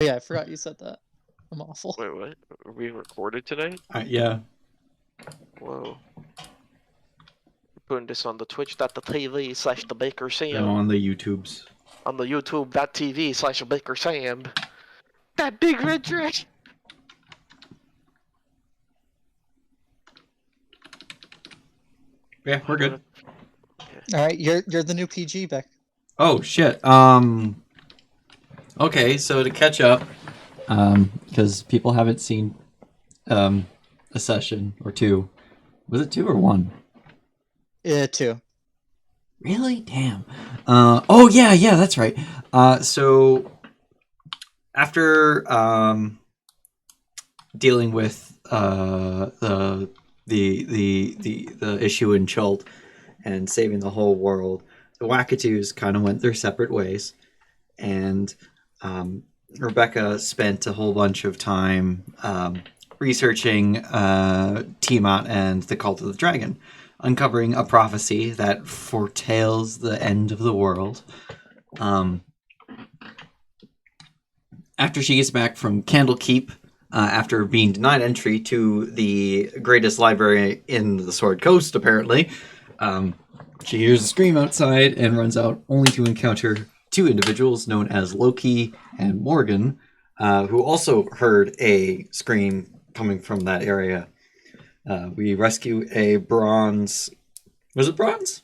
yeah, I forgot you said that. I'm awful. Wait, what? Are we recorded today? Yeah. Whoa. We're putting this on the twitch.tv/the Baker Sam. No, on the YouTubes. On the youtube.tv/the Baker Sam. That big red dragon! Yeah, we're good. All right, you're the new PG, Beck. Oh shit. Okay, so to catch up, because people haven't seen a session or two. Was it 2 or 1? 2. Really? Damn. Oh yeah, that's right. So after dealing with the issue in Chult and saving the whole world, the Wackadoos kind of went their separate ways, and Rebecca spent a whole bunch of time researching Tiamat and the Cult of the Dragon, uncovering a prophecy that foretells the end of the world. After she gets back from Candlekeep, after being denied entry to the greatest library in the Sword Coast, apparently, she hears a scream outside and runs out, only to encounter 2 individuals known as Loki and Morgan, who also heard a scream coming from that area. We rescue a bronze... Was it bronze?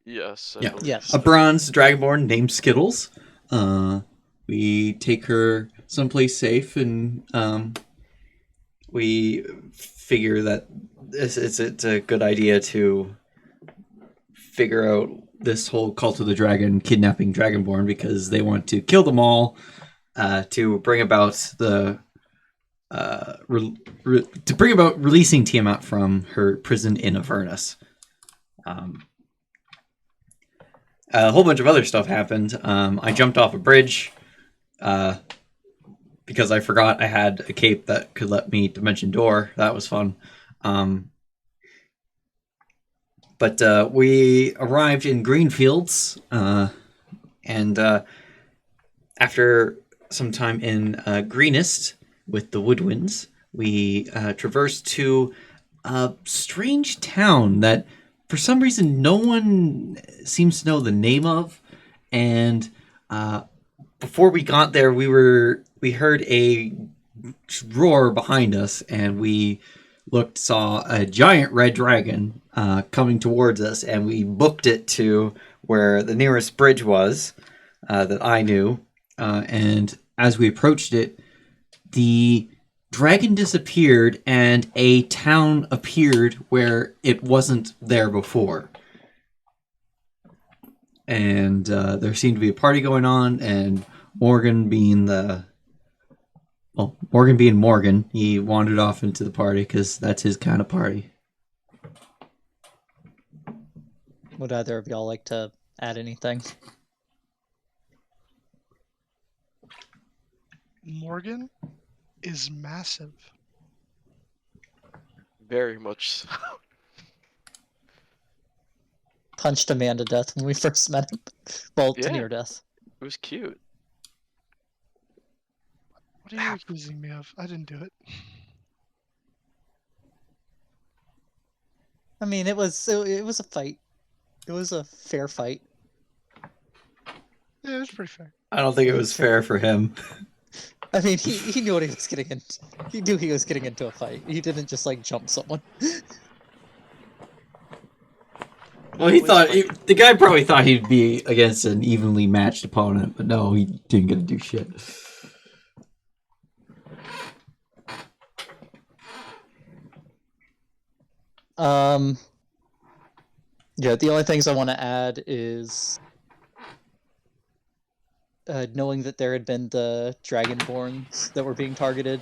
Yes. Yes. A bronze dragonborn named Skittles. We take her someplace safe, and we figure that it's a good idea to figure out this whole Cult of the Dragon kidnapping Dragonborn, because they want to kill them all to bring about the releasing Tiamat from her prison in Avernus. A whole bunch of other stuff happened. I jumped off a bridge because I forgot I had a cape that could let me dimension door. That was fun. But we arrived in Greenfields, and after some time in Greenest with the Woodwinds, we traversed to a strange town that for some reason no one seems to know the name of. And before we got there, we heard a roar behind us, and we saw a giant red dragon coming towards us, and we booked it to where the nearest bridge was that I knew. And as we approached it, the dragon disappeared, and a town appeared where it wasn't there before. And there seemed to be a party going on, and Morgan being Morgan, he wandered off into the party because that's his kind of party. Would either of y'all like to add anything? Morgan is massive. Very much so. Punched a man to death when we first met him. Well, to near death. It was cute. What are you accusing me of? I didn't do it. I mean, it was a fight. It was a fair fight. Yeah, it was pretty fair. I don't think it was fair for him. I mean, he knew what he was getting into. He knew he was getting into a fight. He didn't just like jump someone. Well, the guy probably thought he'd be against an evenly matched opponent, but no, he didn't get to do shit. Yeah, the only things I want to add is knowing that there had been the Dragonborns that were being targeted.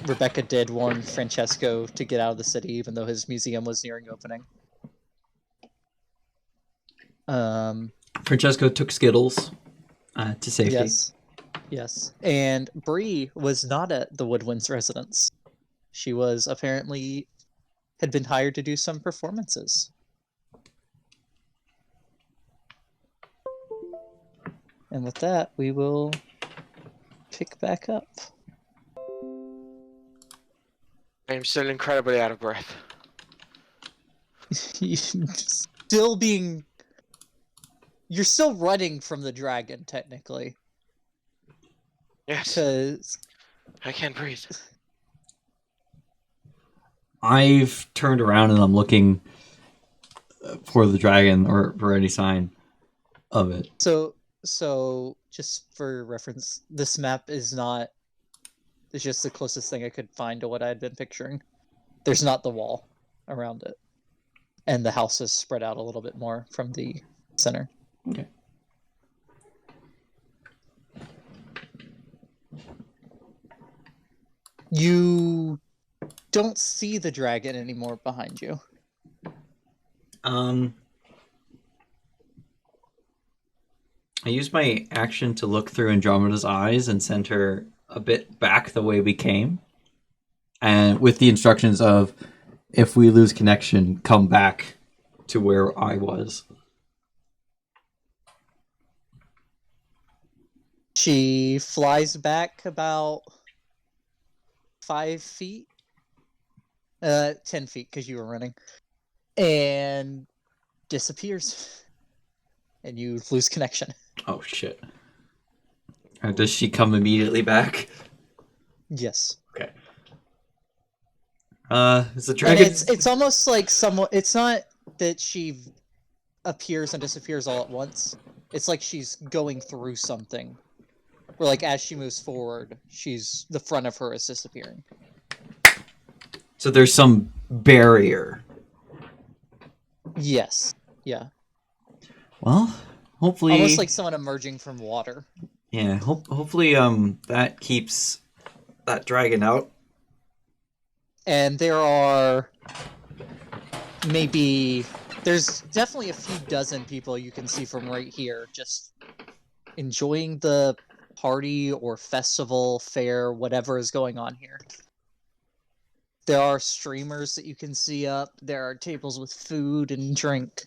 Rebecca did warn Francesco to get out of the city, even though his museum was nearing opening. Francesco took Skittles to safety. Yes. And Bree was not at the Woodwinds residence. She was apparently had been hired to do some performances. And with that, we will pick back up. I am still incredibly out of breath. You're still running from the dragon, technically. Yes, Because I can't breathe. I've turned around and I'm looking for the dragon or for any sign of it. so just for reference, this map is not. It's just the closest thing I could find to what I had been picturing. There's not the wall around it, and the house is spread out a little bit more from the center. Okay. You don't see the dragon anymore behind you. I used my action to look through Andromeda's eyes and send her a bit back the way we came. And with the instructions of, if we lose connection, come back to where I was. She flies back about 5 feet. 10 feet, because you were running. And disappears. And you lose connection. Oh, shit. Does she come immediately back? Yes. Okay. Is the dragon... And it's almost like somewhat. It's not that she appears and disappears all at once. It's like she's going through something. Where, like, as she moves forward, the front of her is disappearing. So there's some barrier. Yes. Yeah. Well, hopefully... Almost like someone emerging from water. Yeah, hopefully that keeps that dragon out. And there's definitely a few dozen people you can see from right here just enjoying the party or festival, fair, whatever is going on here. There are streamers that you can see up. There are tables with food and drink.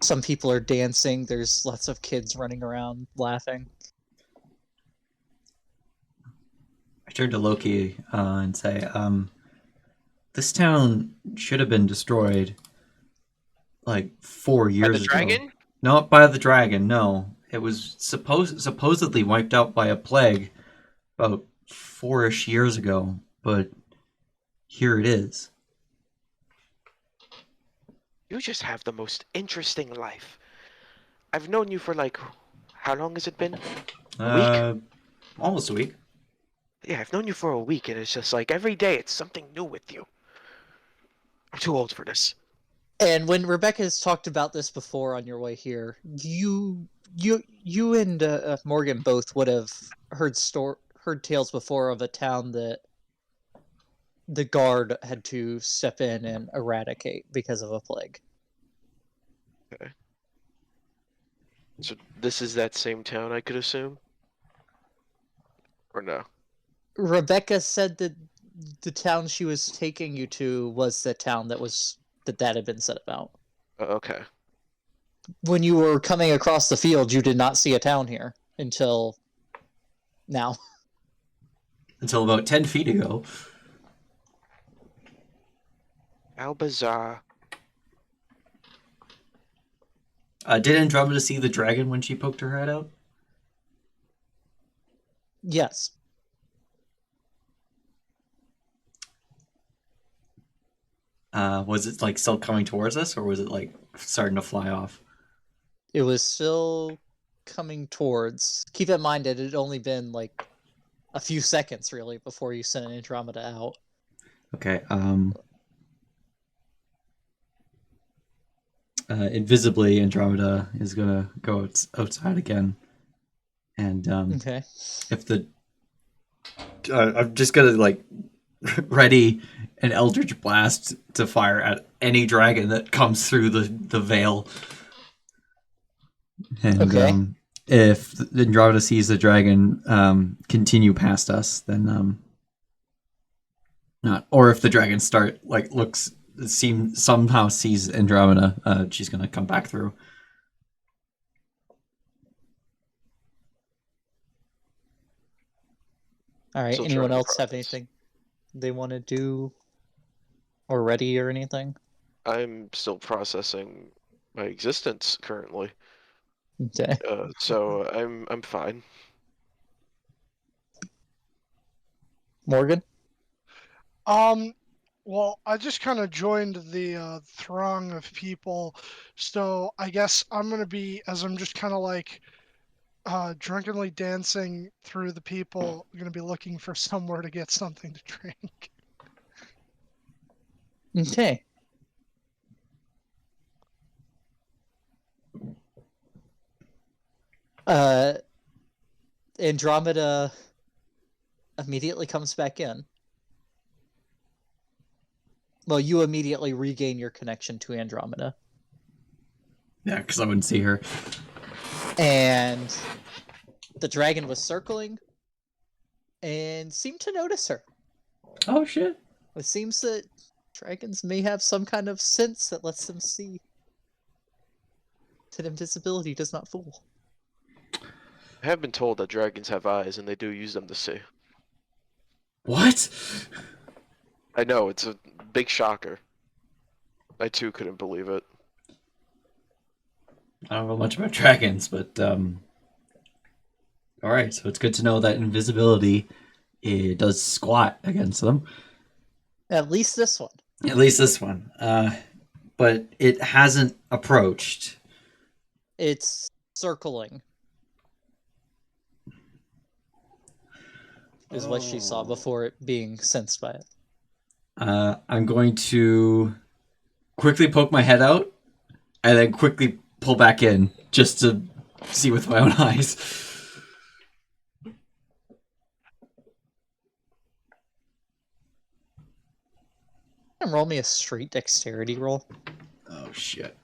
Some people are dancing. There's lots of kids running around laughing. I turn to Loki and say, this town should have been destroyed like 4 years ago. By the dragon? Not by the dragon, no. It was supposedly wiped out by a plague about 4-ish years ago, but here it is. You just have the most interesting life. I've known you for like, how long has it been? A week? Almost a week. Yeah, I've known you for a week, and it's just like every day it's something new with you. I'm too old for this. And when Rebecca has talked about this before on your way here, you and Morgan both would have heard tales before of a town that the guard had to step in and eradicate because of a plague. Okay. So this is that same town, I could assume? Or no? Rebecca said that the town she was taking you to was the town that had been said about. Okay. When you were coming across the field, you did not see a town here until now. Until about 10 feet ago. How bizarre. Did Andromeda see the dragon when she poked her head out? Yes. Was it like still coming towards us, or was it like starting to fly off? It was still coming towards. Keep in mind it had only been like a few seconds really before you sent Andromeda out. Okay. Invisibly, Andromeda is gonna go outside again, and Okay. if the I'm just gonna like ready an Eldritch Blast to fire at any dragon that comes through the veil. And Okay. if Andromeda sees the dragon continue past us, then not. Or if the dragon somehow sees Andromeda, she's gonna come back through. All right. Still Anyone trying to else have process. anything they want to do or ready or anything? I'm still processing my existence currently, Okay. so I'm fine. Morgan? Well, I just kind of joined the throng of people, so I guess I'm gonna be, as I'm just kind of like drunkenly dancing through the people, I'm gonna be looking for somewhere to get something to drink. Okay. Uh, Andromeda immediately comes back in. Well, you immediately regain your connection to Andromeda. Yeah, because I wouldn't see her. And the dragon was circling and seemed to notice her. Oh shit! It seems that dragons may have some kind of sense that lets them see that invisibility does not fool. I have been told that dragons have eyes and they do use them to see. What? I know, it's a big shocker. I too couldn't believe it. I don't know much about dragons, but all right. So it's good to know that invisibility it does squat against them. At least this one. At least this one. But it hasn't approached. It's circling. Is what she saw before it being sensed by it. I'm going to quickly poke my head out and then quickly pull back in just to see with my own eyes. And roll me a straight dexterity roll. Oh shit.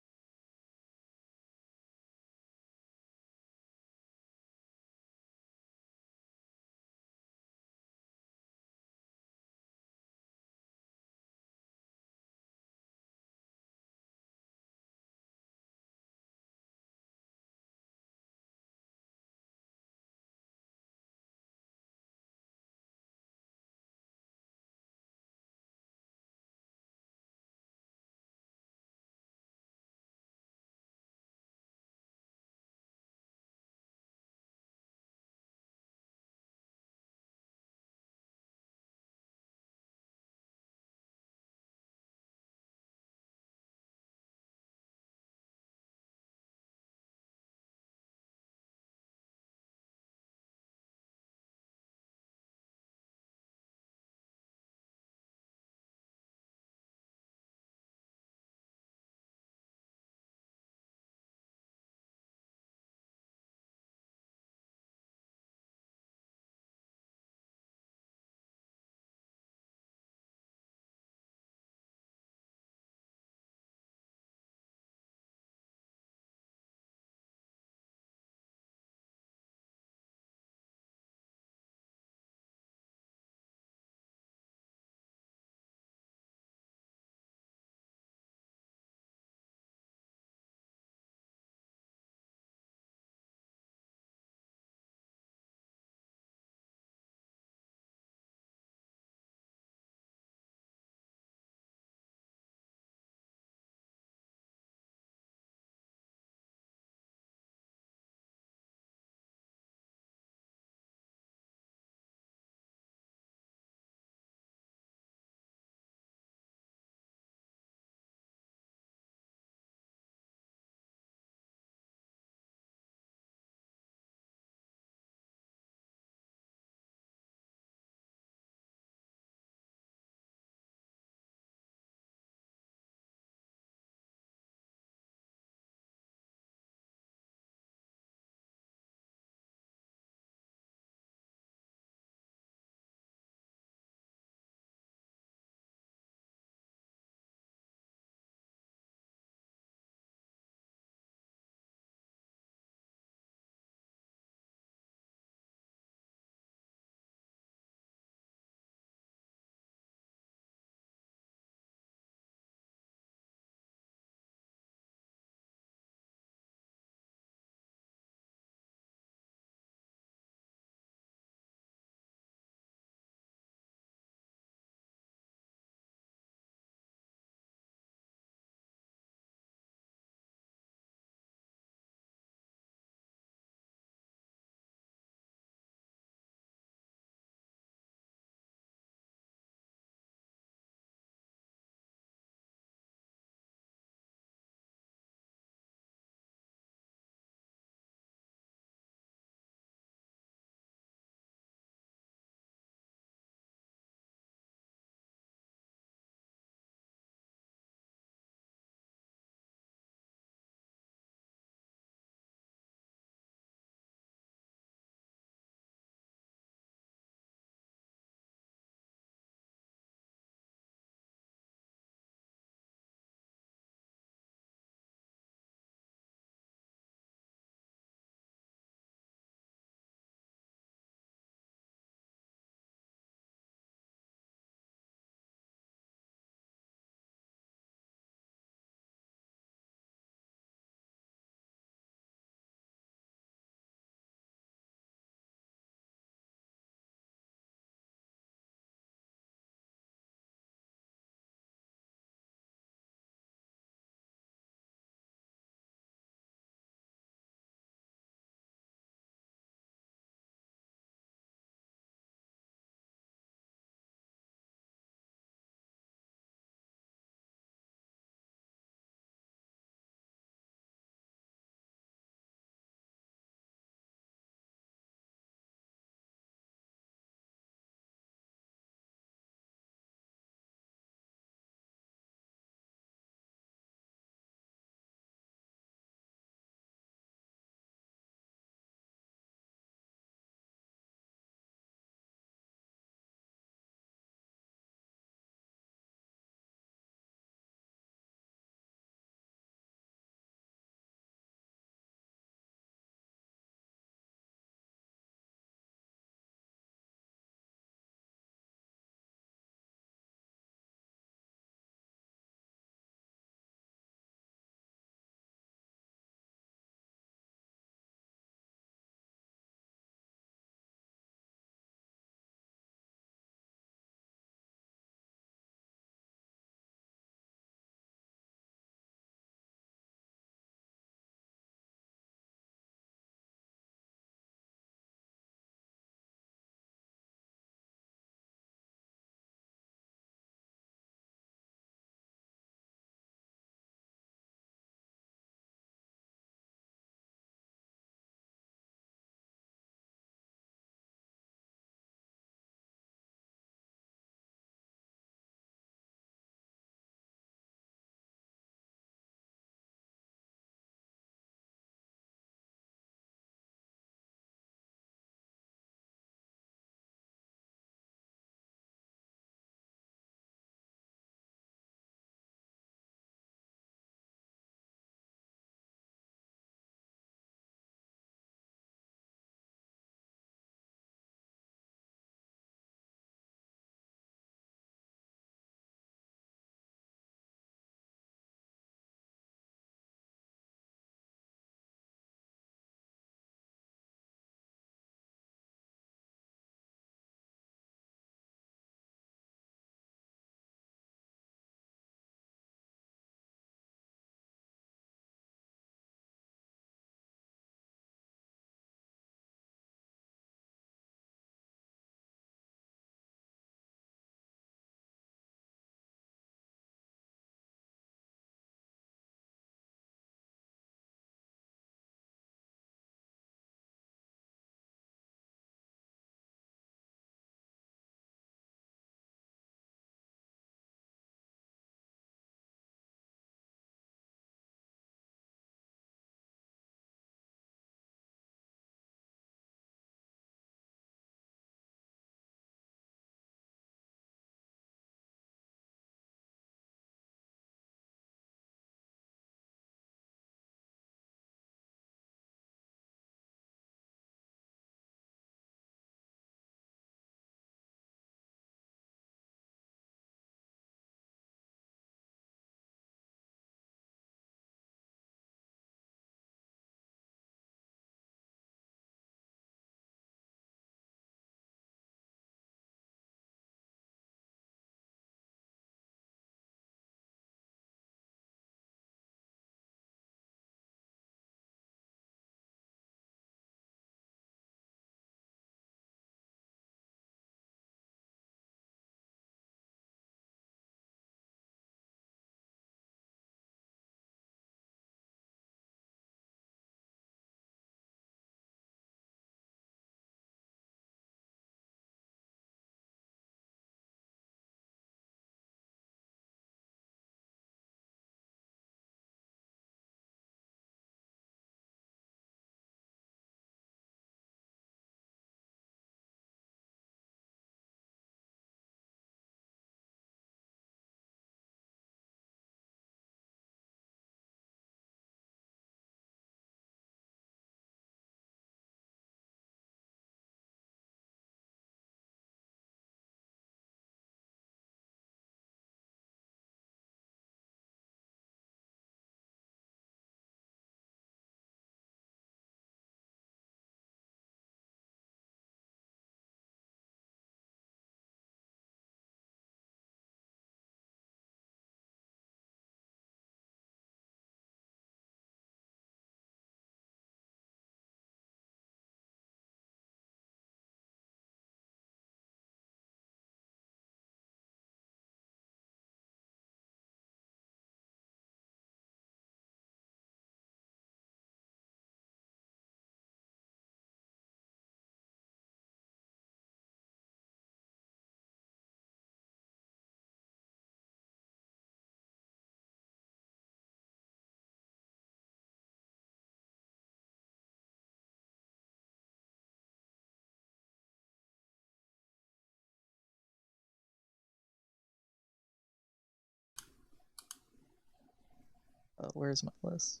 Where's my list?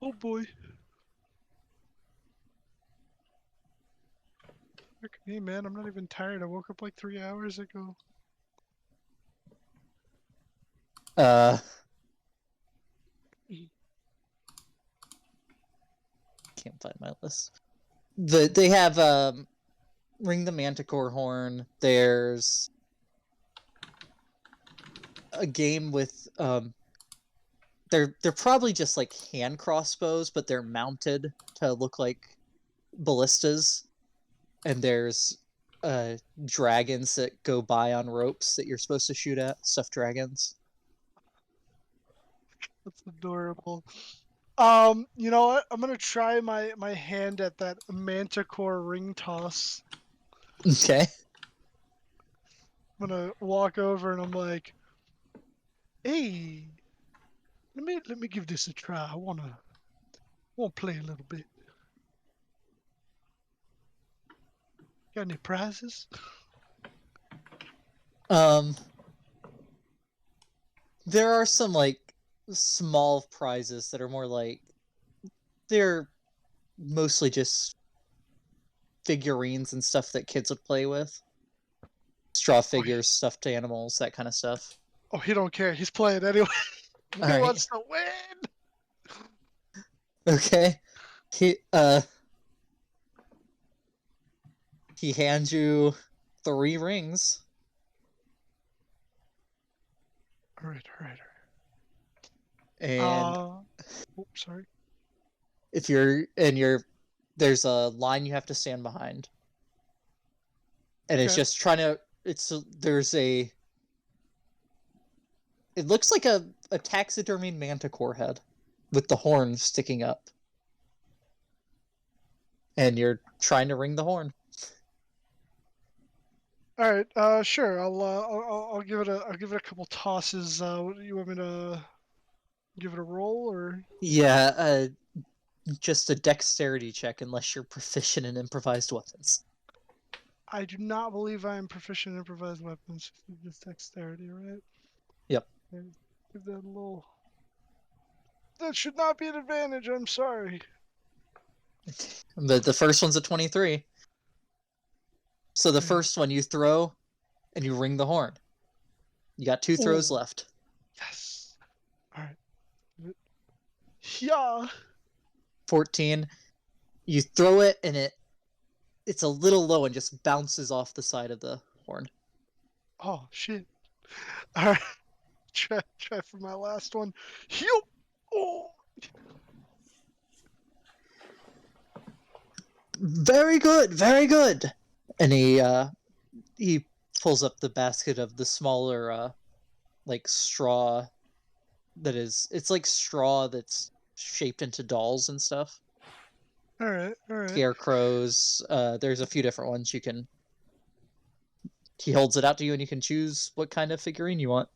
Oh boy. Hey man, I'm not even tired. I woke up like 3 hours ago. Can't find my list. They have Ring the Manticore Horn. There's a game with they're probably just like hand crossbows, but they're mounted to look like ballistas. And there's dragons that go by on ropes that you're supposed to shoot at. Stuffed dragons. That's adorable. You know what? I'm gonna try my hand at that manticore ring toss. Okay. I'm gonna walk over and I'm like, hey, let me give this a try. I wanna play a little bit. Got any prizes? There are some like small prizes that are more like they're mostly just figurines and stuff that kids would play with. Straw figures, stuffed animals, that kind of stuff. Oh, he don't care. He's playing anyway. He All right. wants to win. Okay. He hands you 3 rings. All right. And oops, sorry. if there's a line you have to stand behind. And it's Okay. just trying to it looks like a taxidermy manticore head with the horn sticking up. And you're trying to ring the horn. All right. Sure. I'll give it a couple tosses. You want me to give it a roll or? Yeah, just a dexterity check unless you're proficient in improvised weapons. I do not believe I am proficient in improvised weapons. Just dexterity, right? Yep. Give that a little. That should not be an advantage. I'm sorry. But the first one's a 23. So the first one you throw, and you ring the horn. You got 2 throws left. Yes. All right. Yeah. 14. You throw it, and it's a little low and just bounces off the side of the horn. Oh shit. All right. Try for my last one. Yup. Oh. Very good, very good. And he pulls up the basket of the smaller like straw it's like straw that's shaped into dolls and stuff. All right. Scarecrows. There's a few different ones you can. He holds it out to you, and you can choose what kind of figurine you want.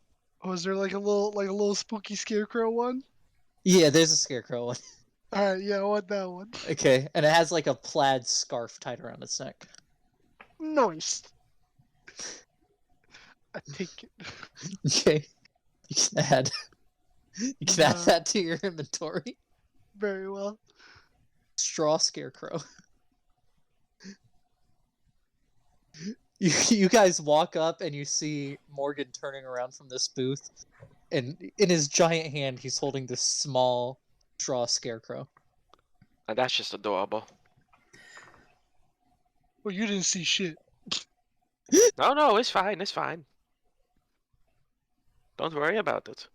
Oh, is there like a little spooky scarecrow one? Yeah, there's a scarecrow one. All right. Yeah, I want that one. Okay, and it has like a plaid scarf tied around its neck. Nice. I take it. Okay, you can add that to your inventory. Very well. Straw scarecrow. You guys walk up and you see Morgan turning around from this booth, and in his giant hand he's holding this small straw scarecrow. And that's just adorable. Well, you didn't see shit. No, it's fine. It's fine. Don't worry about it.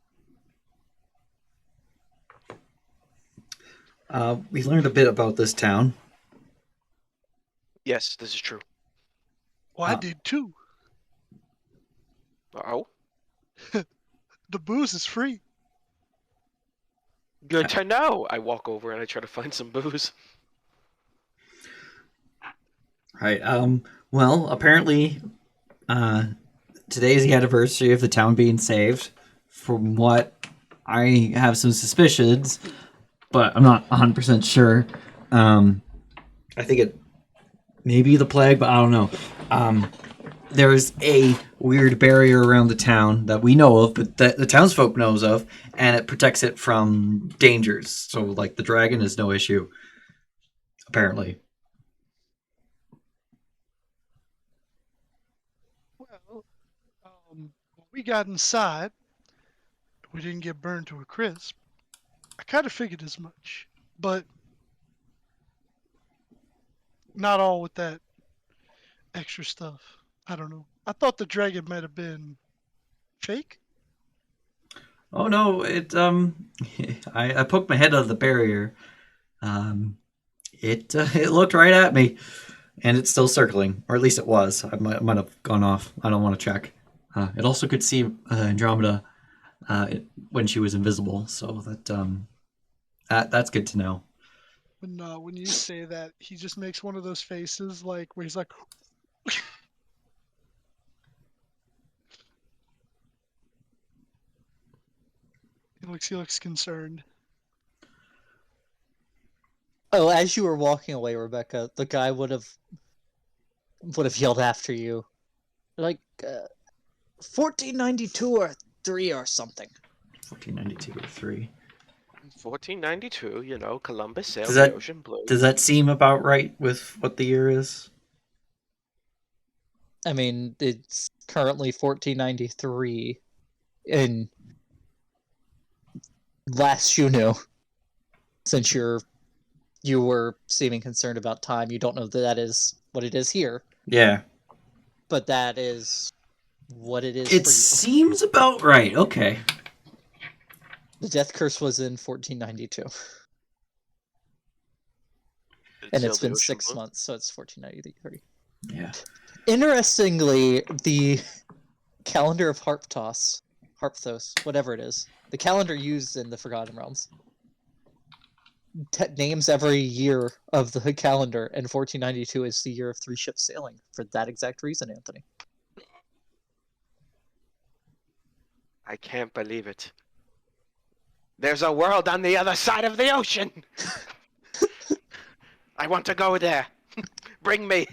We learned a bit about this town. Yes, this is true. Well, I did too. Oh, The booze is free. good to know. I walk over and I try to find some booze. Right. Well, apparently, today is the anniversary of the town being saved. From what I have some suspicions, but I'm not 100% sure. I think it may be the plague, but I don't know. there's a weird barrier around the town that we know of, but that the townsfolk knows of, and it protects it from dangers. So, like, the dragon is no issue, apparently. Well, when we got inside, we didn't get burned to a crisp. I kind of figured as much, but not all with that extra stuff. I don't know. I thought the dragon might have been fake. Oh no! I poked my head out of the barrier. It looked right at me, and it's still circling, or at least it was. I might have gone off. I don't want to check. It also could see Andromeda when she was invisible, so that's good to know. When you say that, he just makes one of those faces like where he's like, he looks concerned. Oh, as you were walking away, Rebecca, the guy would have yelled after you, like 1492 or 3 or something. 1492 or 3. 1492, you know, Columbus sailed Does that- the ocean blue. Does that seem about right with what the year is? I mean, it's currently 1493, and last you knew, since you were seeming concerned about time, you don't know that is what it is here, Yeah. but that is what it is It for you. seems about right. Okay. The death curse was in 1492, and it's sailed the been ocean 6 blue. months, so it's 1493. Yeah. Interestingly, the calendar of Harpthos, whatever it is, the calendar used in the Forgotten Realms, names every year of the calendar, and 1492 is the year of 3 ships sailing for that exact reason, Anthony. I can't believe it. There's a world on the other side of the ocean! I want to go there. Bring me.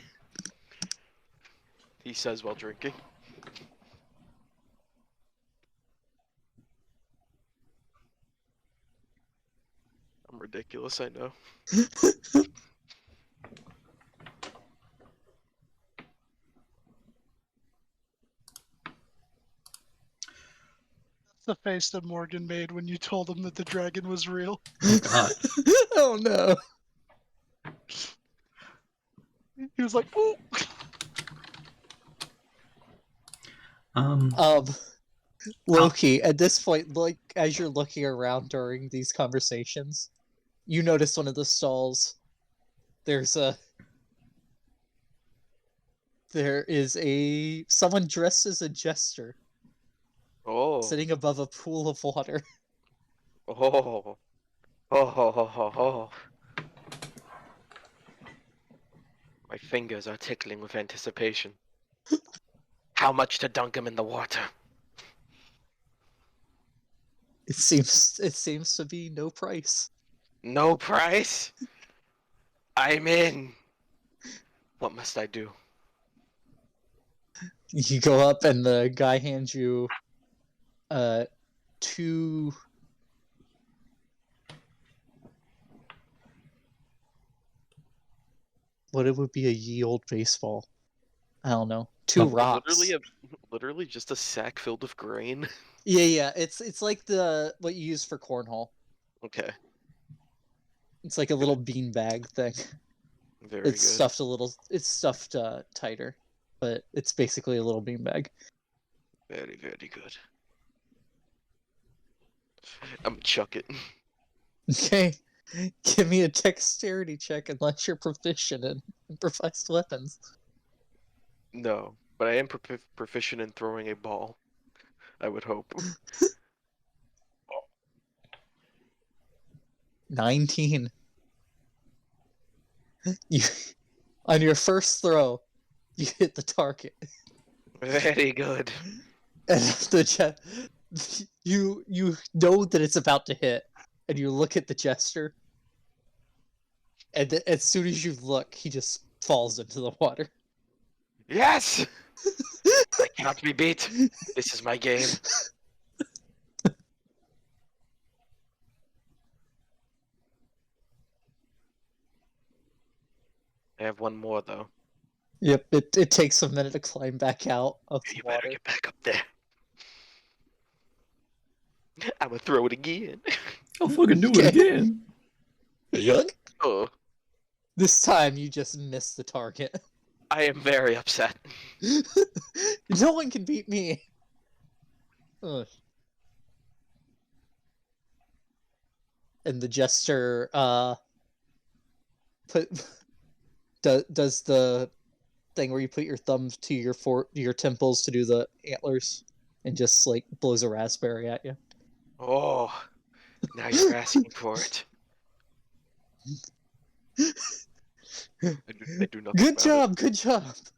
He says while drinking. I'm ridiculous, I know. That's the face that Morgan made when you told him that the dragon was real. Oh God. Oh no. He was like, "Ooh." Um. Loki, at this point, like, as you're looking around during these conversations, you notice one of the stalls. There is someone dressed as a jester Oh. sitting above a pool of water. Oh. Oh. My fingers are tickling with anticipation. How much to dunk him in the water? It seems to be no price. No price? I'm in. What must I do? You go up and the guy hands you two what it would be a ye old baseball. I don't know. 2 rocks. Literally just a sack filled with grain. Yeah. It's like what you use for cornhole. Okay, It's like a little bean bag thing. very It's good. stuffed tighter, but it's basically a little bean bag. Very, very good. I'm chuck it. Okay. Give me a dexterity check unless you're proficient in improvised weapons. No, but I am proficient in throwing a ball. I would hope. 19. You on your first throw, you hit the target. Very good. And you know that it's about to hit, and you look at the jester, and as soon as you look, he just falls into the water. Yes! I cannot be beat. This is my game. I have one more though. Yep, it takes a minute to climb back out of the You better water. get back up there. I'ma throw it again. I'll fucking do it Okay. again. Oh, This time you just missed the target. I am very upset. No one can beat me. Ugh. And the jester does the thing where you put your thumbs to your temples to do the antlers and just like blows a raspberry at you. Oh, now you're asking for it. I do nothing Good about job, good job. it.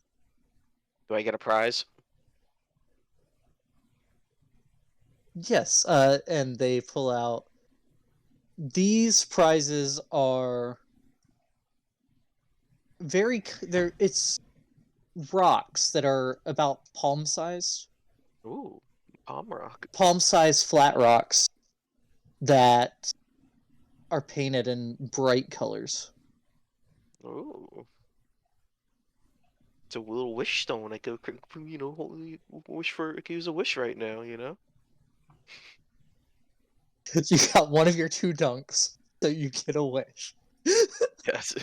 Do I get a prize? Yes, and they pull out. These prizes are it's rocks that are about palm sized. Ooh, palm rock. Palm sized flat rocks that are painted in bright colors. Ooh. It's a little wish stone. I could, wish for. I could use a wish right now. You got one of your 2 dunks, so you get a wish. Yes.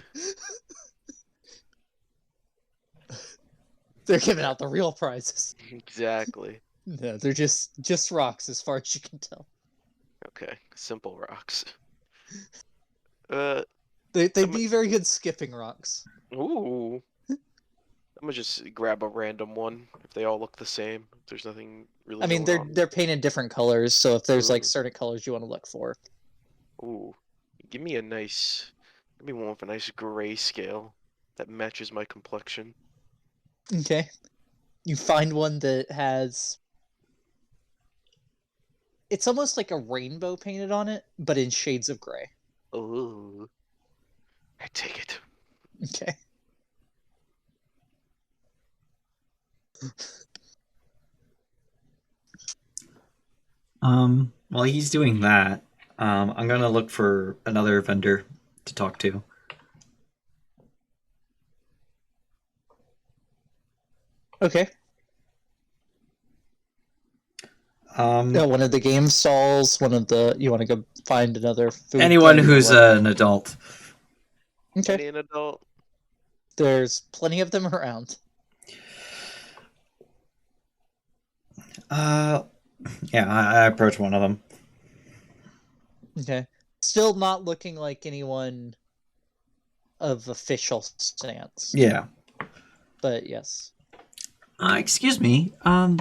They're giving out the real prizes. Exactly. No, they're just rocks as far as you can tell. Okay. Simple rocks. Uh. They'd be very good skipping rocks. Ooh. I'm gonna just grab a random one if they all look the same. If there's nothing really I mean, going on. they're painted different colors, so if there's like Ooh. certain colors you want to look for. Ooh. Give me one with a nice gray scale that matches my complexion. Okay. You find one that has. It's almost like a rainbow painted on it, but in shades of gray. Ooh. I take it. Okay. While he's doing that, I'm gonna look for another vendor to talk to. Okay. Um, One of the game stalls, you want to go find another food anyone thing, who's or an adult. okay. Any an adult? There's plenty of them around. Yeah, I approach one of them. Okay. Still not looking like anyone of official stance. Yeah. But yes. Excuse me. Are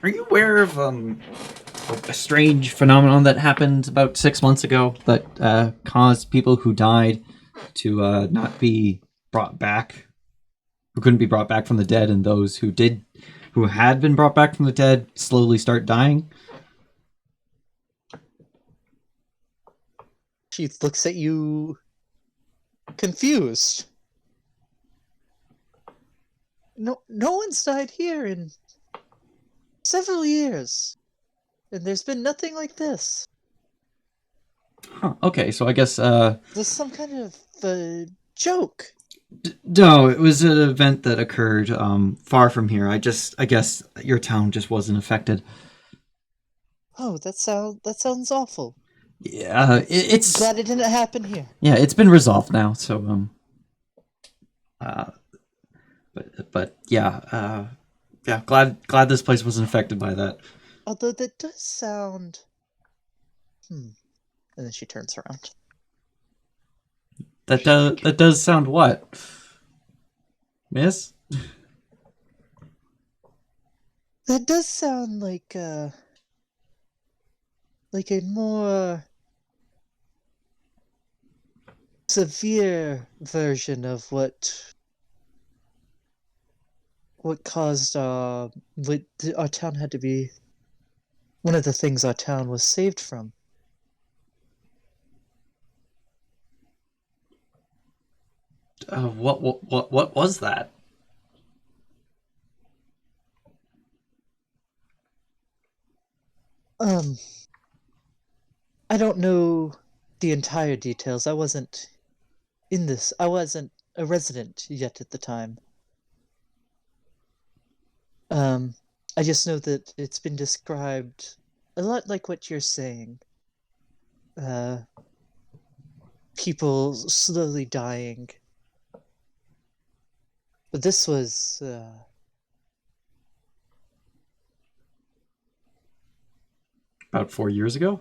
you aware of a strange phenomenon that happened about 6 months ago that caused people who died to not be brought back, who couldn't be brought back from the dead, and those who had been brought back from the dead slowly start dying? She looks at you confused. No one's died here in several years. And there's been nothing like this. Huh, okay, so I guess This is some kind of joke. no, it was an event that occurred far from here. I guess your town just wasn't affected. Oh, that sounds awful. Yeah, it's Glad it didn't happen here. yeah, it's been resolved now. So but yeah, yeah, glad this place wasn't affected by that. Although that does sound And then she turns around. That does sound what? Miss? That does sound like a more severe version of what caused what our town had to be one of the things our town was saved from. What was that? I don't know the entire details. I wasn't I wasn't a resident yet at the time. I just know that it's been described a lot like what you're saying. People slowly dying. But this was, About 4 years ago?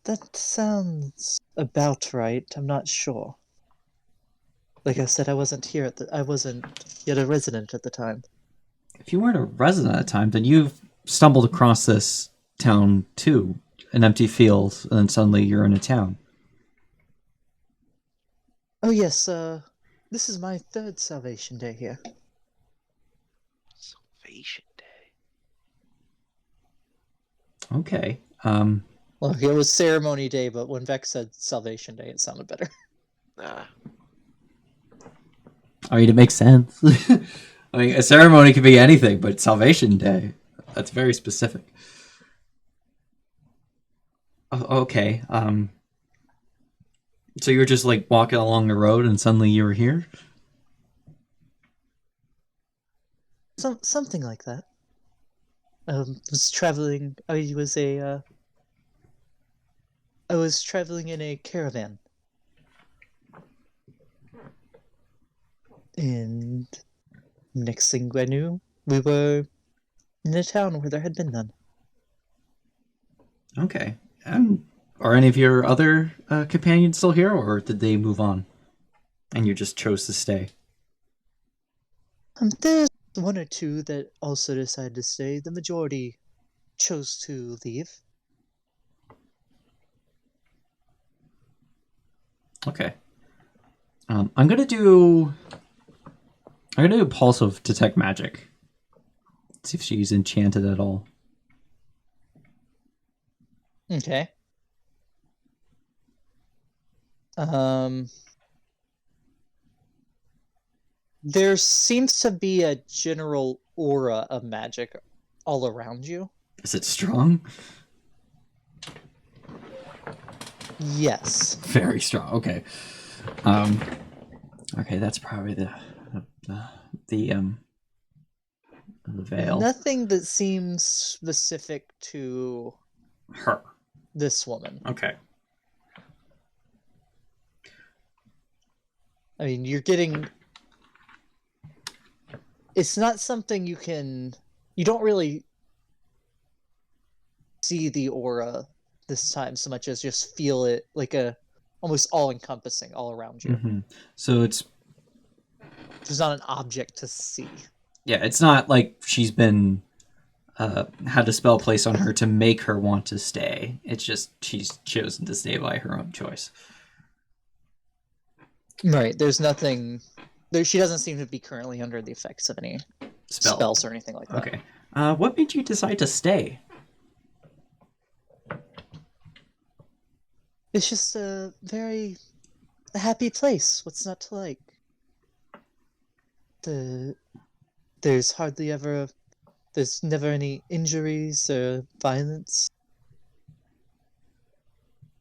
That sounds about right. I'm not sure. Like I said, I wasn't yet a resident at the time. If you weren't a resident at the time, then you've stumbled across this town too. An empty field, and then suddenly you're in a town. Oh yes, this is my third Salvation Day here. Salvation Day. Okay. Well, it was Ceremony Day, but when Vex said Salvation Day, it sounded better. Nah. I mean, it makes sense. I mean, a ceremony could be anything, but Salvation Day, that's very specific. Okay. So you were just like walking along the road and suddenly you were here? Something like that. Was traveling. I was traveling in a caravan. And next thing I knew, we were in a town where there had been none. Okay. Are any of your other companions still here, or did they move on? And you just chose to stay? There's one or two that also decided to stay. The majority chose to leave. Okay. I'm gonna do Pulse of Detect Magic. See if she's enchanted at all. Okay. There seems to be a general aura of magic all around you. Is it strong? Yes. Very strong. Okay. Okay, that's probably the veil. Nothing that seems specific to Her. this woman. Okay. I mean, you're getting... It's not something you don't really see the aura this time so much as just feel it like a almost all-encompassing all around you. Mm-hmm. So it's not an object to see. Yeah, it's not like she's been had a spell placed on her to make her want to stay. It's just she's chosen to stay by her own choice. Right. There's nothing. She doesn't seem to be currently under the effects of any spells or anything like that. Okay. What made you decide to stay? It's just a very happy place. What's not to like? There's hardly ever. There's never any injuries or violence.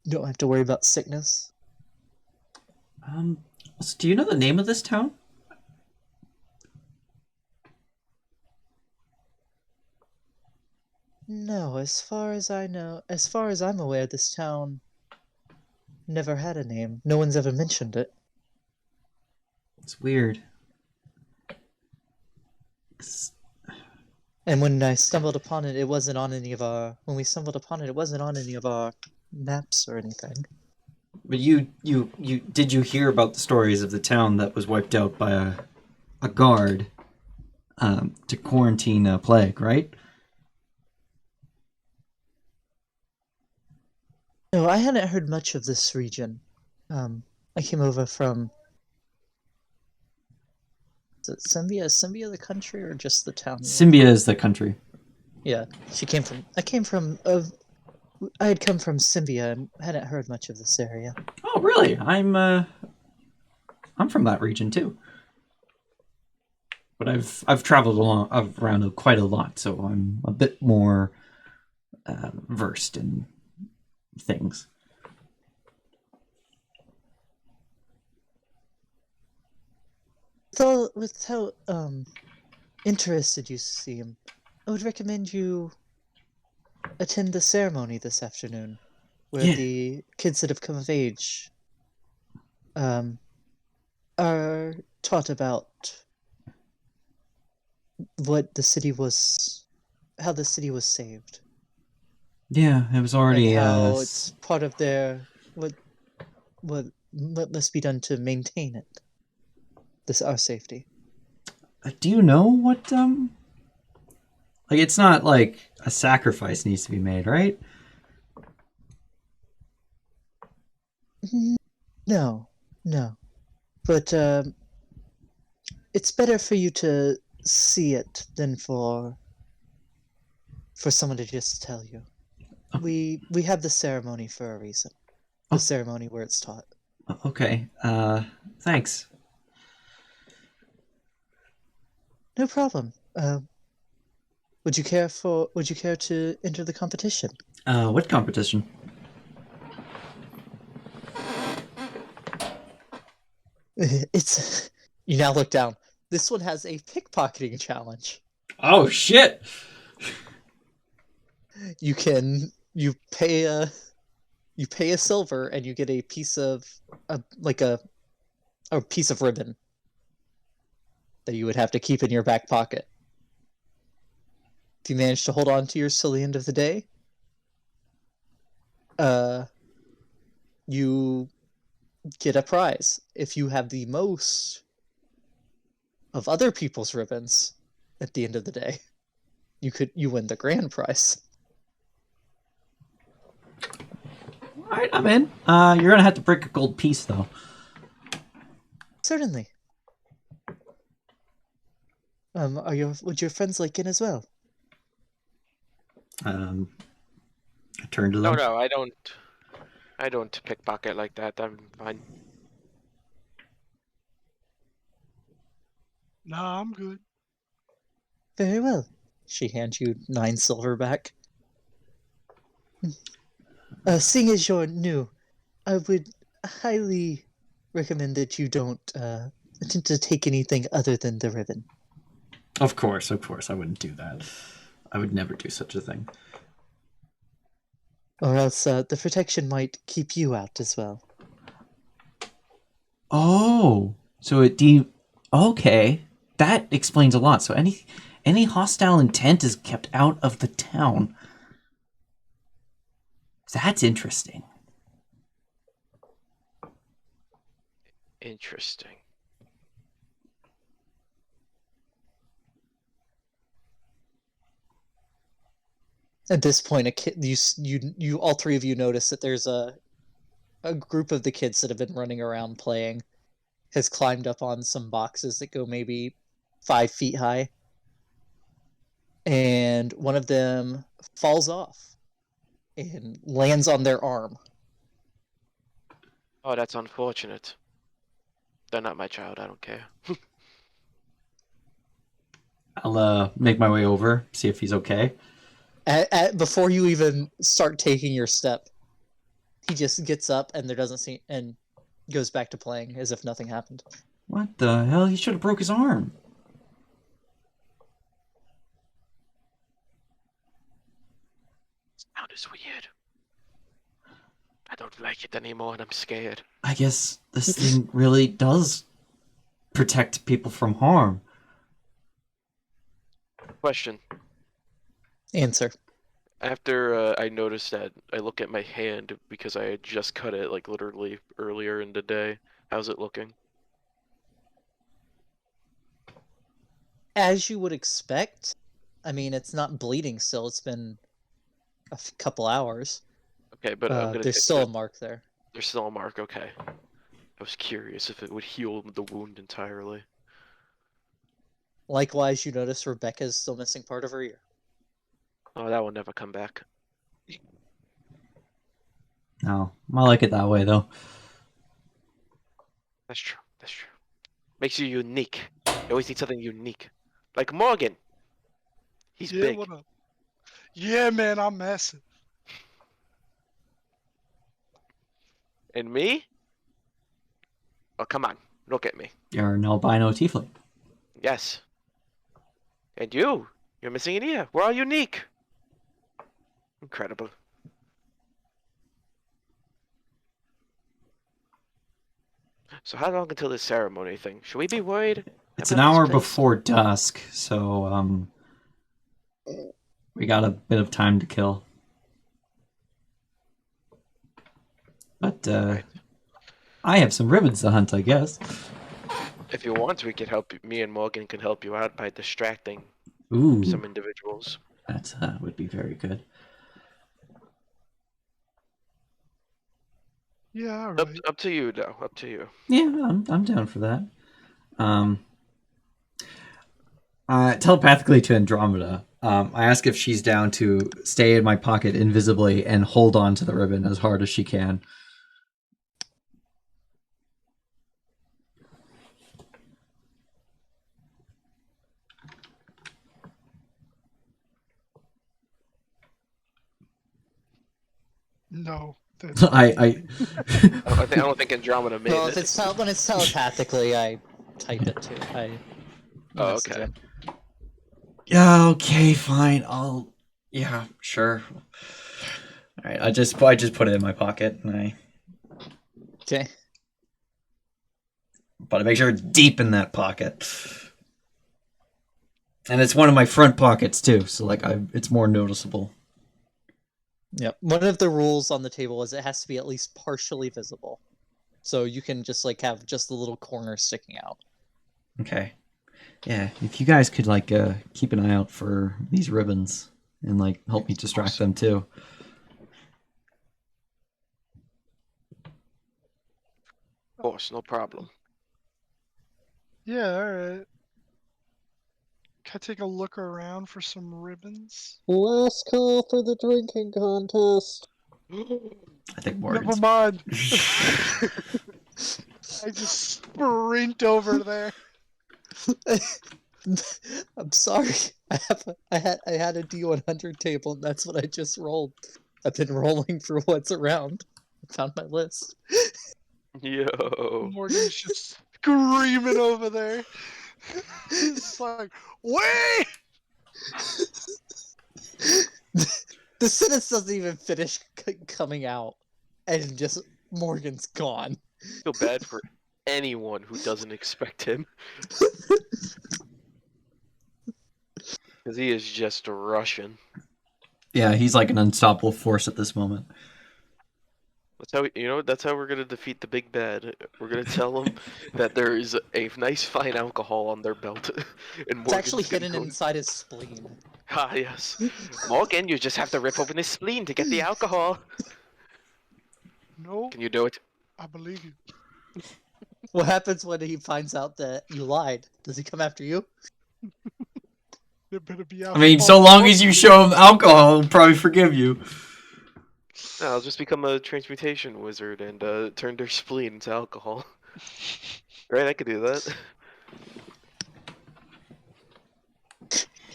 You don't have to worry about sickness. So do you know the name of this town? No, as far as I'm aware, this town never had a name. No one's ever mentioned it. It's weird. And when I stumbled upon it, it wasn't on any of our... When we stumbled upon it, it wasn't on any of our maps or anything. But did you hear about the stories of the town that was wiped out by a guard to quarantine a plague, right? No, I hadn't heard much of this region. I came over from... Is it Symbia? Is Symbia the country or just the town? Symbia is the country. Yeah, I had come from Symbia and hadn't heard much of this area. Oh, really? I'm from that region too. but I've traveled around quite a lot, so I'm a bit more versed in things. So, with how interested you seem, I would recommend you attend the ceremony this afternoon, where Yeah. the kids that have come of age are taught about what the city was, how the city was saved, Yeah, it was and already. how it's part of their what must be done to maintain it. This our safety. Do you know what like it's not like a sacrifice needs to be made, right? No, no, but it's better for you to see it than for someone to just tell you. We have the ceremony for a reason. The Oh. ceremony where it's taught. Okay. Thanks. No problem. Would you care to enter the competition? What competition? It's you now look down. This one has a pickpocketing challenge. Oh shit! You pay a silver and you get a piece of a piece of ribbon that you would have to keep in your back pocket. If you manage to hold on to yours till the end of the day, you get a prize. If you have the most of other people's ribbons at the end of the day, you win the grand prize. All right, I'm in. You're gonna have to break a gold piece though. Certainly. Would your friends like in as well? I turn to No, them. no, I don't. I don't pickpocket like that. I'm fine. Nah, I'm good. Very well. She hands you 9 silver back. Seeing as you're new, I would highly recommend that you don't attempt to take anything other than the ribbon. Of course, I wouldn't do that. I would never do such a thing. Or else the protection might keep you out as well. Oh, so okay, that explains a lot. So any hostile intent is kept out of the town. That's interesting. Interesting. At this point, a kid, you all three of you notice that there's a group of the kids that have been running around playing has climbed up on some boxes that go maybe 5 feet high, and one of them falls off and lands on their arm. Oh, that's unfortunate. They're not my child. I don't care. I'll make my way over, see if he's okay. Before you even start taking your step, he just gets up and and goes back to playing as if nothing happened. What the hell? He should have broke his arm. Sound is weird. I don't like it anymore, and I'm scared. I guess this thing really does protect people from harm. Question. Answer. After I noticed that, I look at my hand because I had just cut it, like, literally earlier in the day. How's it looking? As you would expect. I mean, it's not bleeding still. It's been a couple hours. Okay, but I'm gonna there's still a mark there. There's still a mark, okay. I was curious if it would heal the wound entirely. Likewise, you notice Rebecca's still missing part of her ear. Oh, that will never come back. No, I like it that way though. That's true. That's true. Makes you unique. You always need something unique. Like Morgan. He's Yeah, big. what up? Yeah, man, I'm massive. And me? Oh, come on. Look at me. You're an albino tiefling. Yes. And you? You're missing an ear. We're all unique. Incredible. So how long until this ceremony thing? Should we be worried? It's an about this hour place? before dusk, so we got a bit of time to kill. But Right. I have some ribbons to hunt, I guess. If you want, we could help. Me and Morgan can help you out by distracting Ooh, some individuals. that would be very good. Yeah, all Up, right. up to you, though. Up to you. Yeah, I'm down for that. Telepathically to Andromeda, I ask if she's down to stay in my pocket invisibly and hold on to the ribbon as hard as she can. No. I I don't think Andromeda made Well, it. when it's telepathically, I type it too. Oh, message okay. it. Yeah, okay, fine. Yeah, sure. All right, I just put it in my pocket, and Okay. but I make sure it's deep in that pocket, and it's one of my front pockets too, so like it's more noticeable. Yep. One of the rules on the table is it has to be at least partially visible, so you can just like have just the little corner sticking out. Okay, yeah. If you guys could like keep an eye out for these ribbons and like help me distract them too. Of course, no problem. Yeah, all right. Can I take a look around for some ribbons? Last call for the drinking contest. I think Never Morgan's. mind. I just sprint over there. I'm sorry. I had a D100 table, and that's what I just rolled. I've been rolling for what's around. I found my list. Yo. Morgan's just screaming over there. It's like, wait! The sentence doesn't even finish coming out, and just Morgan's gone. I feel bad for anyone who doesn't expect him. Because he is just rushing. Yeah, he's like an unstoppable force at this moment. That's how that's how we're gonna defeat the big bad. We're gonna tell them that there is a nice fine alcohol on their belt, and It's actually Morgan's gonna hidden go. inside his spleen. Ah, yes. Morgan, you just have to rip open his spleen to get the alcohol. No, Can you do it? I believe you. What happens when he finds out that you lied? Does he come after you? There better be I mean, so long as you show him alcohol, he'll probably forgive you. No, I'll just become a transmutation wizard and turn their spleen into alcohol. Right, I could do that.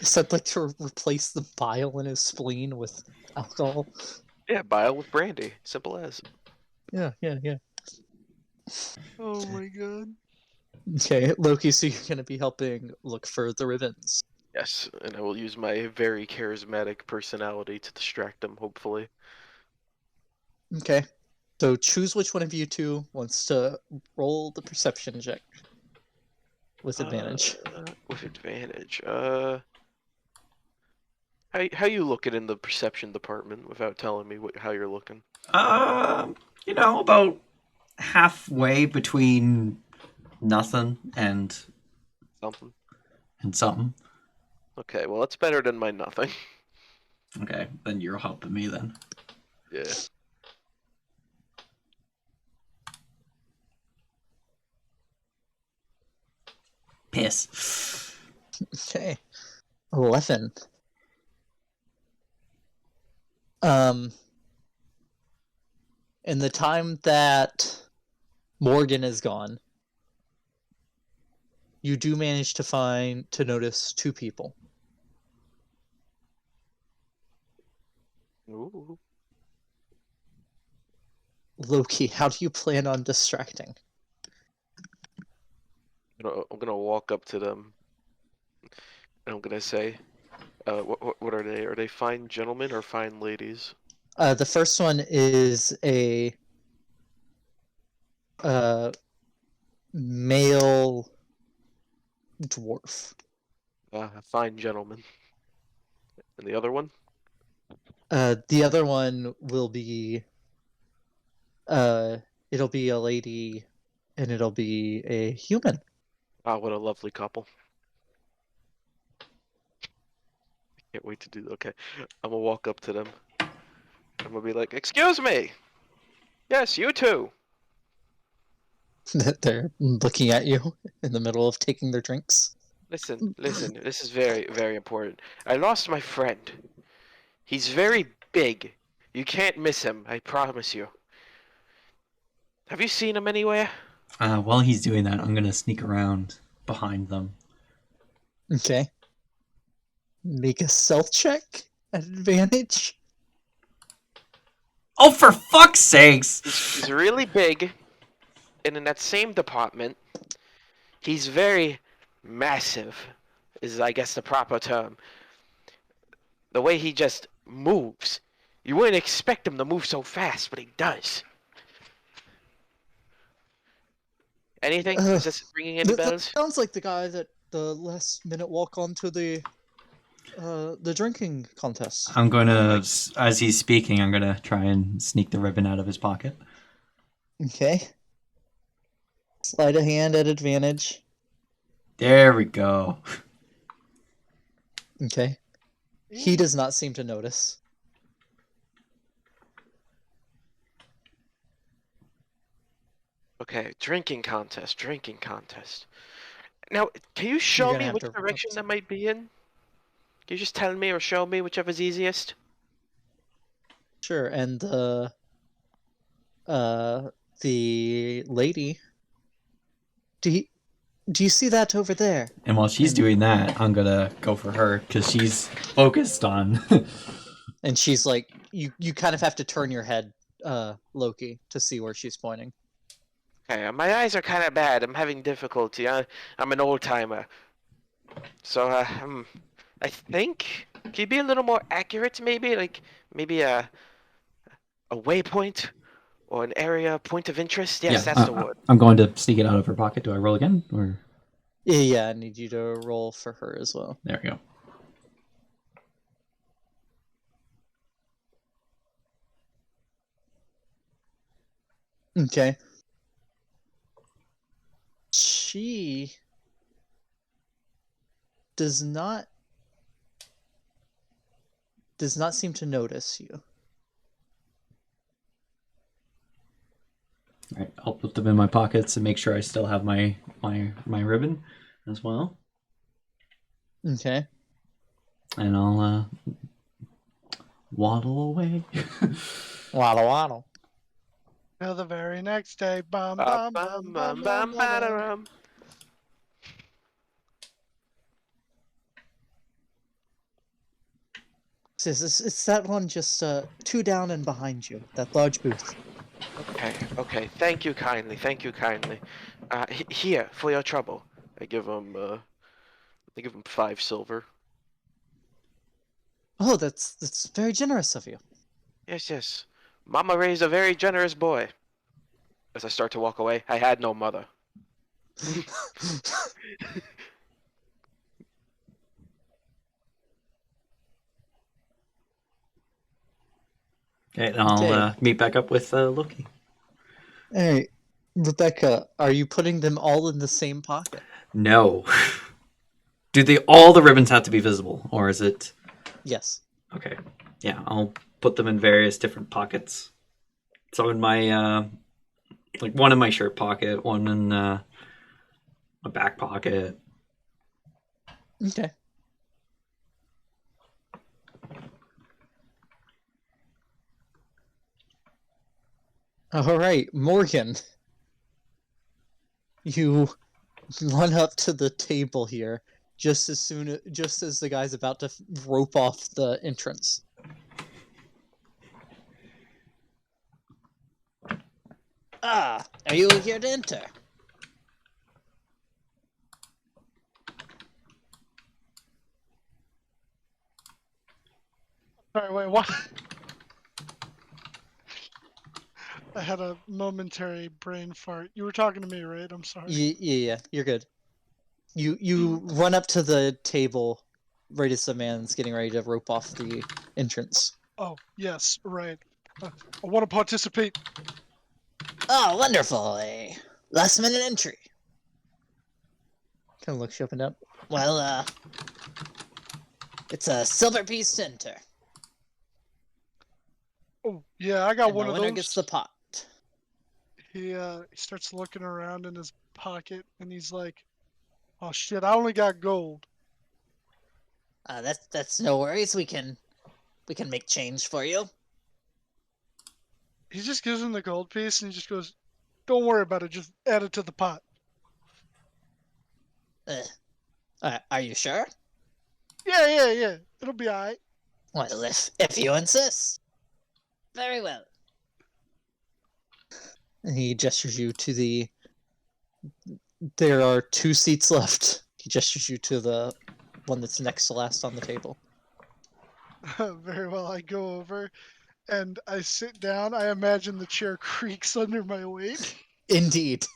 So I'd like to replace the bile in his spleen with alcohol. Yeah, bile with brandy. Simple as. Yeah. Oh my god. Okay, Loki, so you're gonna be helping look for the ribbons. Yes, and I will use my very charismatic personality to distract them, hopefully. Okay. So choose which one of you two wants to roll the perception check with advantage. With advantage. How you looking in the perception department without telling me how you're looking? About halfway between nothing and Something. something. Okay, well that's better than my nothing. Okay, then you're helping me then. Yeah. Piss. Okay. 11. In the time that Morgan is gone, you do manage to notice 2 people. Ooh. Loki, how do you plan on distracting? I'm gonna walk up to them, and I'm gonna say, what are they? Are they fine gentlemen or fine ladies? The first one is a male dwarf. Fine gentlemen. And the other one? The other one will be it'll be a lady and it'll be a human. Ah, what a lovely couple. Can't wait to do that. Okay, I'm gonna walk up to them. I'm gonna be like, "Excuse me! Yes, you too!" That they're looking at you in the middle of taking their drinks. Listen, this is very, very important. I lost my friend. He's very big. You can't miss him, I promise you. Have you seen him anywhere? While he's doing that, I'm gonna sneak around behind them. Okay. Make a stealth check at advantage. Oh, for fuck's sakes! He's really big, and in that same department, he's very massive, is I guess the proper term. The way he just moves. You wouldn't expect him to move so fast, but he does. Anything? Is this ringing any That bells? sounds like the guy that the last minute walk onto the drinking contest. I'm gonna, as he's speaking, I'm gonna try and sneak the ribbon out of his pocket. Okay. Slide a hand at advantage. There we go. Okay. He does not seem to notice. Okay, drinking contest, drinking contest. Now, can you show gonna me have which to- direction that might be in? Can you just tell me or show me whichever's easiest? Sure, and the lady. Do you see that over there? And while she's doing that, I'm gonna go for her because she's focused on. And she's like, you kind of have to turn your head, Loki, to see where she's pointing. Okay, my eyes are kind of bad. I'm having difficulty. I'm an old timer. So, I think. Can you be a little more accurate, maybe? Like, maybe a waypoint or an area point of interest? Yes, that's the word. I'm going to sneak it out of her pocket. Do I roll again, or? Yeah, I need you to roll for her as well. There we go. Okay. She does not seem to notice you. All right, I'll put them in my pockets and make sure I still have my ribbon as well. Okay. And I'll waddle away. Waddle waddle. Till the very next day. Bum, Bum, bum, bum, bum, bum, bum, bum, bum, bum. bum. It's that one just 2 down and behind you. That large booth. Okay. Thank you kindly. Thank you kindly. Here for your trouble. I give him 5 silver. Oh, that's very generous of you. Yes. Mama raised a very generous boy. As I start to walk away, I had no mother. Okay, and I'll Okay. meet back up with Loki. Hey, Rebecca, are you putting them all in the same pocket? No. Do all the ribbons have to be visible, or is it? Yes. Okay. Yeah, I'll put them in various different pockets. So in my like one in my shirt pocket, one in a back pocket. Okay. All right, Morgan. You run up to the table here just as the guy's about to rope off the entrance. Ah, are you here to enter? Sorry, wait, what? I had a momentary brain fart. You were talking to me, right? I'm sorry. Yeah, you're good. You run up to the table right as the man's getting ready to rope off the entrance. Oh, yes, right. I want to participate. Oh, wonderful! A last-minute entry. Kind of looks you up and down. Well, it's a silver piece to enter. Oh, yeah, I got And one the of winner those. gets the pot. He starts looking around in his pocket, and he's like, "Oh shit, I only got gold." That's no worries. We can make change for you. He just gives him the gold piece, and he just goes, "Don't worry about it. Just add it to the pot." Are you sure? Yeah. It'll be alright. Well, if you insist. Very well. And he gestures you to the... There are 2 seats left. He gestures you to the one that's next to last on the table. Very well. I go over, and I sit down. I imagine the chair creaks under my weight. Indeed.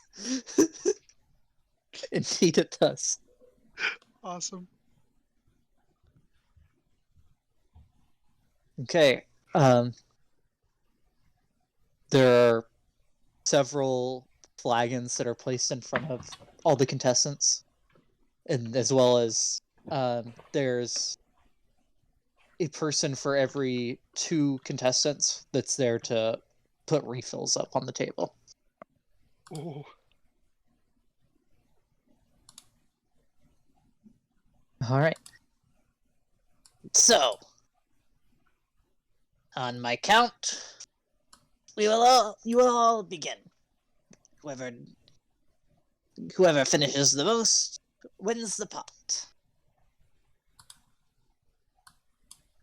Indeed it does. Awesome. Okay. There are several flagons that are placed in front of all the contestants, and as well as there's a person for every 2 contestants that's there to put refills up on the table. Oh. All right. So, on my count, you will all begin. Whoever finishes the most wins the pot.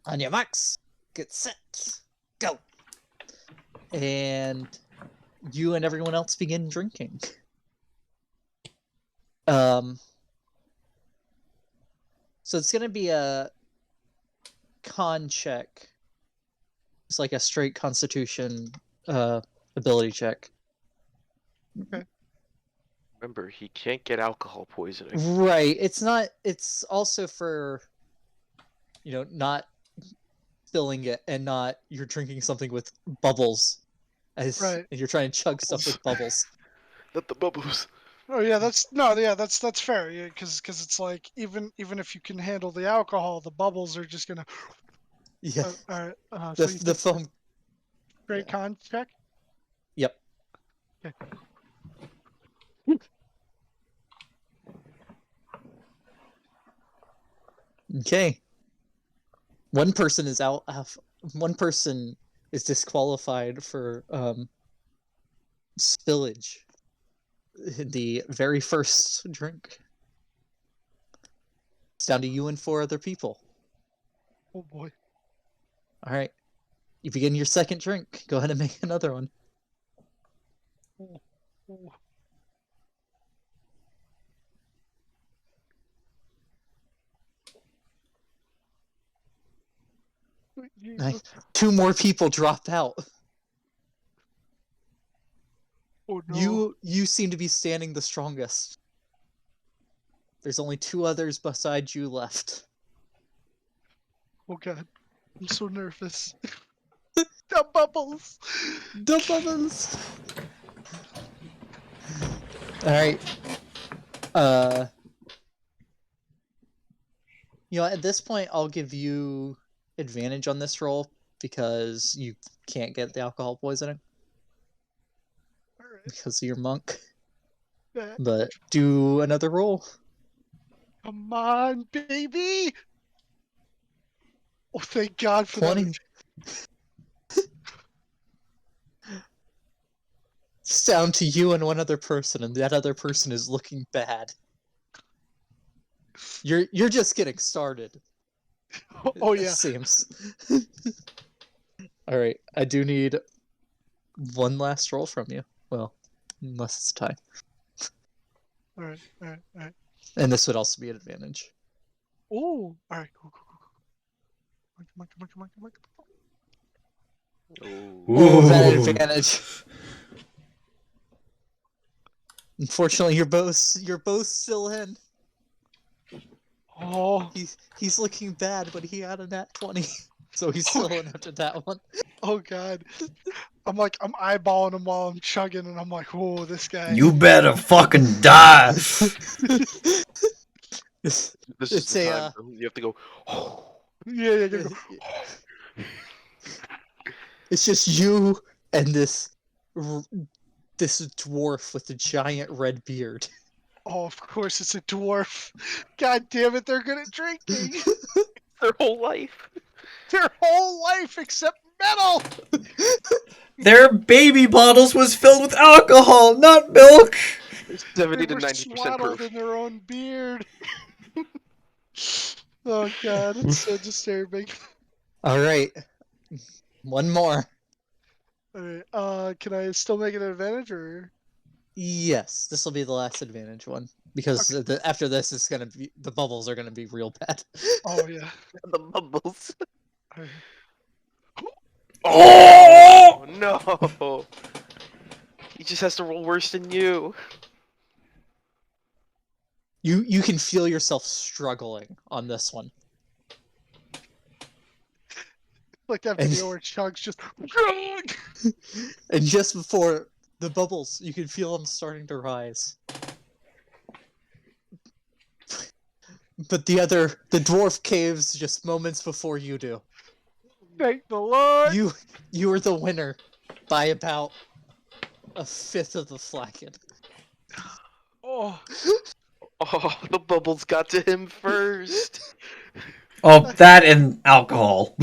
On your marks, get set, go. And you and everyone else begin drinking. So it's going to be a con check. It's like a straight constitution ability check. Remember, he can't get alcohol poisoning. Right. It's also for, not spilling it and not you're drinking something with bubbles. Right. And you're trying to chug stuff with bubbles. Not the bubbles. Oh yeah, that's fair. Yeah, because it's like even if you can handle the alcohol, the bubbles are just gonna. Yeah. All right. The So you the foam. great yeah. con check. Yep. Okay. Okay. One person is out. One person is disqualified for spillage in the very first drink. It's down to you and 4 other people. Oh boy. All right. You begin your second drink. Go ahead and make another one. Oh. Nice. 2 more people drop out. Oh no. You seem to be standing the strongest. There's only 2 others beside you left. Oh god. I'm so nervous. The bubbles. The bubbles. All right. At this point, I'll give you advantage on this roll because you can't get the alcohol poisoning because of your monk. Yeah. But do another roll. Come on, baby. Oh, thank God for 20. that. It's down to you and one other person, and that other person is looking bad. You're just getting started. Oh It yeah. seems. All right, I do need one last roll from you. Well, unless it's a tie, All right. All right. All right. and this would also be an advantage. Oh. All right. Cool. Cool. Cool. Come on. Come on. Come on. Come on. Come on. Oh, that Ooh. advantage. Unfortunately, you're both still in. Oh. He's looking bad, but he had a nat 20, so he's still in after that one. Oh God. I'm eyeballing him while I'm chugging, and I'm like, whoa, this guy. You better fucking die. This is It's the a time. You have to go. Yeah. Yeah. Go. it's just you and this dwarf with a giant red beard. Oh, of course it's a dwarf. God damn it, they're good at drinking. Their whole life. Their whole life except metal. Their baby bottles was filled with alcohol, not milk. 70 They to were 90% swaddled proof. in their own beard. Oh God, it's so disturbing. All right, one more. Alright, can I still make an advantage or? Yes, this will be the last advantage one because after this, it's gonna be the bubbles are gonna be real bad. Oh yeah. The bubbles. Alright. Oh no! He just has to roll worse than you. You can feel yourself struggling on this one. Like that And- video where Chug's just. And just before the bubbles, you can feel them starting to rise. But the dwarf caves just moments before you do. Thank the Lord. You are the winner by about a fifth of the flagon. Oh. Oh, the bubbles got to him first. Oh, that and alcohol.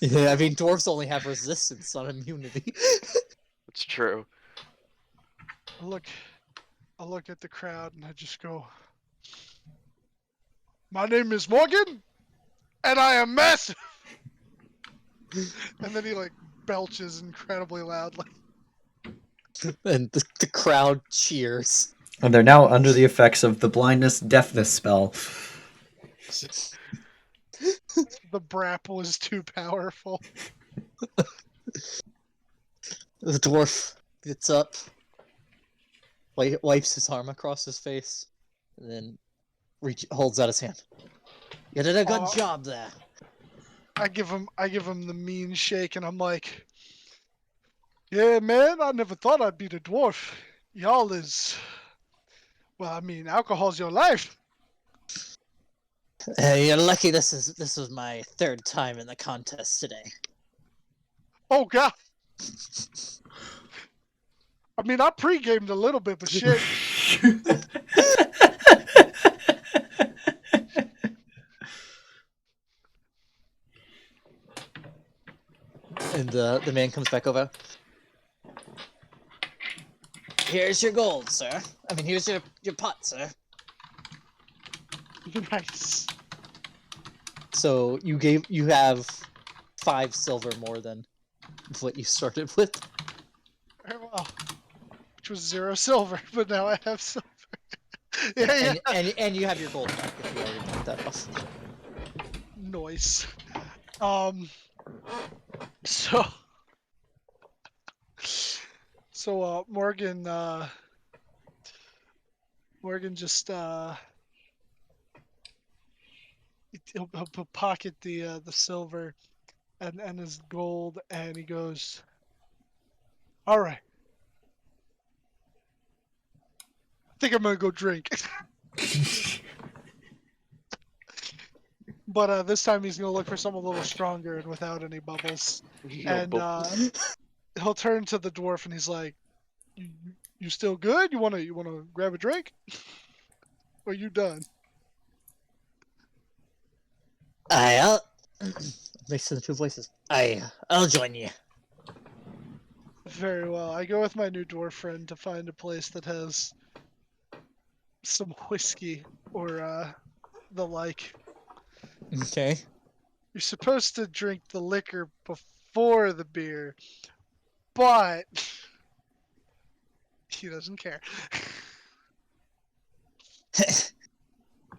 Yeah, I mean dwarves only have resistance, not immunity. It's true. I look at the crowd and I just go, my name is Morgan, and I am massive. And then he like belches incredibly loudly. And the crowd cheers. And they're now under the effects of the blindness deafness spell. The brap was too powerful. The dwarf gets up, wipes his arm across his face, and then holds out his hand. You did a good job there. I give him the mean shake, and I'm like, yeah, man, I never thought I'd be the dwarf. Y'all is, well, I mean, alcohol's your life. You're lucky. This was my third time in the contest today. Oh God. I mean, I pre-gamed a little bit, but shit. And the man comes back over. Here's your gold, sir. I mean, here's your pot, sir. Nice. So you have 5 silver more than what you started with. Very well. Which was 0 silver, but now I have silver. Yeah. And you have your gold back if you already took that off. Nice. So Morgan just he'll pocket the silver and his gold, and he goes, all right, I think I'm gonna go drink. But this time he's gonna look for something a little stronger and without any bubbles. And he'll turn to the dwarf and he's like, "You still good? You wanna grab a drink? Or you done?" I'll mix the two voices. I'll join you. Very well. I go with my new dwarf friend to find a place that has some whiskey or the like. Okay. You're supposed to drink the liquor before the beer, but he doesn't care.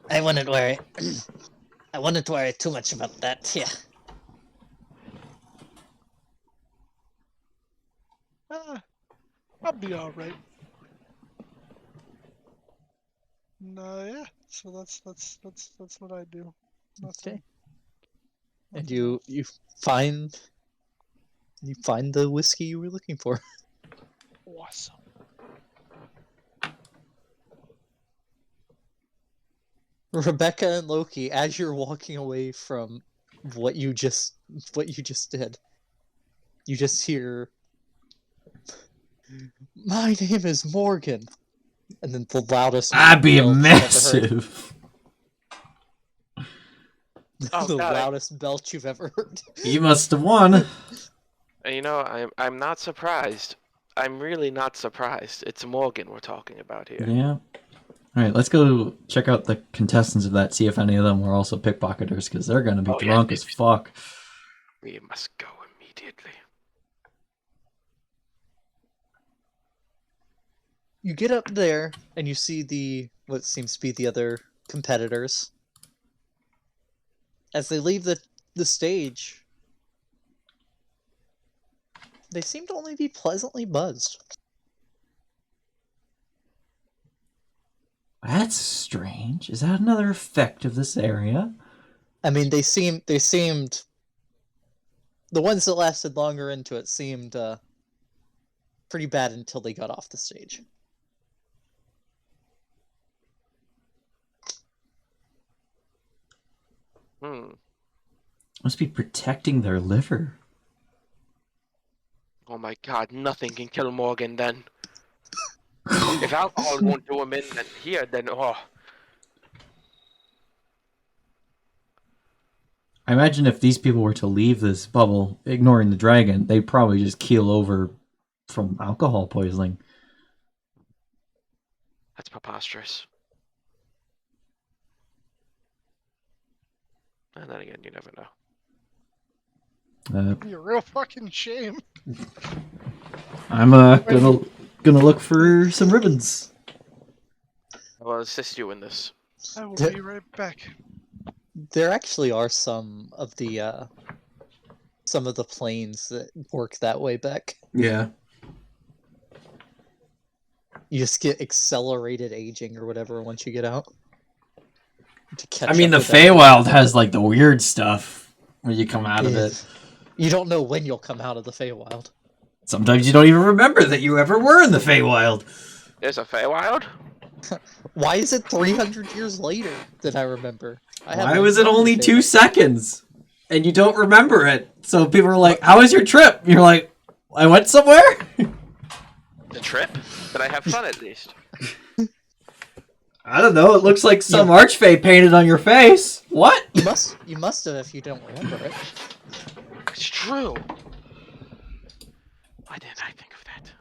I wouldn't worry. I wouldn't worry too much about that. Yeah. I'll be all right. No, yeah. So that's what I do. Nothing. Okay. And nothing you else. you find the whiskey you were looking for. Awesome. Rebecca and Loki, as you're walking away from what you just did, you just hear, "My name is Morgan," and then the loudest That'd be belch you've ever heard. massive. Oh, The God. loudest belch you've ever heard. You must have won. And you know, I'm not surprised. I'm really not surprised. It's Morgan we're talking about here. Yeah. All right, let's go check out the contestants of that. See if any of them were also pickpocketers, because they're gonna be Oh, yeah. drunk as fuck. We must go immediately. You get up there and you see what seems to be the other competitors. As they leave the stage, they seem to only be pleasantly buzzed. That's strange. Is that another effect of this area? I mean, they seemed the ones that lasted longer into it seemed pretty bad until they got off the stage. Must be protecting their liver. Oh my God, nothing can kill Morgan then. If alcohol won't do him in here, then oh. I imagine if these people were to leave this bubble, ignoring the dragon, they'd probably just keel over from alcohol poisoning. That's preposterous. And then again, you never know. It'd be a real fucking shame. I'm gonna look for some ribbons. I will assist you in this. I will be right back. There actually are some of the planes that work that way back. Yeah. You just get accelerated aging or whatever once you get out. To catch I mean, up the with everything. Feywild has like the weird stuff when you come out of it. You don't know when you'll come out of the Feywild. Sometimes you don't even remember that you ever were in the Feywild. There's a Feywild? Why is it 300 years later than I remember? Why was it only 2 seconds? And you don't remember it. So people are like, how was your trip? You're like, I went somewhere? The trip? Did I have fun at least? I don't know. It looks like some archfey painted on your face. What? You must have if you don't remember it. It's true. Why didn't I think of that?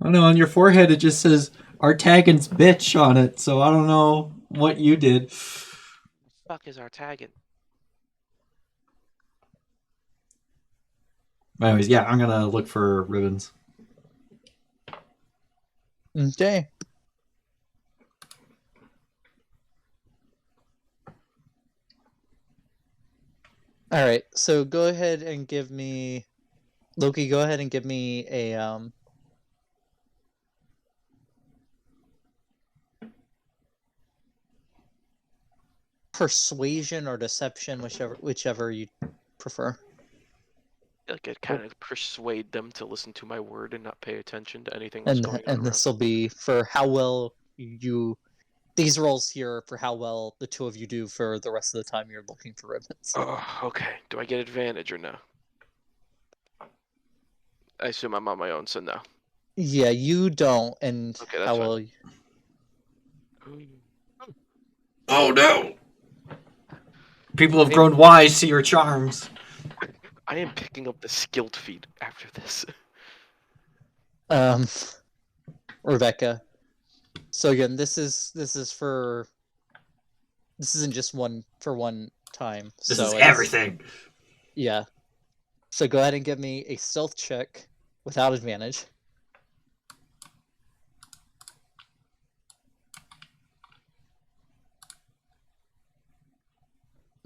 I don't know. On your forehead, it just says Artagan's bitch on it. So I don't know what you did. What the fuck is our tagging? Anyways, yeah, I'm gonna look for ribbons. Okay. Alright, so go ahead and give me... Loki, go ahead and give me a... persuasion or deception, whichever you prefer. I could kind of persuade them to listen to my word and not pay attention to anything that's going on. And this will be for how well you... These rolls here for how well the two of you do for the rest of the time you're looking for ribbons. Oh, okay. Do I get advantage or no? I assume I'm on my own, so no. Yeah, you don't, and Okay, that's how fine. well... Oh no! People have grown wise to your charms. I am picking up the skilled feat after this. Rebecca. So again, this isn't just one time. This so is it's, everything. Yeah. So go ahead and give me a stealth check without advantage.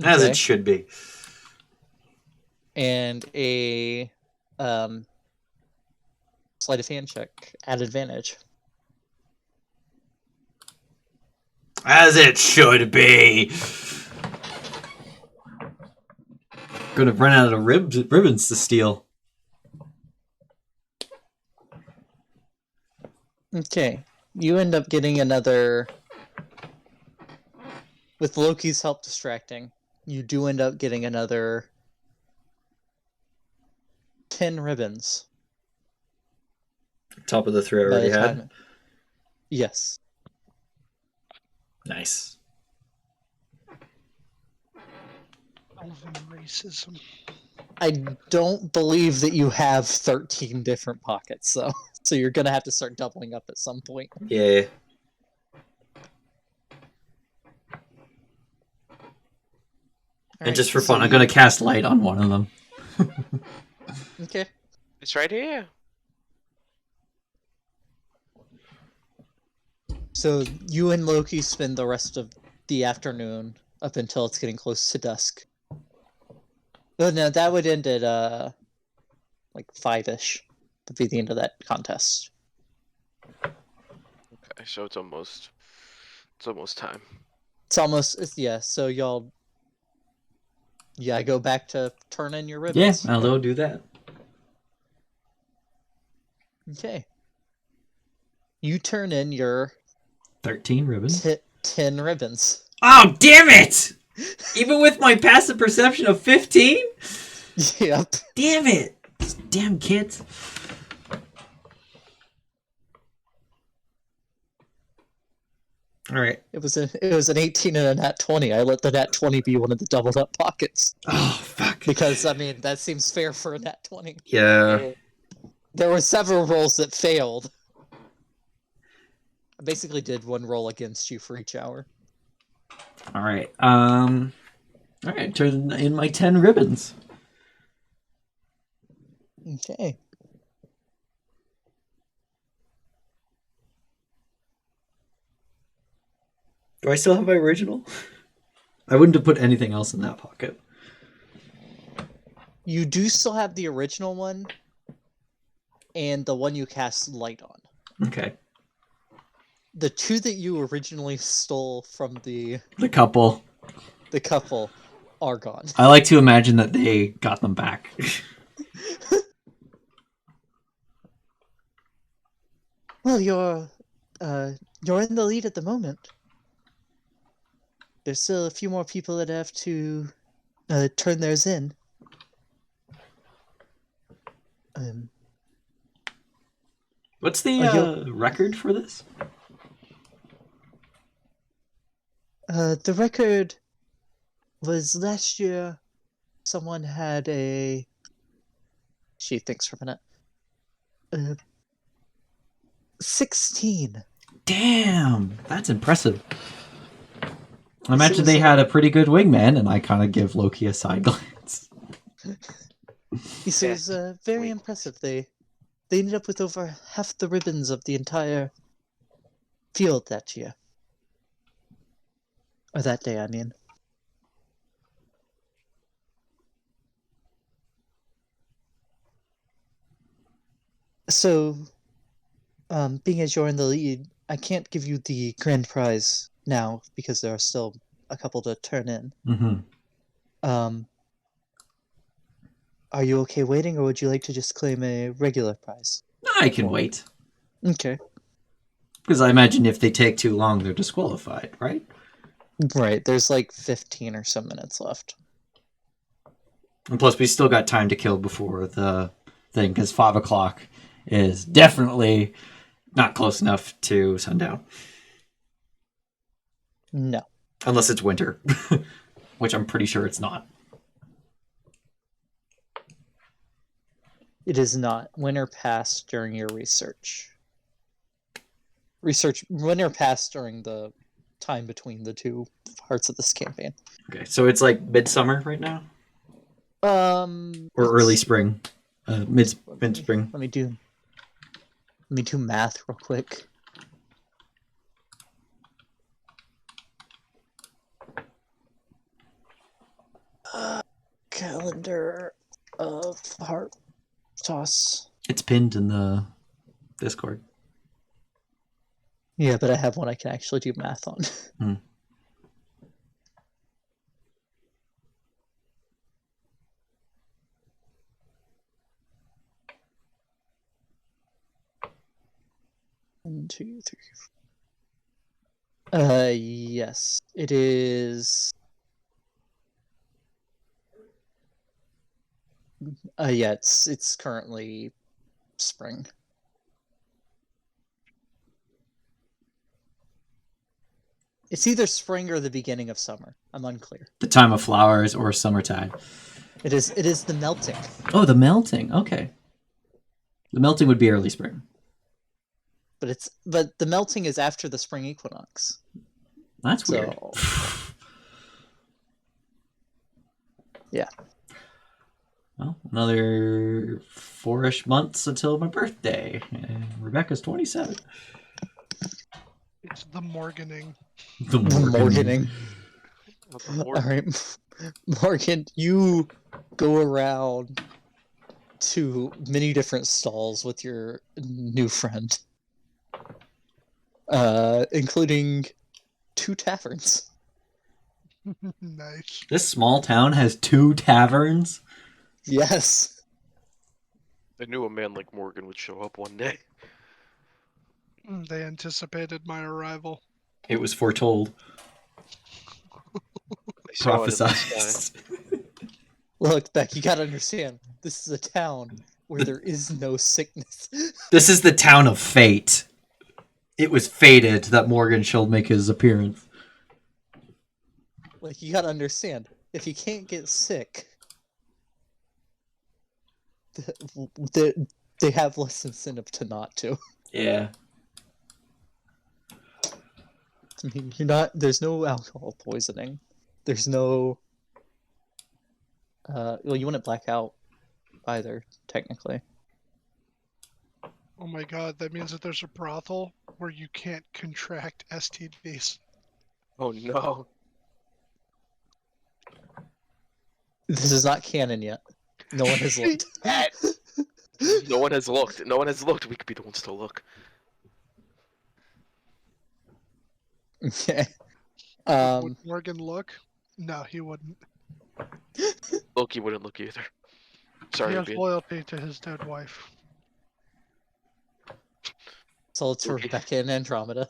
As Okay. it should be. And a sleight of hand check at advantage. As it should be. Gonna run out of ribbons to steal. Okay. You end up getting another... With Loki's help distracting, you do end up getting another 10 ribbons. Top of the three I by already the had. time... Yes. Nice. Elven racism. I don't believe that you have 13 different pockets, though. So you're going to have to start doubling up at some point. Yeah. And just for fun, I'm gonna cast light on one of them. Okay. It's right here. So you and Loki spend the rest of the afternoon up until it's getting close to dusk. Oh no, that would end at like 5-ish. Would be the end of that contest. Okay, so it's almost time. Yeah. So y'all, go back to turn in your Yeah, ribbons. I'll go do that. Okay. You turn in your 13 ribbons. 10 ribbons. Oh, damn it! Even with my passive perception of 15? Yep. Damn it! These damn kids. Alright. It was an 18 and a nat 20. I let the nat 20 be one of the doubled up pockets. Oh, fuck. Because, I mean, that seems fair for a nat 20. Yeah. There were several rolls that failed. I basically did one roll against you for each hour. Alright. Alright, turn in my 10 ribbons. Okay. Do I still have my original? I wouldn't have put anything else in that pocket. You do still have the original one, and the one you cast light on. Okay. The two that you originally stole from the couple are gone. I like to imagine that they got them back. Well, you're in the lead at the moment. There's still a few more people that have to turn theirs in. What's the record for this? The record was last year. Someone had a... She thinks for a minute. 16. Damn, that's impressive. I imagine they had a pretty good wingman, and I kind of give Loki a side glance. It was very impressive. They ended up with over half the ribbons of the entire field that year. Or that day, I mean. So, being as you're in the lead, I can't give you the grand prize now because there are still a couple to turn in. Mm-hmm. Are you okay waiting, or would you like to just claim a regular prize? I can wait. Okay. Because I imagine if they take too long, they're disqualified, right? Right, there's like 15 or so minutes left. And plus, we still got time to kill before the thing, because 5 o'clock is definitely not close enough to sundown. No. Unless it's winter, which I'm pretty sure it's not. It is not. Winter passed during your research. Winter passed during the time between the two parts of this campaign. Okay, so it's like midsummer right now, or early spring, mid spring. Let me do math real quick. Calendar of heart toss. It's pinned in the Discord. Yeah, but I have one I can actually do math on. Hmm. One, two, three. Yes, it is. Yeah, it's currently spring. It's either spring or the beginning of summer. I'm unclear. The time of flowers or summertime. It is the melting. Oh, the melting. Okay. The melting would be early spring. But the melting is after the spring equinox. That's weird. Yeah. Well, another 4-ish months until my birthday. And Rebecca's 27. It's the Morganing. The Morganing. All All right, Morgan, you go around to many different stalls with your new friend, including 2 taverns. Nice. This small town has 2 taverns. Yes. I knew a man like Morgan would show up one day. They anticipated my arrival. It was foretold. I saw it in the sky. Prophesized. Look, Beck, you gotta understand. This is a town where there is no sickness. This is the town of fate. It was fated that Morgan shall make his appearance. Like, you gotta understand. If you can't get sick, they have less incentive to not to. Yeah. I mean, there's no alcohol poisoning. There's no... well, you wouldn't black out either, technically. Oh my god, that means that there's a brothel where you can't contract STDs. Oh no. This is not canon yet. No one has looked. No one has looked. No one has looked. We could be the ones to look. Okay. Would Morgan look? No, he wouldn't. Loki wouldn't look either. Sorry, He has Ian. loyalty to his dead wife. So it's Okay. Rebecca and Andromeda.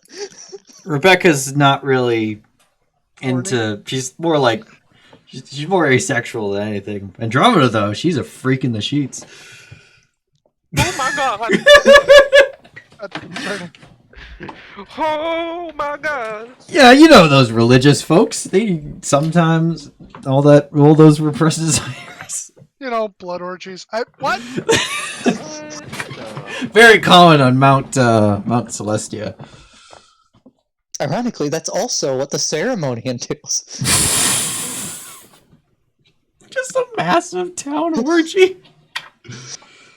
Rebecca's not really Horny? into... She's more like... She's more asexual than anything. Andromeda, though, she's a freak in the sheets. Oh my god! That's concerning. Oh my god! Yeah, you know those religious folks. They sometimes... All those repressed desires. You know, blood orgies. What? Very common on Mount Celestia. Ironically, that's also what the ceremony entails. Just a massive town orgy.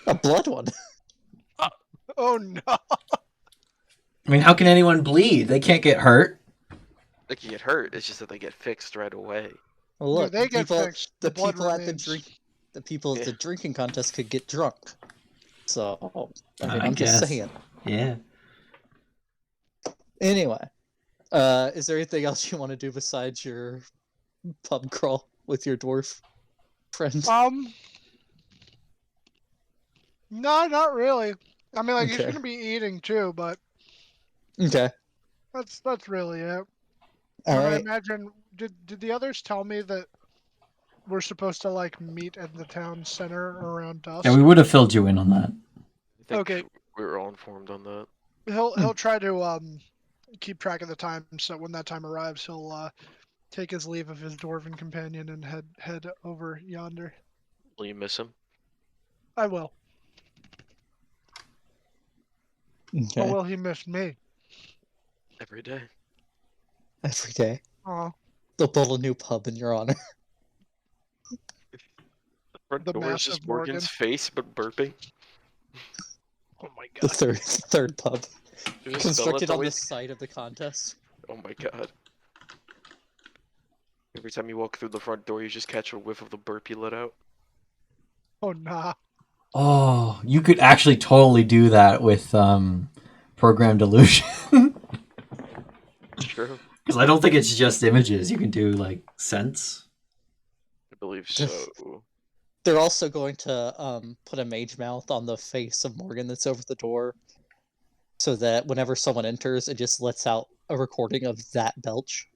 A blood one. Oh no. I mean, how can anyone bleed? They can't get hurt. They can get hurt. It's just that they get fixed right away. Well, Yeah, look, they the get people, fixed. the The blood people at remains. the people at the drinking contest could get drunk. So, I mean, I I'm just guess. saying. Yeah. Anyway, is there anything else you want to do besides your pub crawl with your dwarf friend? No, not really. I mean, like, he's Okay. gonna be eating too, but Okay. that's really it. All And I right. imagine, did the others tell me that we're supposed to like meet at the town center around dusk? Yeah, we would have filled you in on that. I think Okay. we were all informed on that. He'll try to keep track of the time, so when that time arrives, he'll take his leave of his dwarven companion and head over yonder. Will you miss him? I will. Okay. Oh well, he missed me. Every day. Every day. Oh, They'll build a new pub in your honor. The front The door is just massive Morgan's Morgan. face, but burping. oh my The god. third pub. There's a spell Constructed that's on the always... site of the contest. Oh my god. Every time you walk through the front door, you just catch a whiff of the burp you let out. Oh nah. Oh, you could actually totally do that with program delusion. It's true. Because I don't think it's just images. You can do like sense. I believe so. They're also going to put a mage mouth on the face of Morgan that's over the door, so that whenever someone enters, it just lets out a recording of that belch.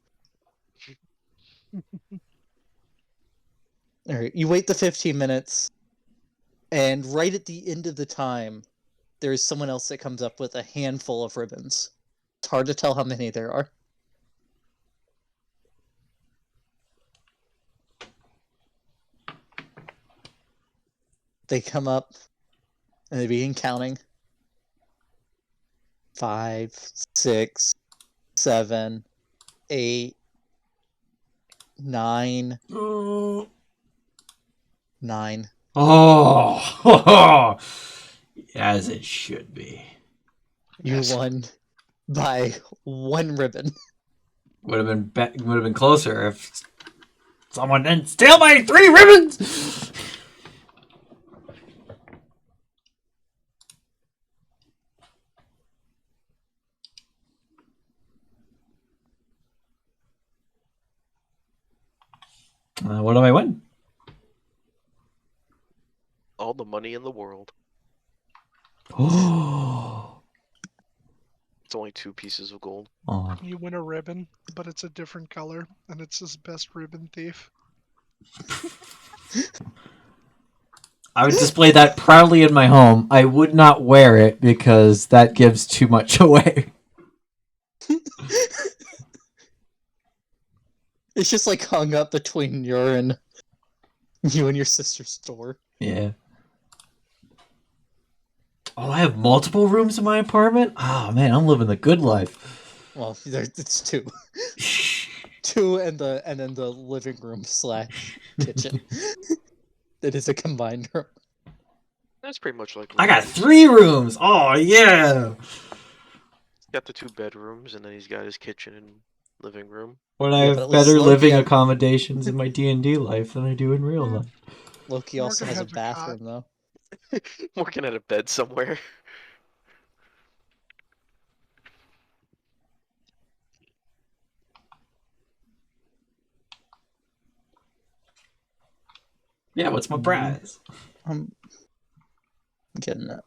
All right, you wait the 15 minutes, and right at the end of the time, there's someone else that comes up with a handful of ribbons. It's hard to tell how many there are. They come up, and they begin counting. 5, 6, 7, 8, 9, Oh. 9. Oh, as it should be. You Yes. won by 1 ribbon. Would have been closer if someone didn't steal my 3 ribbons. What do I win? All the money in the world. Oh, It's only 2 pieces of gold. You win a ribbon, but it's a different color, and it's his best ribbon thief. I would display that proudly in my home. I would not wear it because that gives too much away. It's just like hung up between you and your sister's door. Yeah. Oh, I have multiple rooms in my apartment? Oh, man, I'm living the good life. Well, it's 2. 2 and then the living room / kitchen. It is a combined room. That's pretty much like... I got 3 rooms! Oh, yeah! He's got the 2 bedrooms, and then he's got his kitchen and living room. But I Yeah, but have at least better Loki living had- accommodations in my D&D life than I do in real life. Loki also Morgan has a has a cot. bathroom, though. Morgan had a bed somewhere. Yeah, what's my prize? I'm getting it.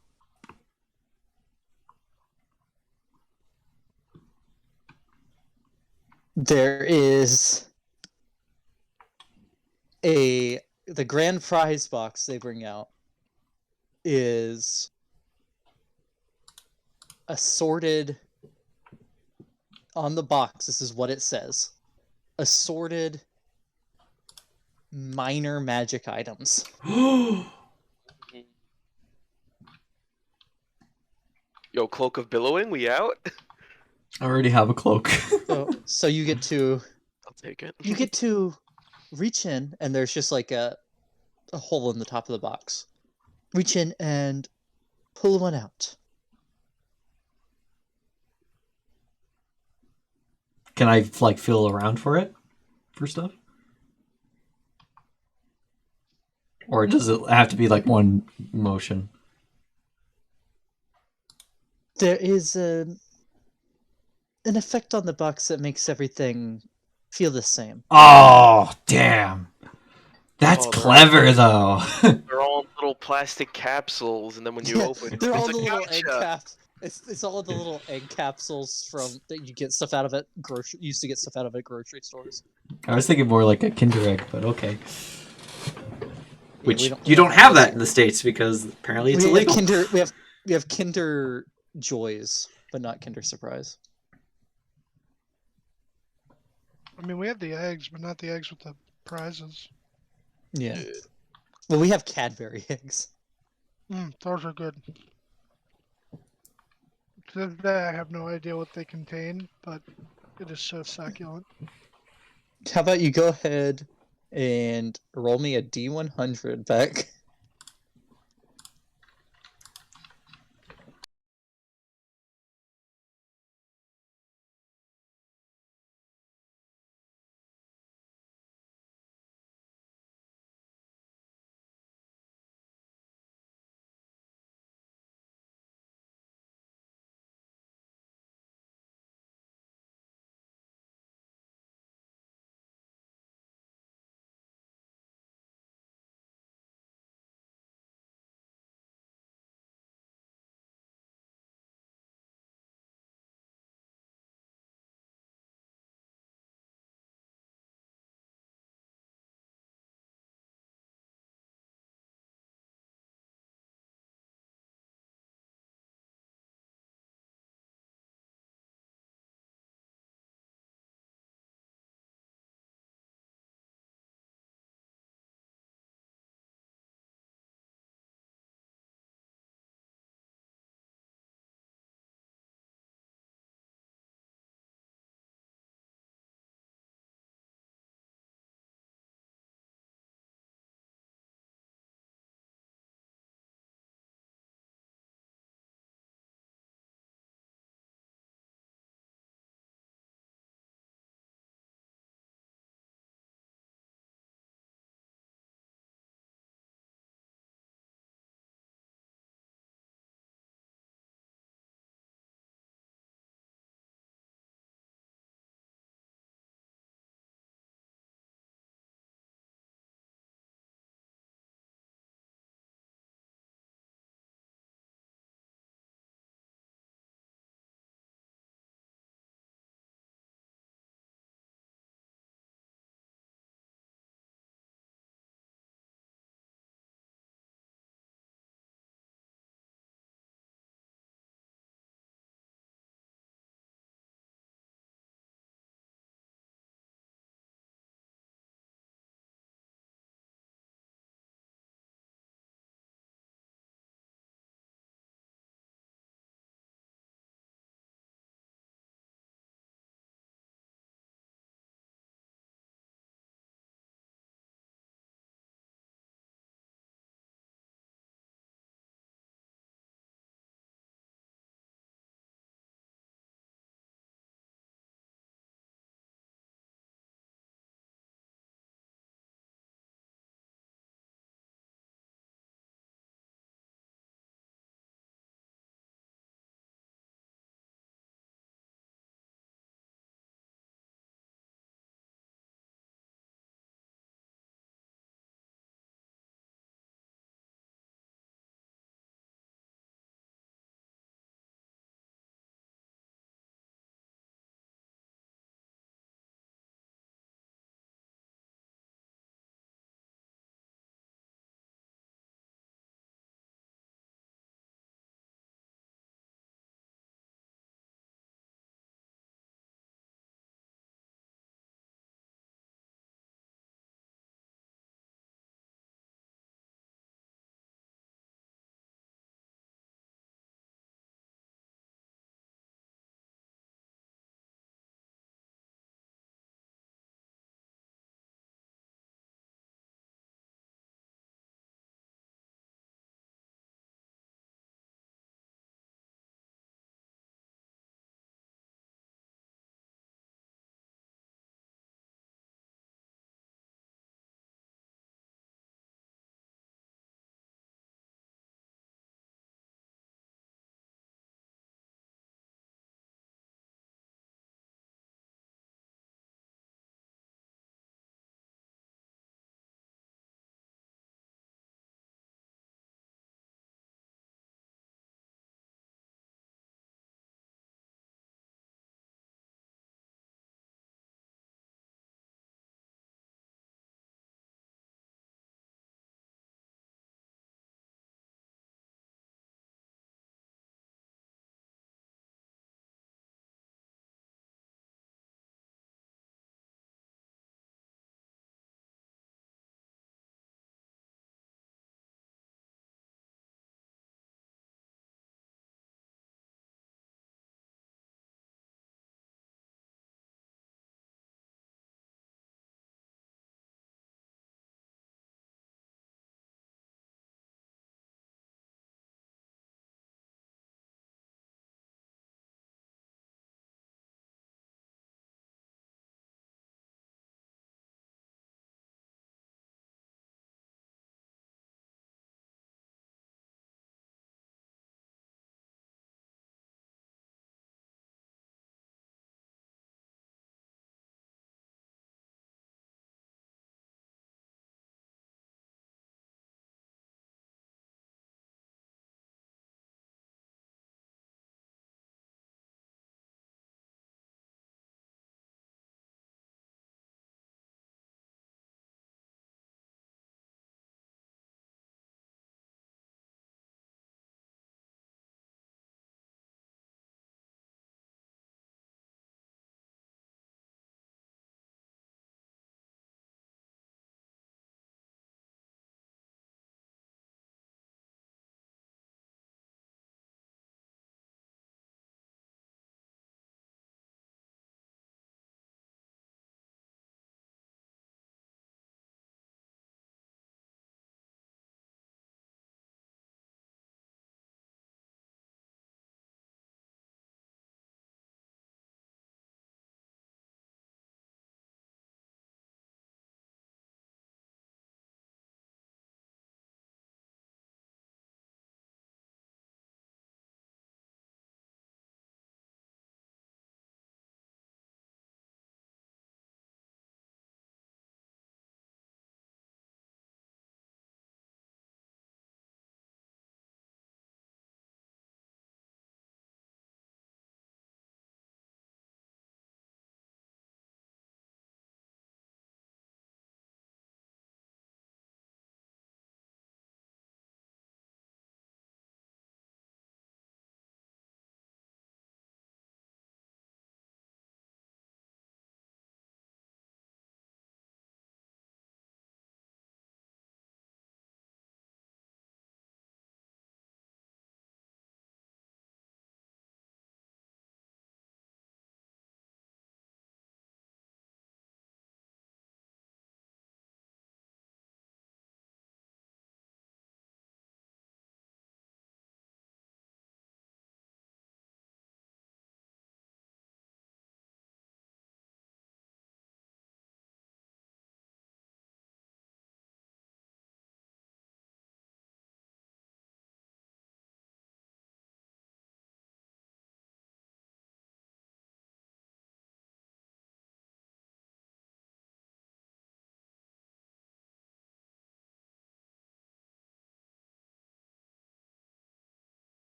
There is the grand prize box they bring out is assorted on the box. This is what it says: assorted minor magic items. Yo, Cloak of Billowing, we out? I already have a cloak. So you get to I'll take it. reach in, and there's just like a hole in the top of the box. Reach in and pull one out. Can I, like, feel around for it? For stuff? Or does it have to be, like, one motion? There is an effect on the box that makes everything feel the same. Oh, damn. That's Oh, they're clever, though. They're all in little plastic capsules, and then when you Yeah, open it, they're all it's the a little egg gotcha. caps. It's all the little egg capsules from that you get stuff out of it. Used to get stuff out of at grocery stores. I was thinking more like a Kinder Egg, but okay. Which we you don't have those that in the States because apparently it's we illegal. we have Kinder Joys, but not Kinder Surprise. I mean, we have the eggs, but not the eggs with the prizes. Yeah. Well, we have Cadbury eggs. Those are good. To this day, I have no idea what they contain, but it is so succulent. How about you go ahead and roll me a D100 back?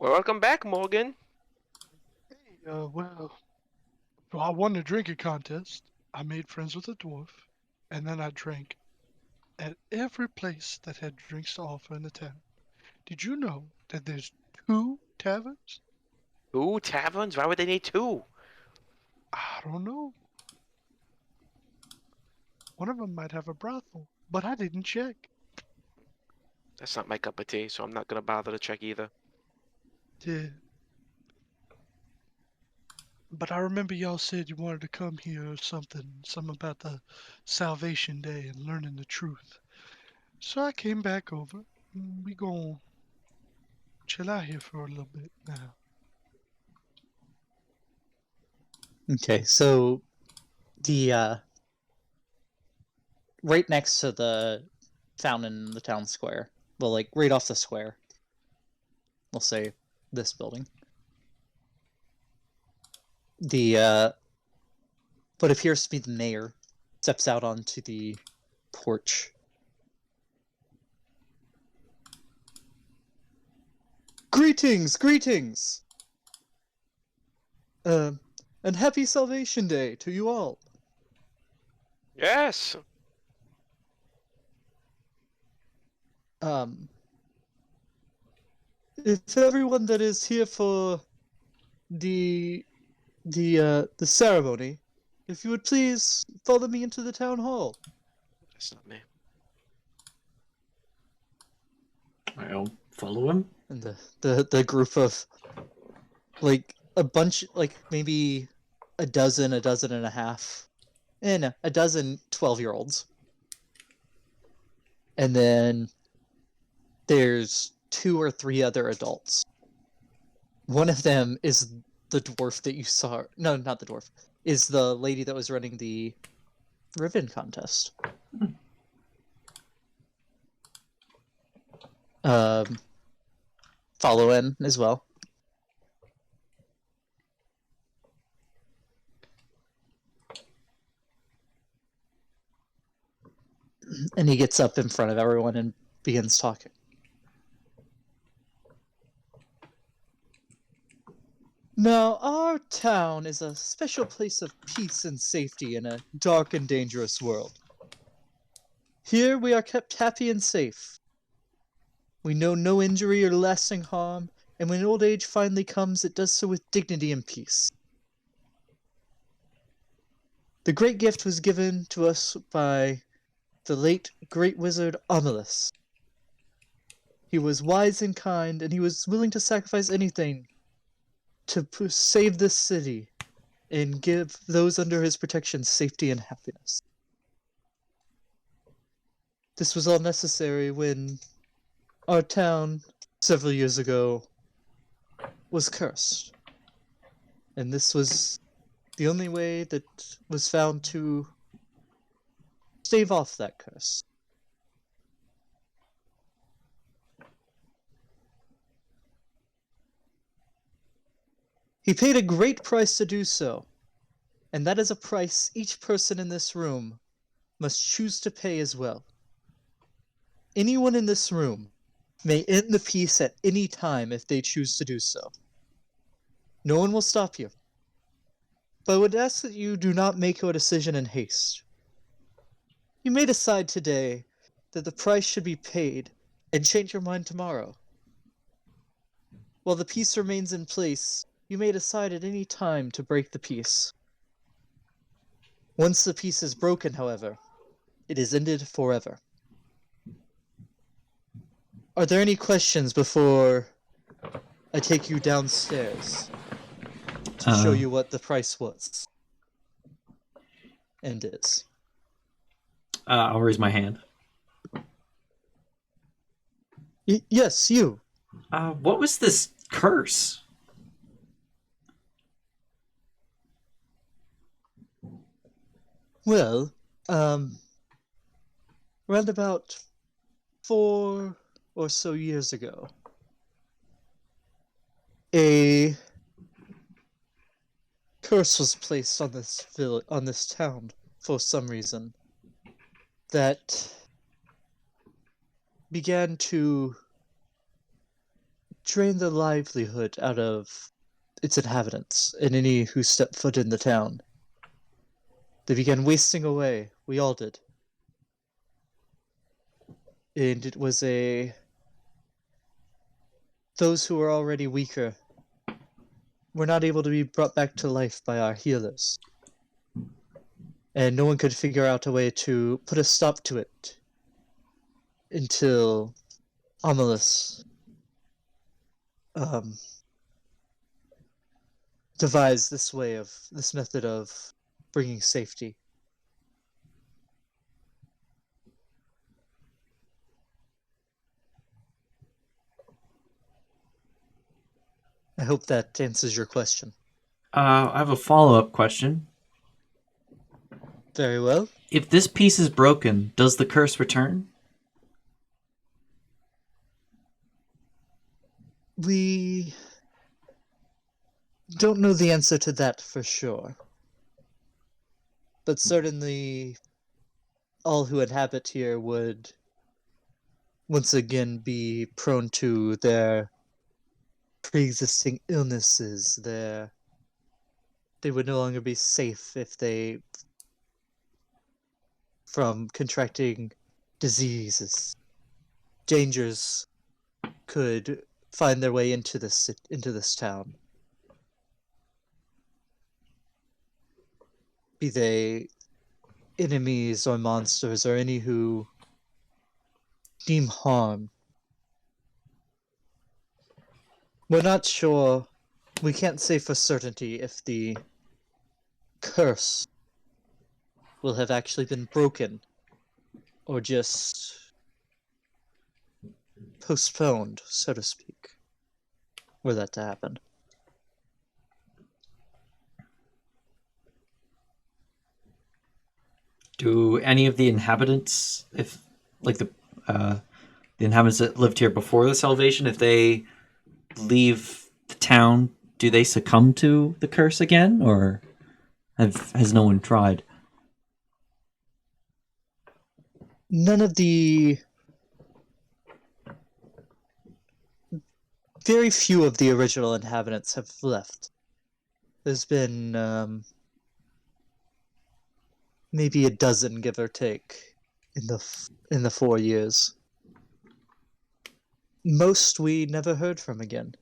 Well, welcome back, Morgan. Hey, well, I won the drinking contest. I made friends with a dwarf, and then I drank at every place that had drinks to offer in the town. Did you know that there's 2 taverns? 2 taverns? Why would they need 2? I don't know. One of them might have a brothel, but I didn't check. That's not my cup of tea, so I'm not gonna bother to check either. Yeah. But I remember y'all said you wanted to come here or something about the Salvation Day and learning the truth. So I came back over. We gon' chill out here for a little bit now. Okay, so the right next to the fountain in the town square, well, like right off the square, we'll say this building. The what appears to be the mayor steps out onto the porch. Greetings, greetings! And happy Salvation Day to you all. Yes! If everyone that is here for the ceremony, if you would please follow me into the town hall. That's not me. I'll follow him. And the group of, like, a bunch, like, maybe a dozen and a half, and a dozen 12-year-olds. And then there's 2 or 3 other adults. One of them is the dwarf that you saw. No, not the dwarf. Is the lady that was running the ribbon contest. Follow in as well. And he gets up in front of everyone and begins talking. Now, our town is a special place of peace and safety in a dark and dangerous world. Here we are kept happy and safe. We know no injury or lasting harm, and when old age finally comes, it does so with dignity and peace. The great gift was given to us by the late great wizard Amalus. He was wise and kind, and he was willing to sacrifice anything to save this city and give those under his protection safety and happiness. This was all necessary when our town, several years ago, was cursed. And this was the only way that was found to stave off that curse. He paid a great price to do so, and that is a price each person in this room must choose to pay as well. Anyone in this room may end the peace at any time if they choose to do so. No one will stop you. But I would ask that you do not make your decision in haste. You may decide today that the price should be paid and change your mind tomorrow. While the peace remains in place, you may decide at any time to break the peace. Once the peace is broken, however, it is ended forever. Are there any questions before I take you downstairs to show you what the price was and is? I'll raise my hand. Yes, you. What was this curse? Well, around about 4 or so years ago, a curse was placed on this town for some reason that began to drain the livelihood out of its inhabitants and any who step foot in the town. They began wasting away. We all did. And it was those who were already weaker were not able to be brought back to life by our healers. And no one could figure out a way to put a stop to it until Amalus devised this method of bringing safety. I hope that answers your question. I have a follow-up question. Very well. If this piece is broken, does the curse return? We don't know the answer to that for sure. But certainly all who inhabit here would once again be prone to their pre-existing illnesses. They would no longer be safe from contracting diseases. Dangers could find their way into this town. Be they enemies or monsters or any who deem harm. We're not sure. We can't say for certainty if the curse will have actually been broken or just postponed, so to speak, were that to happen. Do any of the inhabitants, if like the inhabitants that lived here before the salvation, if they leave the town, do they succumb to the curse again, or has no one tried? None of the... Very few of the original inhabitants have left. There's been maybe a dozen, give or take, in the 4 years. Most we never heard from again.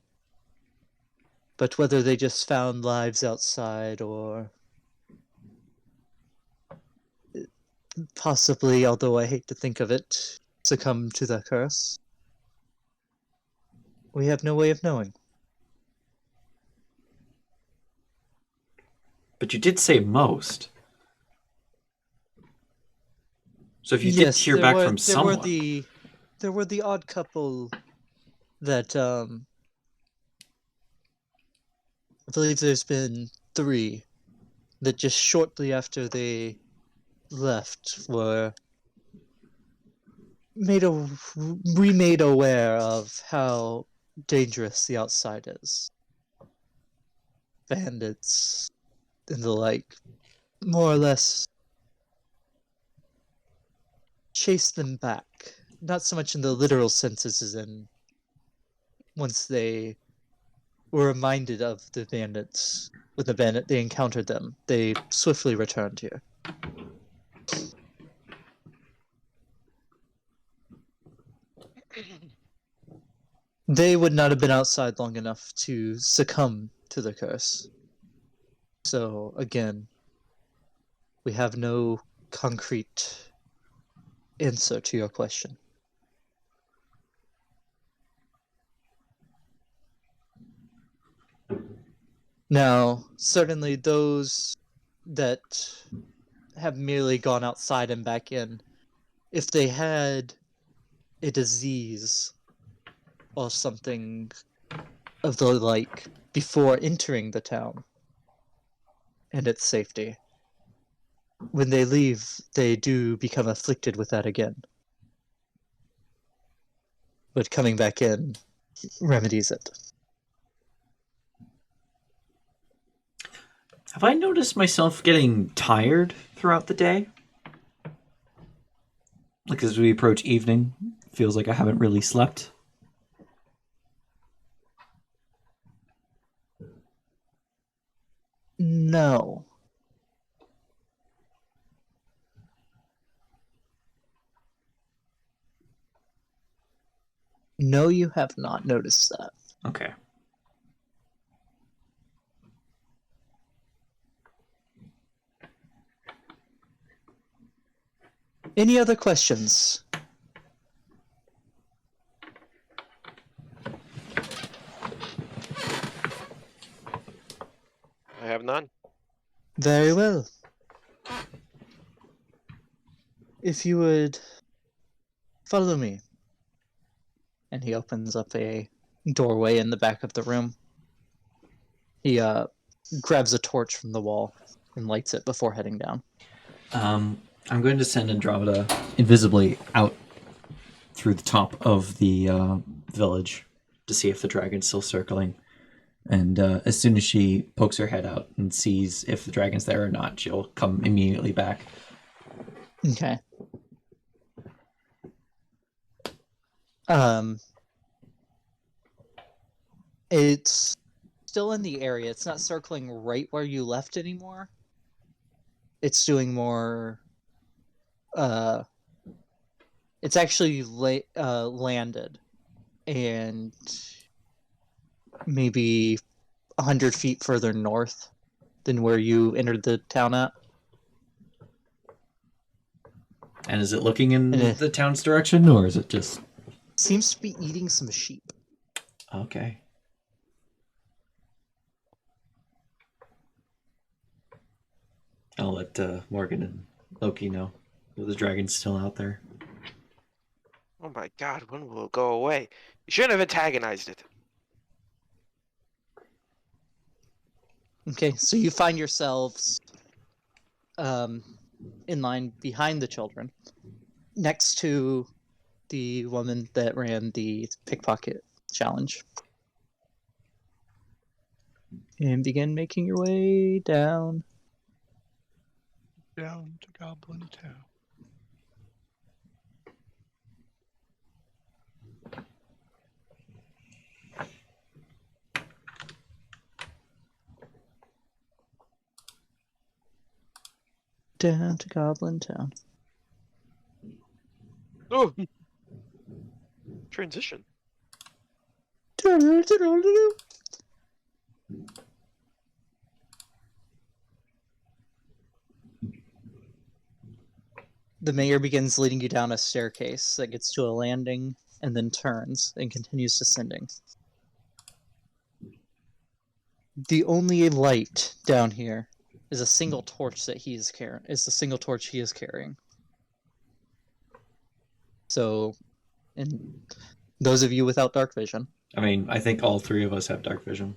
But whether they just found lives outside or possibly, although I hate to think of it, succumb to the curse, we have no way of knowing. But you did say most. So if you did hear back from someone... There were the odd couple that, I believe there's been 3 that just shortly after they left were made aware of how dangerous the outside is. Bandits and the like, more or less chase them back. Not so much in the literal sense as in once they were reminded of the bandits, when they encountered them, they swiftly returned here. They would not have been outside long enough to succumb to the curse. So, again, we have no concrete answer to your question. Now, certainly those that have merely gone outside and back in, if they had a disease or something of the like before entering the town and its safety, when they leave, they do become afflicted with that again. But coming back in remedies it. Have I noticed myself getting tired throughout the day? Like as we approach evening, feels like I haven't really slept. No. No, you have not noticed that. Okay. Any other questions? I have none. Very well. If you would follow me. And he opens up a doorway in the back of the room. He grabs a torch from the wall and lights it before heading down. I'm going to send Andromeda invisibly out through the top of the village to see if the dragon's still circling. And as soon as she pokes her head out and sees if the dragon's there or not, she'll come immediately back. Okay. It's still in the area. It's not circling right where you left anymore. It's doing more. It's actually landed, and maybe 100 feet further north than where you entered the town at. And is it looking in And it the town's direction, or is it just... seems to be eating some sheep. Okay. I'll let Morgan and Loki know that the dragon's still out there. Oh my god, when will it go away? You shouldn't have antagonized it. Okay, so you find yourselves in line behind the children, next to the woman that ran the pickpocket challenge. And begin making your way down. Down to Goblin Town. Down to Goblin Town. Oh! Transition. The mayor begins leading you down a staircase that gets to a landing and then turns and continues descending. The only light down here is a single torch that he is carrying. Is the single torch he is carrying. So, and those of you without dark vision. I mean, I think all three of us have dark vision.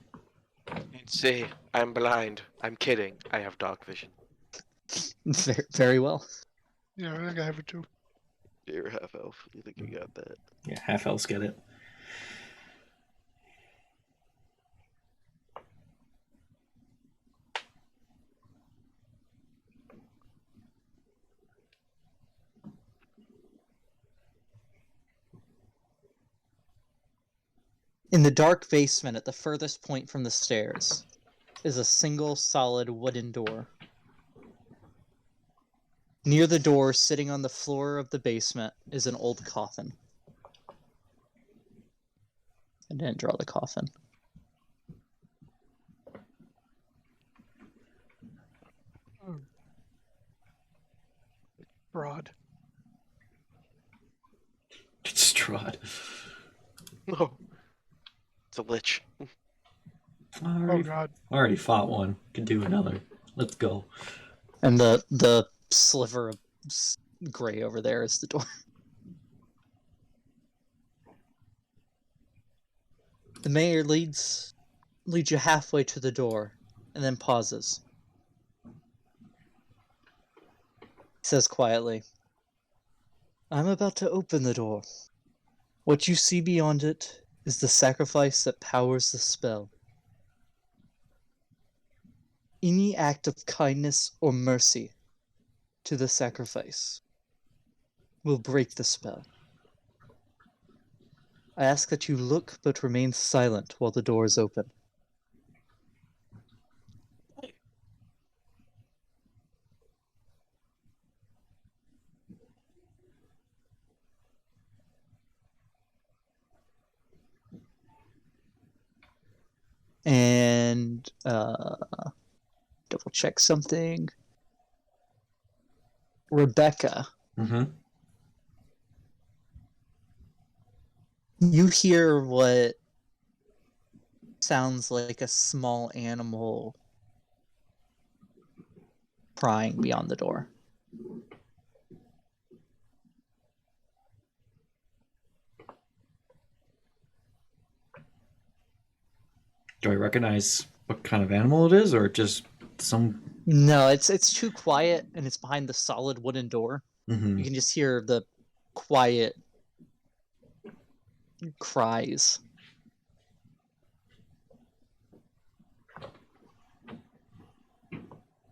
You'd say, I'm blind. I'm kidding. I have dark vision. Very, very well. Yeah, I think I have it too. You're half elf. You think you got that? Yeah, half elves get it. In the dark basement at the furthest point from the stairs is a single solid wooden door. Near the door, sitting on the floor of the basement, is an old coffin. I didn't draw the coffin. Broad. It's Strahd. No. It's a lich. Oh god. Already fought one. Can do another. Let's go. And the sliver of gray over there is the door. The mayor leads you halfway to the door and then pauses. He says quietly, I'm about to open the door. What you see beyond it is the sacrifice that powers the spell. Any act of kindness or mercy to the sacrifice will break the spell. I ask that you look but remain silent while the door is open. And double check something. Rebecca, Mm-hmm. you hear what sounds like a small animal crying beyond the door. Do I recognize what kind of animal it is, or just some? No, it's too quiet, and it's behind the solid wooden door. Mm-hmm. You can just hear the quiet cries.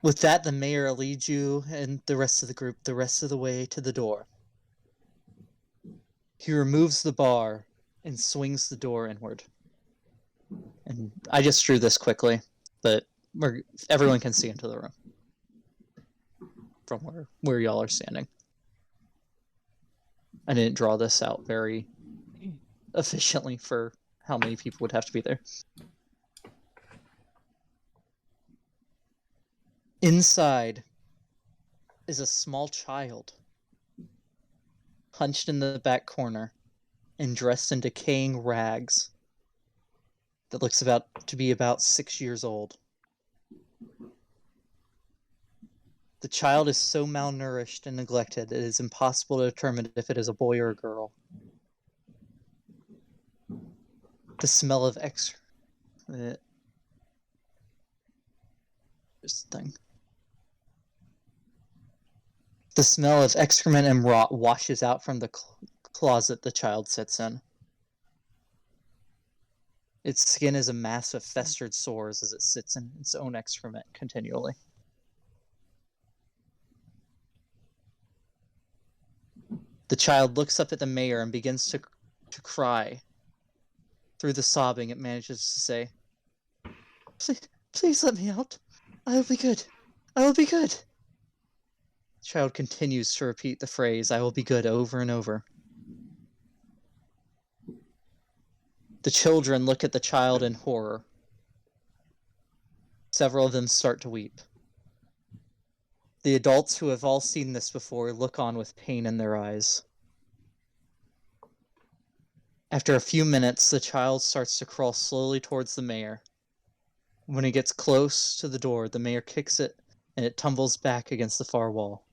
With that, the mayor leads you and the rest of the group the rest of the way to the door. He removes the bar and swings the door inward. And I just drew this quickly, but everyone can see into the room from where y'all are standing. I didn't draw this out very efficiently for how many people would have to be there. Inside is a small child, hunched in the back corner and dressed in decaying rags that looks to be about 6 years old. The child is so malnourished and neglected it is impossible to determine if it is a boy or a girl. The smell of excrement. This thing. The smell of excrement and rot washes out from the closet the child sits in. Its skin is a mass of festered sores as it sits in its own excrement continually. The child looks up at the mayor and begins to cry. Through the sobbing, it manages to say, Please let me out. I will be good. I will be good. The child continues to repeat the phrase, I will be good, over and over. The children look at the child in horror. Several of them start to weep. The adults who have all seen this before look on with pain in their eyes. After a few minutes, the child starts to crawl slowly towards the mayor. When it gets close to the door, the mayor kicks it, and it tumbles back against the far wall.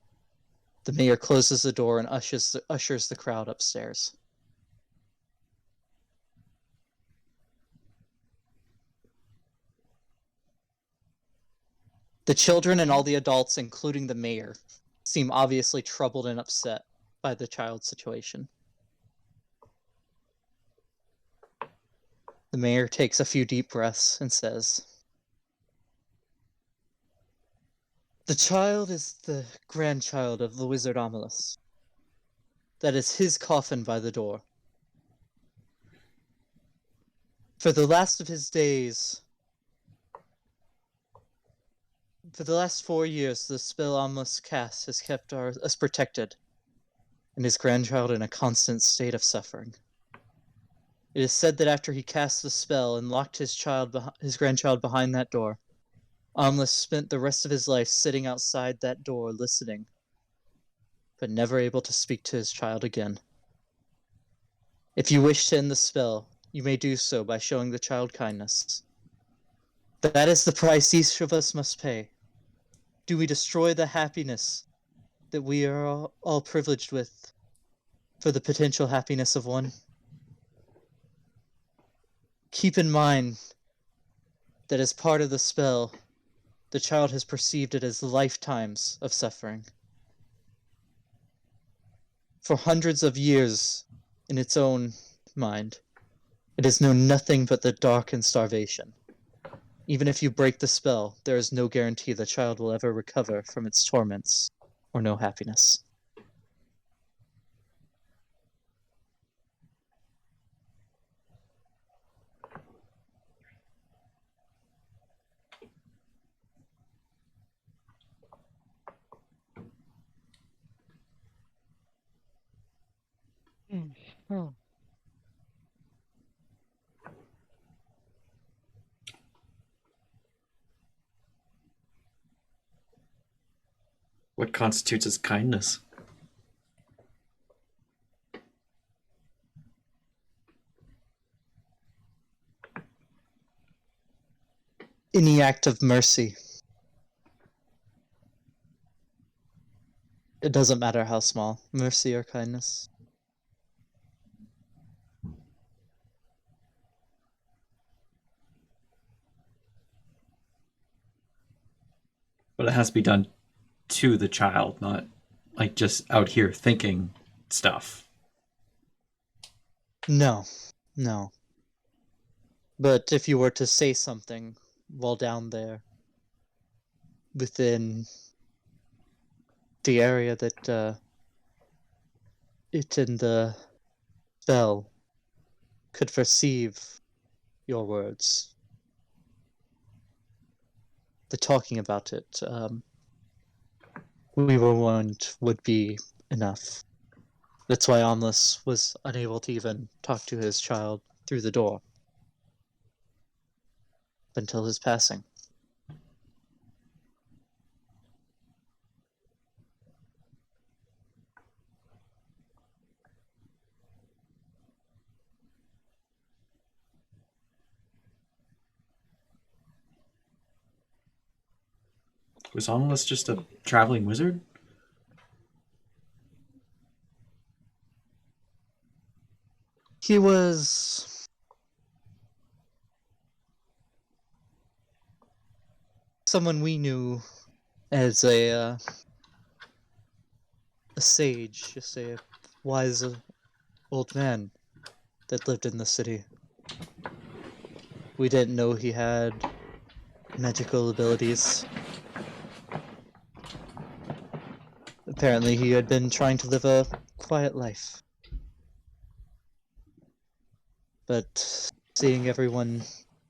The mayor closes the door and ushers the crowd upstairs. The children and all the adults, including the mayor, seem obviously troubled and upset by the child's situation. The mayor takes a few deep breaths and says, The child is the grandchild of the wizard Amalus. That is his coffin by the door. For the last 4 years, the spell Amalus cast has kept us protected, and his grandchild in a constant state of suffering. It is said that after he cast the spell and locked his grandchild behind that door, Amalus spent the rest of his life sitting outside that door listening, but never able to speak to his child again. If you wish to end the spell, you may do so by showing the child kindness. That is the price each of us must pay. Do we destroy the happiness that we are all privileged with for the potential happiness of one? Keep in mind that as part of the spell, the child has perceived it as lifetimes of suffering. For hundreds of years, in its own mind, it has known nothing but the dark and starvation. Even if you break the spell, there is no guarantee the child will ever recover from its torments or know happiness. Hmm. What constitutes as kindness? Any act of mercy. It doesn't matter how small, mercy or kindness. But it has to be done to the child, not like just out here thinking stuff. No. But if you were to say something while down there, within the area that it and the spell could perceive your words, the talking about it, we were warned would be enough. That's why Omlis was unable to even talk to his child through the door until his passing. Was Onless just a traveling wizard? He was someone we knew as a sage, just a wise old man that lived in the city. We didn't know he had magical abilities. Apparently he had been trying to live a quiet life. But seeing everyone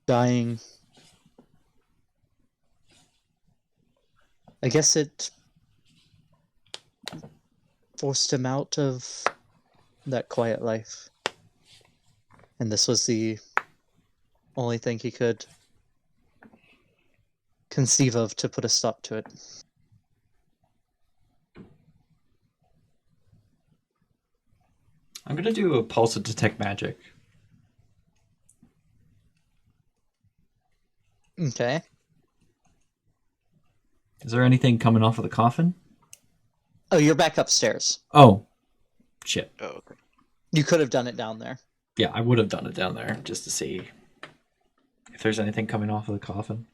dying, I guess it forced him out of that quiet life. And this was the only thing he could conceive of to put a stop to it. I'm gonna do a pulse to detect magic. Okay. Is there anything coming off of the coffin? Oh, you're back upstairs. Oh, shit. Oh, okay. You could have done it down there. Yeah, I would have done it down there just to see if there's anything coming off of the coffin.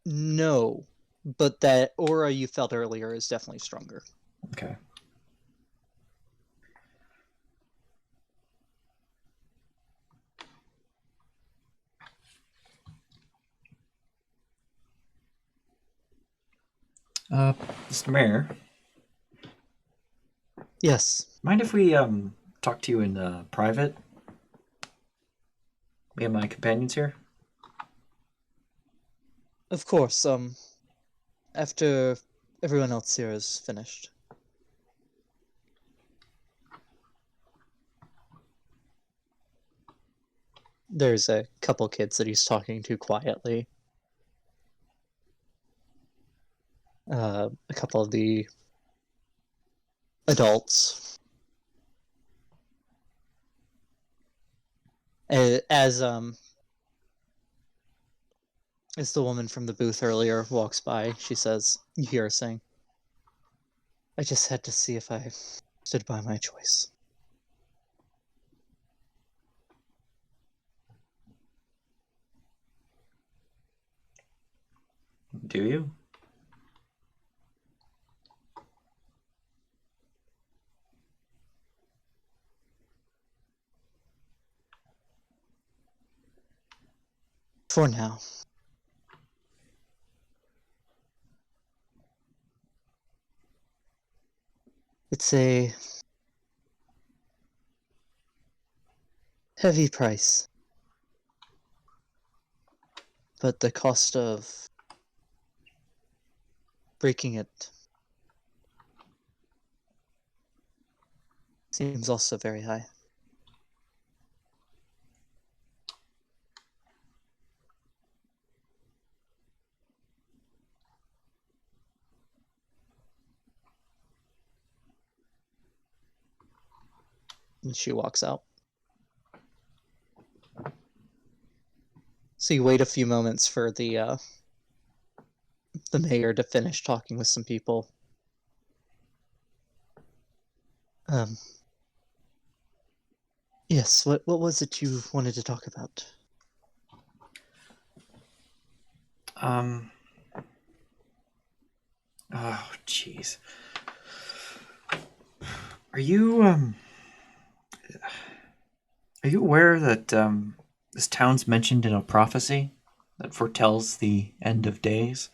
No, but that aura you felt earlier is definitely stronger. Okay. Mr. Mayor, Yes. mind if we talk to you in private? Me and my companions here? Of course, after everyone else here is finished. There's a couple kids that he's talking to quietly. A couple of the adults. As the woman from the booth earlier walks by, she says, you hear her saying, I just had to see if I stood by my choice. Do you? For now. It's a heavy price. But the cost of breaking it seems also very high. And she walks out. So you wait a few moments for the mayor to finish talking with some people. Yes, what was it you wanted to talk about? Oh, jeez. Are you aware that this town's mentioned in a prophecy that foretells the end of days?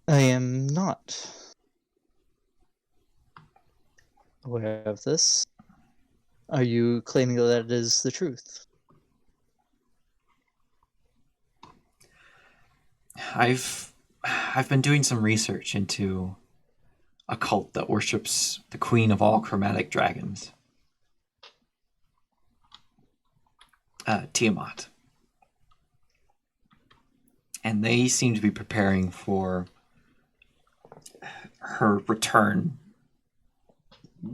I am not aware of this. Are you claiming that it is the truth? I've been doing some research into a cult that worships the queen of all chromatic dragons, Tiamat. And they seem to be preparing for her return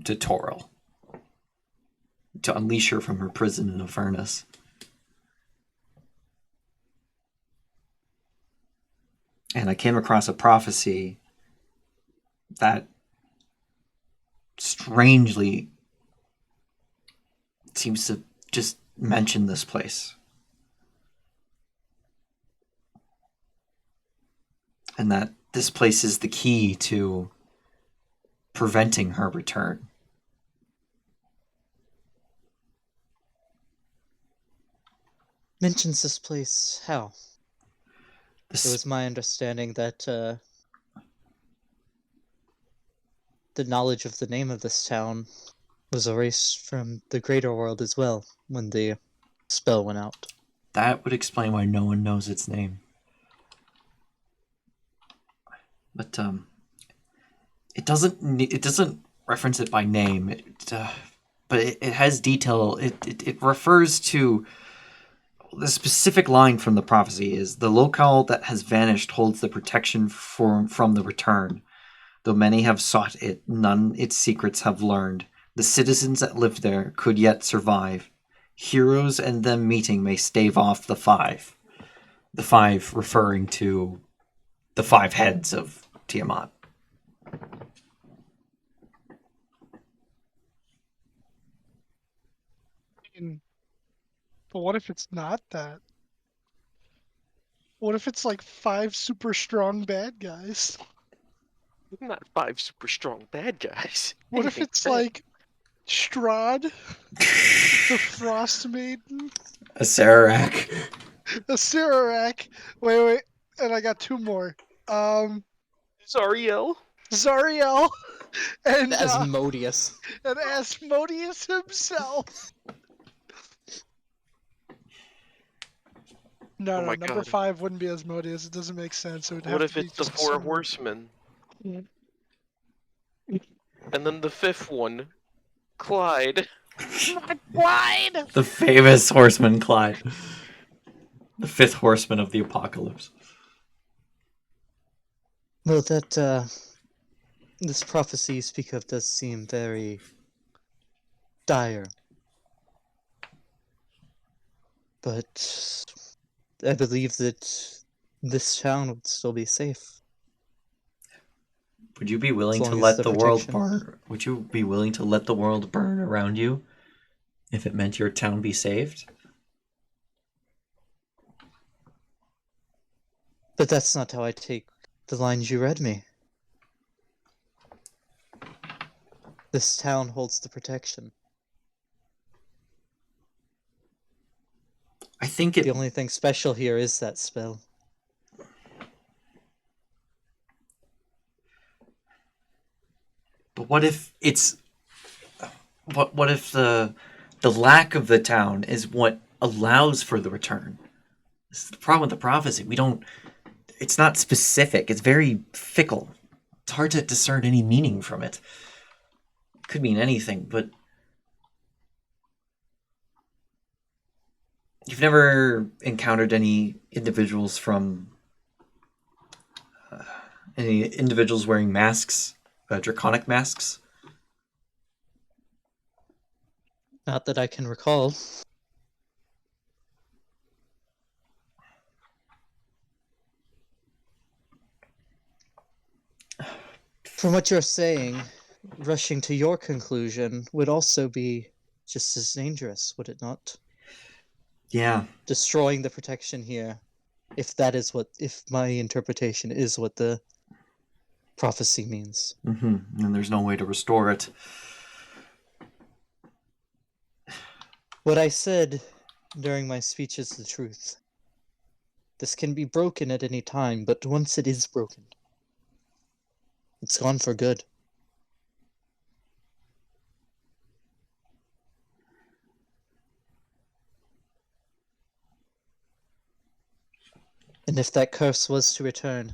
to Toril, to unleash her from her prison in Avernus. And I came across a prophecy that strangely seems to just mention this place. And that this place is the key to preventing her return. Mentions this place how? It This, was my understanding that the knowledge of the name of this town was erased from the greater world as well when the spell went out. that would explain why no one knows its name. But it doesn't reference it by name. But it has detail. It refers to the specific line from the prophecy is the locale that has vanished holds the protection from the return. Though many have sought it, none its secrets have learned. The citizens that lived there could yet survive. Heroes and them meeting may stave off the five. The five referring to the five heads of Tiamat. But what if it's not that? What if it's like 5 super strong bad guys? Not 5 super strong bad guys. What if it's like Strahd, the Frost Maiden, A Sararak. a Sararak? Wait, and I got 2 more. Zariel? Zariel and Asmodeus. Asmodeus himself. Oh No, my number god. 5 wouldn't be Asmodeus. It doesn't make sense. It would What have if to be it's the just 4 someone. horsemen? And then the 5th one, Clyde. Clyde! The famous horseman Clyde. The fifth horseman of the apocalypse. Well, that this prophecy you speak of does seem very dire. But I believe that this town would still be safe. Would you be willing As to long as let the the world protection- burn? Would you be willing to let the world burn around you if it meant your town be saved? But that's not how I take the lines you read me. This town holds the protection. I think it. The only thing special here is that spell. But what if it's? What if the lack of the town is what allows for the return? This is the problem with the prophecy. We don't. It's not specific. It's very fickle. It's hard to discern any meaning from it. It could mean anything, but you've never encountered any individuals from Any individuals wearing masks, draconic masks? Not that I can recall. From what you're saying, rushing to your conclusion would also be just as dangerous, would it not? Yeah. Destroying the protection here, if my interpretation is what the prophecy means. Mm-hmm. And there's no way to restore it. What I said during my speech is the truth. This can be broken at any time, but once it is broken, it's gone for good. And if that curse was to return,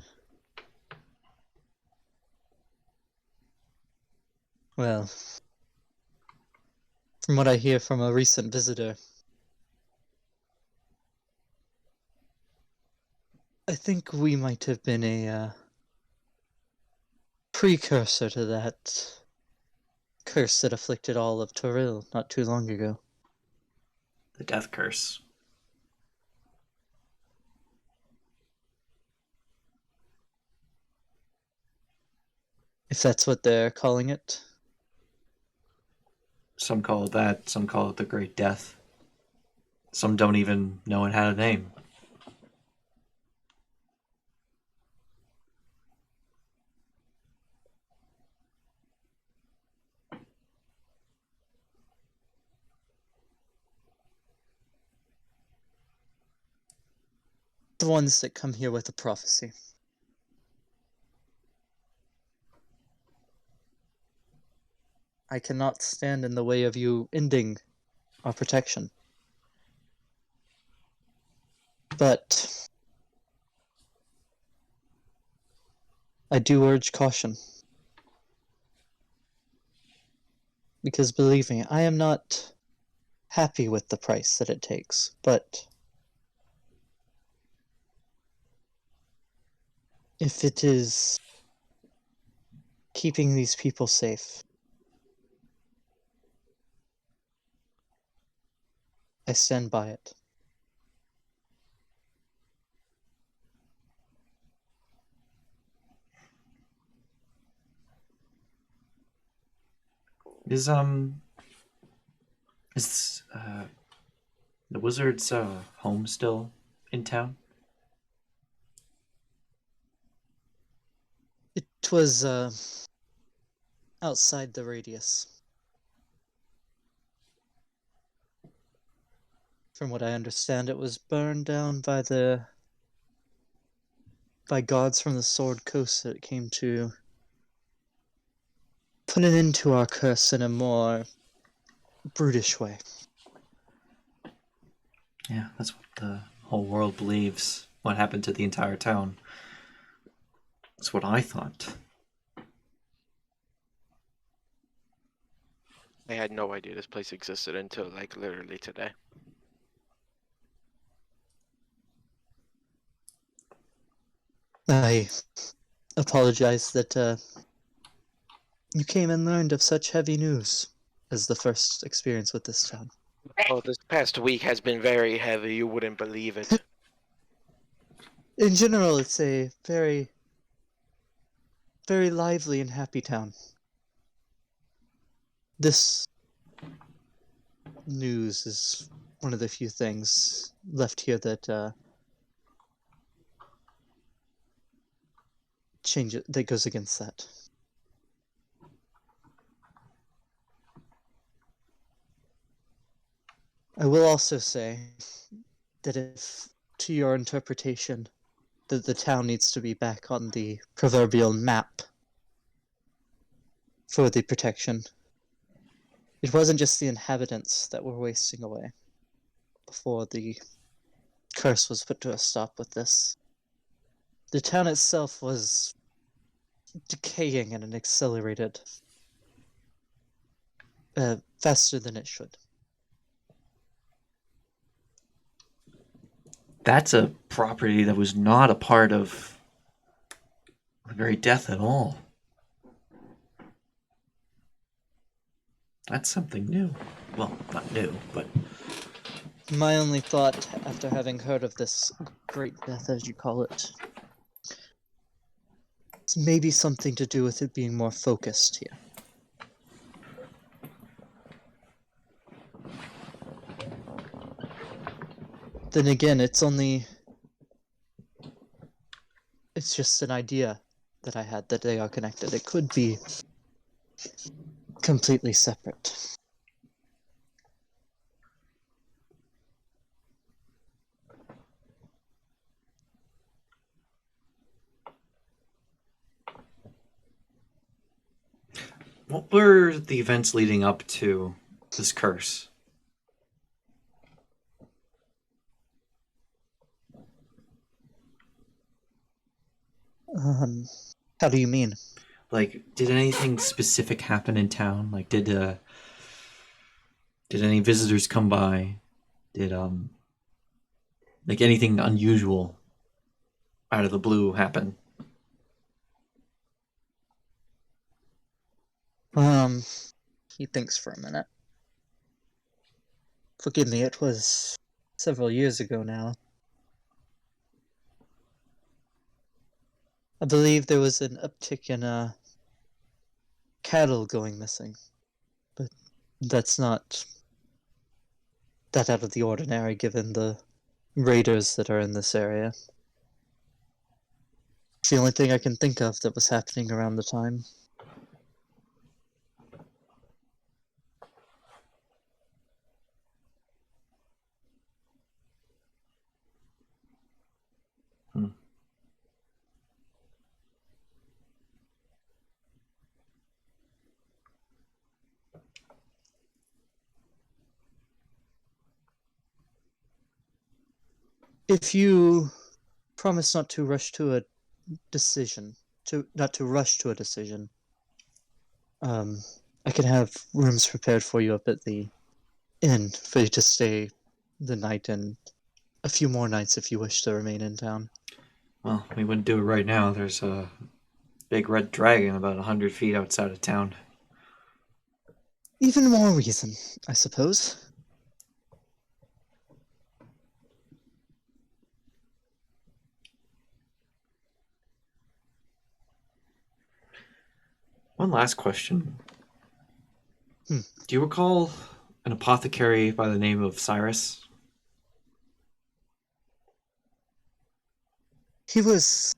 well, from what I hear from a recent visitor, I think we might have been a precursor to that curse that afflicted all of Toril not too long ago. The death curse. If that's what they're calling it. Some call it that, some call it the Great Death. Some don't even know it had a name. The ones that come here with a prophecy. I cannot stand in the way of you ending our protection. But I do urge caution. Because believe me, I am not happy with the price that it takes, but if it is keeping these people safe, I stand by it. Is the wizard's home still in town? It was outside the radius. From what I understand, it was burned down by gods from the Sword Coast that came to put an end to our curse in a more brutish way. Yeah, that's what the whole world believes. What happened to the entire town. That's what I thought. I had no idea this place existed until, like, literally today. I apologize that you came and learned of such heavy news as the first experience with this town. Oh, this past week has been very heavy. You wouldn't believe it. In general, it's a very, very lively and happy town. This news is one of the few things left here that that goes against that. I will also say that if, to your interpretation, that the town needs to be back on the proverbial map for the protection, it wasn't just the inhabitants that were wasting away before the curse was put to a stop with this. The town itself was decaying at an accelerated faster than it should. That's a property that was not a part of Ordinary death at all. That's something new. Well, not new, but My only thought, after having heard of this great death, as you call it, is maybe something to do with it being more focused here. Then again, it's just an idea that I had that they are connected. It could be completely separate. what were the events leading up to this curse? How do you mean? Like, did anything specific happen in town? Like, did any visitors come by? Did like anything unusual out of the blue happen? He thinks for a minute. Forgive me, it was several years ago now. I believe there was an uptick in cattle going missing, but that's not that out of the ordinary given the raiders that are in this area. It's the only thing I can think of that was happening around the time. If you promise not to rush to a decision, not to rush to a decision, I can have rooms prepared for you up at the inn for you to stay the night and a few more nights if you wish to remain in town. Well, we wouldn't do it right now. There's a big red dragon about 100 feet outside of town. Even more reason, I suppose. One last question. Hmm. Do you recall an apothecary by the name of Cyrus? He was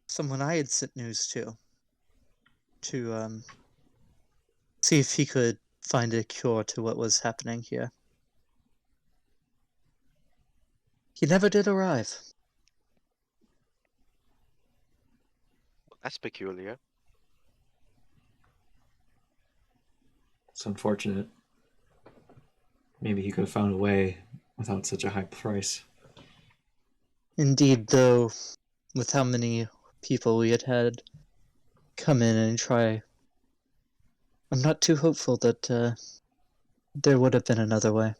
someone I had sent news to see if he could find a cure to what was happening here. He never did arrive. That's peculiar. It's unfortunate. Maybe he could have found a way without such a high price. Indeed, though, with how many people we had come in and try, I'm not too hopeful that there would have been another way.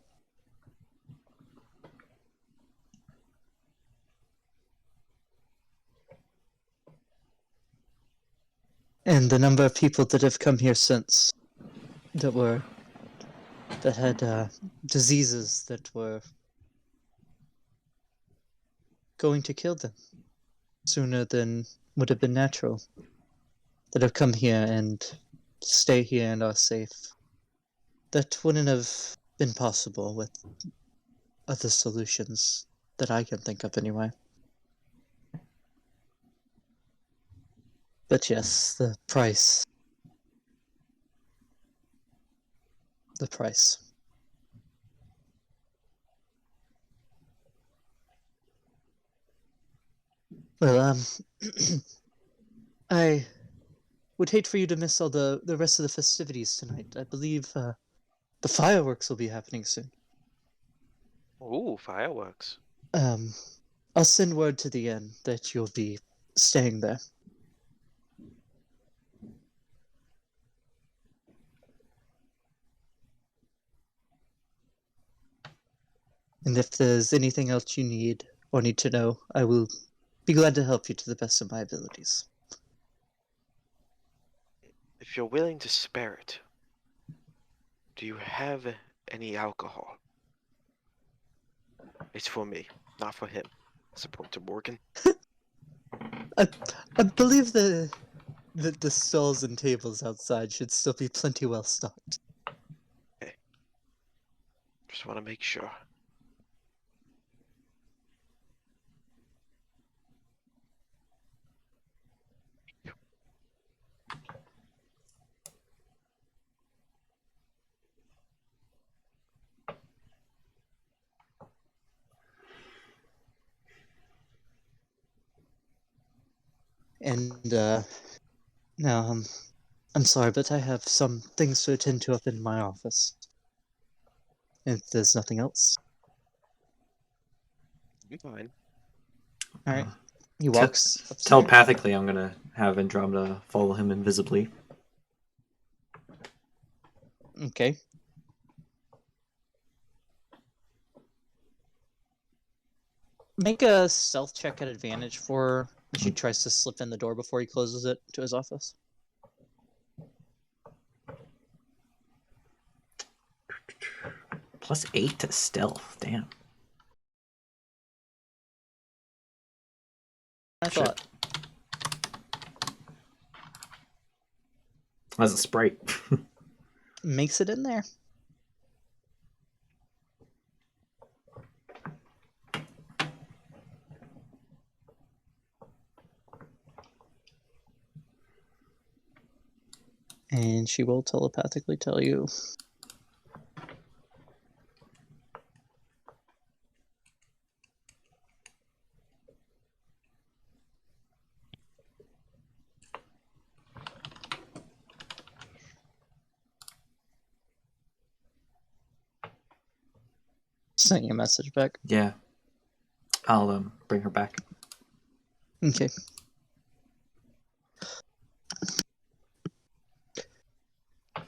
And the number of people that have come here since that had diseases that were going to kill them sooner than would have been natural, that have come here and stay here and are safe. That wouldn't have been possible with other solutions that I can think of anyway. But yes, the price. The price. Well, I would hate for you to miss all the rest of the festivities tonight. I believe the fireworks will be happening soon. Ooh, fireworks. I'll send word to the inn that you'll be staying there. And if there's anything else you need or need to know, I will be glad to help you to the best of my abilities. If you're willing to spare it, do you have any alcohol? It's for me, not for him. Support to Morgan. I believe the stalls and tables outside should still be plenty well stocked. Okay. Just want to make sure. And now I'm sorry, but I have some things to attend to up in my office. If there's nothing else. I'm fine. Alright. He Te- walks upstairs. Telepathically, I'm gonna have Andromeda follow him invisibly. Okay. Make a stealth check at advantage for her. She tries to slip in the door before he closes it to his office. +8 to stealth. Damn. I Shit. thought. As a sprite. Makes it in there. And she will telepathically tell you. Sent you a message back. Yeah. I'll bring her back. Okay.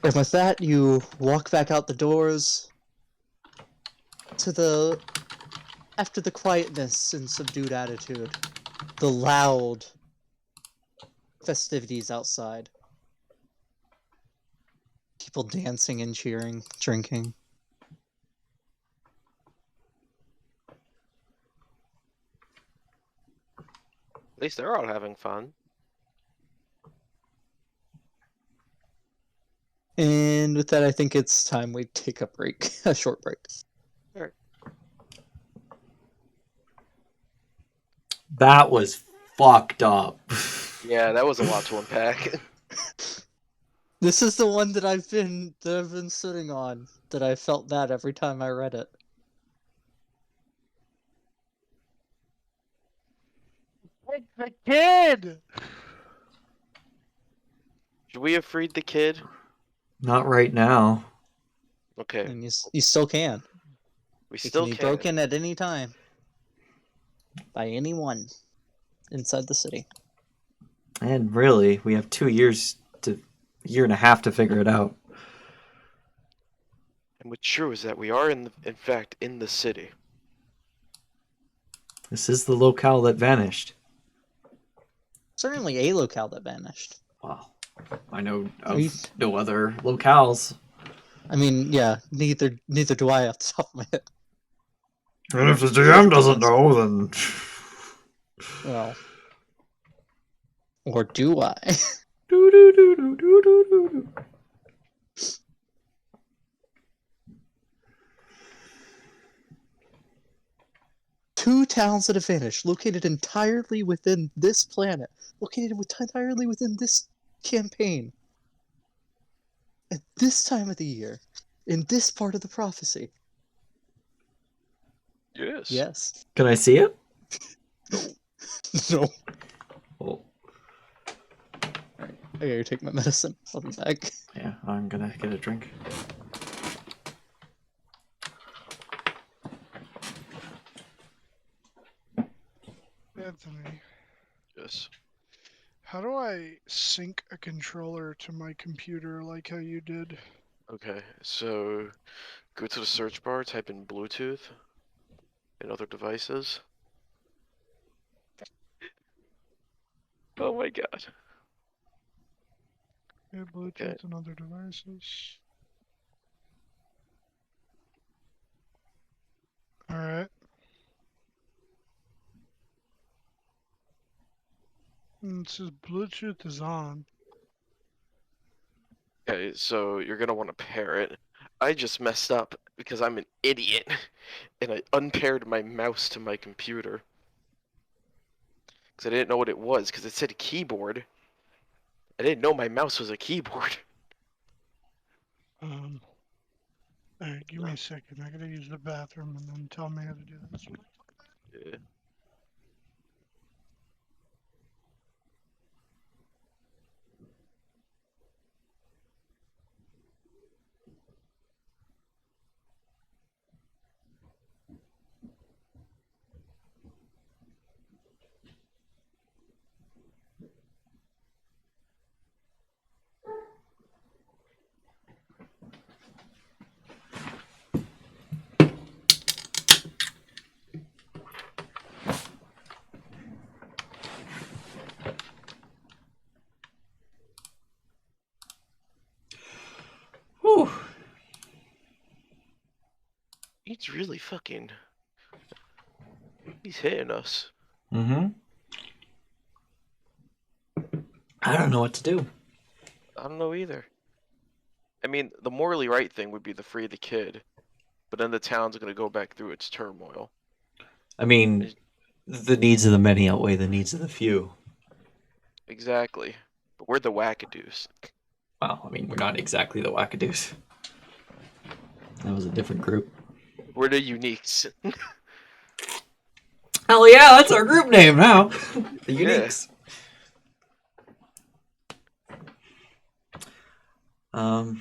And with that, you walk back out the doors to the... After the quietness and subdued attitude, the loud festivities outside. People dancing and cheering, drinking. At least they're all having fun. And with that, I think it's time we take a break, a short break. That was fucked up. Yeah, that was a lot to unpack. This is the one that I've been sitting on, that I felt bad every time I read it. Take the kid! Should we have freed the kid? Not right now. Okay, And you still can. we It still can be can. broken at any time. By anyone. Inside the city. And really, we have 2 years to... year and a half to figure it out. And what's true is that we are in fact in the city. This is the locale that vanished. Certainly a locale that vanished. Wow. I know Are you- of no other locales. I mean, yeah, neither do I off the top of my head. And if the GM doesn't know, then... Well. Or do I? Do-do-do-do-do-do-do. 2 towns that have vanished, located entirely within this planet, entirely within this campaign, at this time of the year, in this part of the prophecy. Yes. Yes. Can I see it? No. Oh, I gotta take my medicine. I'll be back. yeah, I'm gonna get a drink. Anthony, Yes. how do I sync a controller to my computer like how you did? Okay, so go to the search bar, type in Bluetooth and other devices. Oh my god. Okay, Bluetooth and other devices. Alright. It says Bluetooth is on. Okay, so you're gonna want to pair it. I just messed up because I'm an idiot, and I unpaired my mouse to my computer because I didn't know what it was because it said keyboard. I didn't know my mouse was a keyboard. Alright, give me a second. I gotta use the bathroom and then tell me how to do this. Yeah. Whew. He's really fucking. He's hitting us. Mm-hmm. I don't know what to do. I don't know either. I mean, the morally right thing would be to free the kid, but then the town's gonna go back through its turmoil. I mean, the needs of the many outweigh the needs of the few. Exactly. But we're the Wackadoos. Well, I mean, we're not exactly the Wackadoos. That was a different group. We're the uniques. Hell yeah, that's our group name now. The Yeah. Uniques. I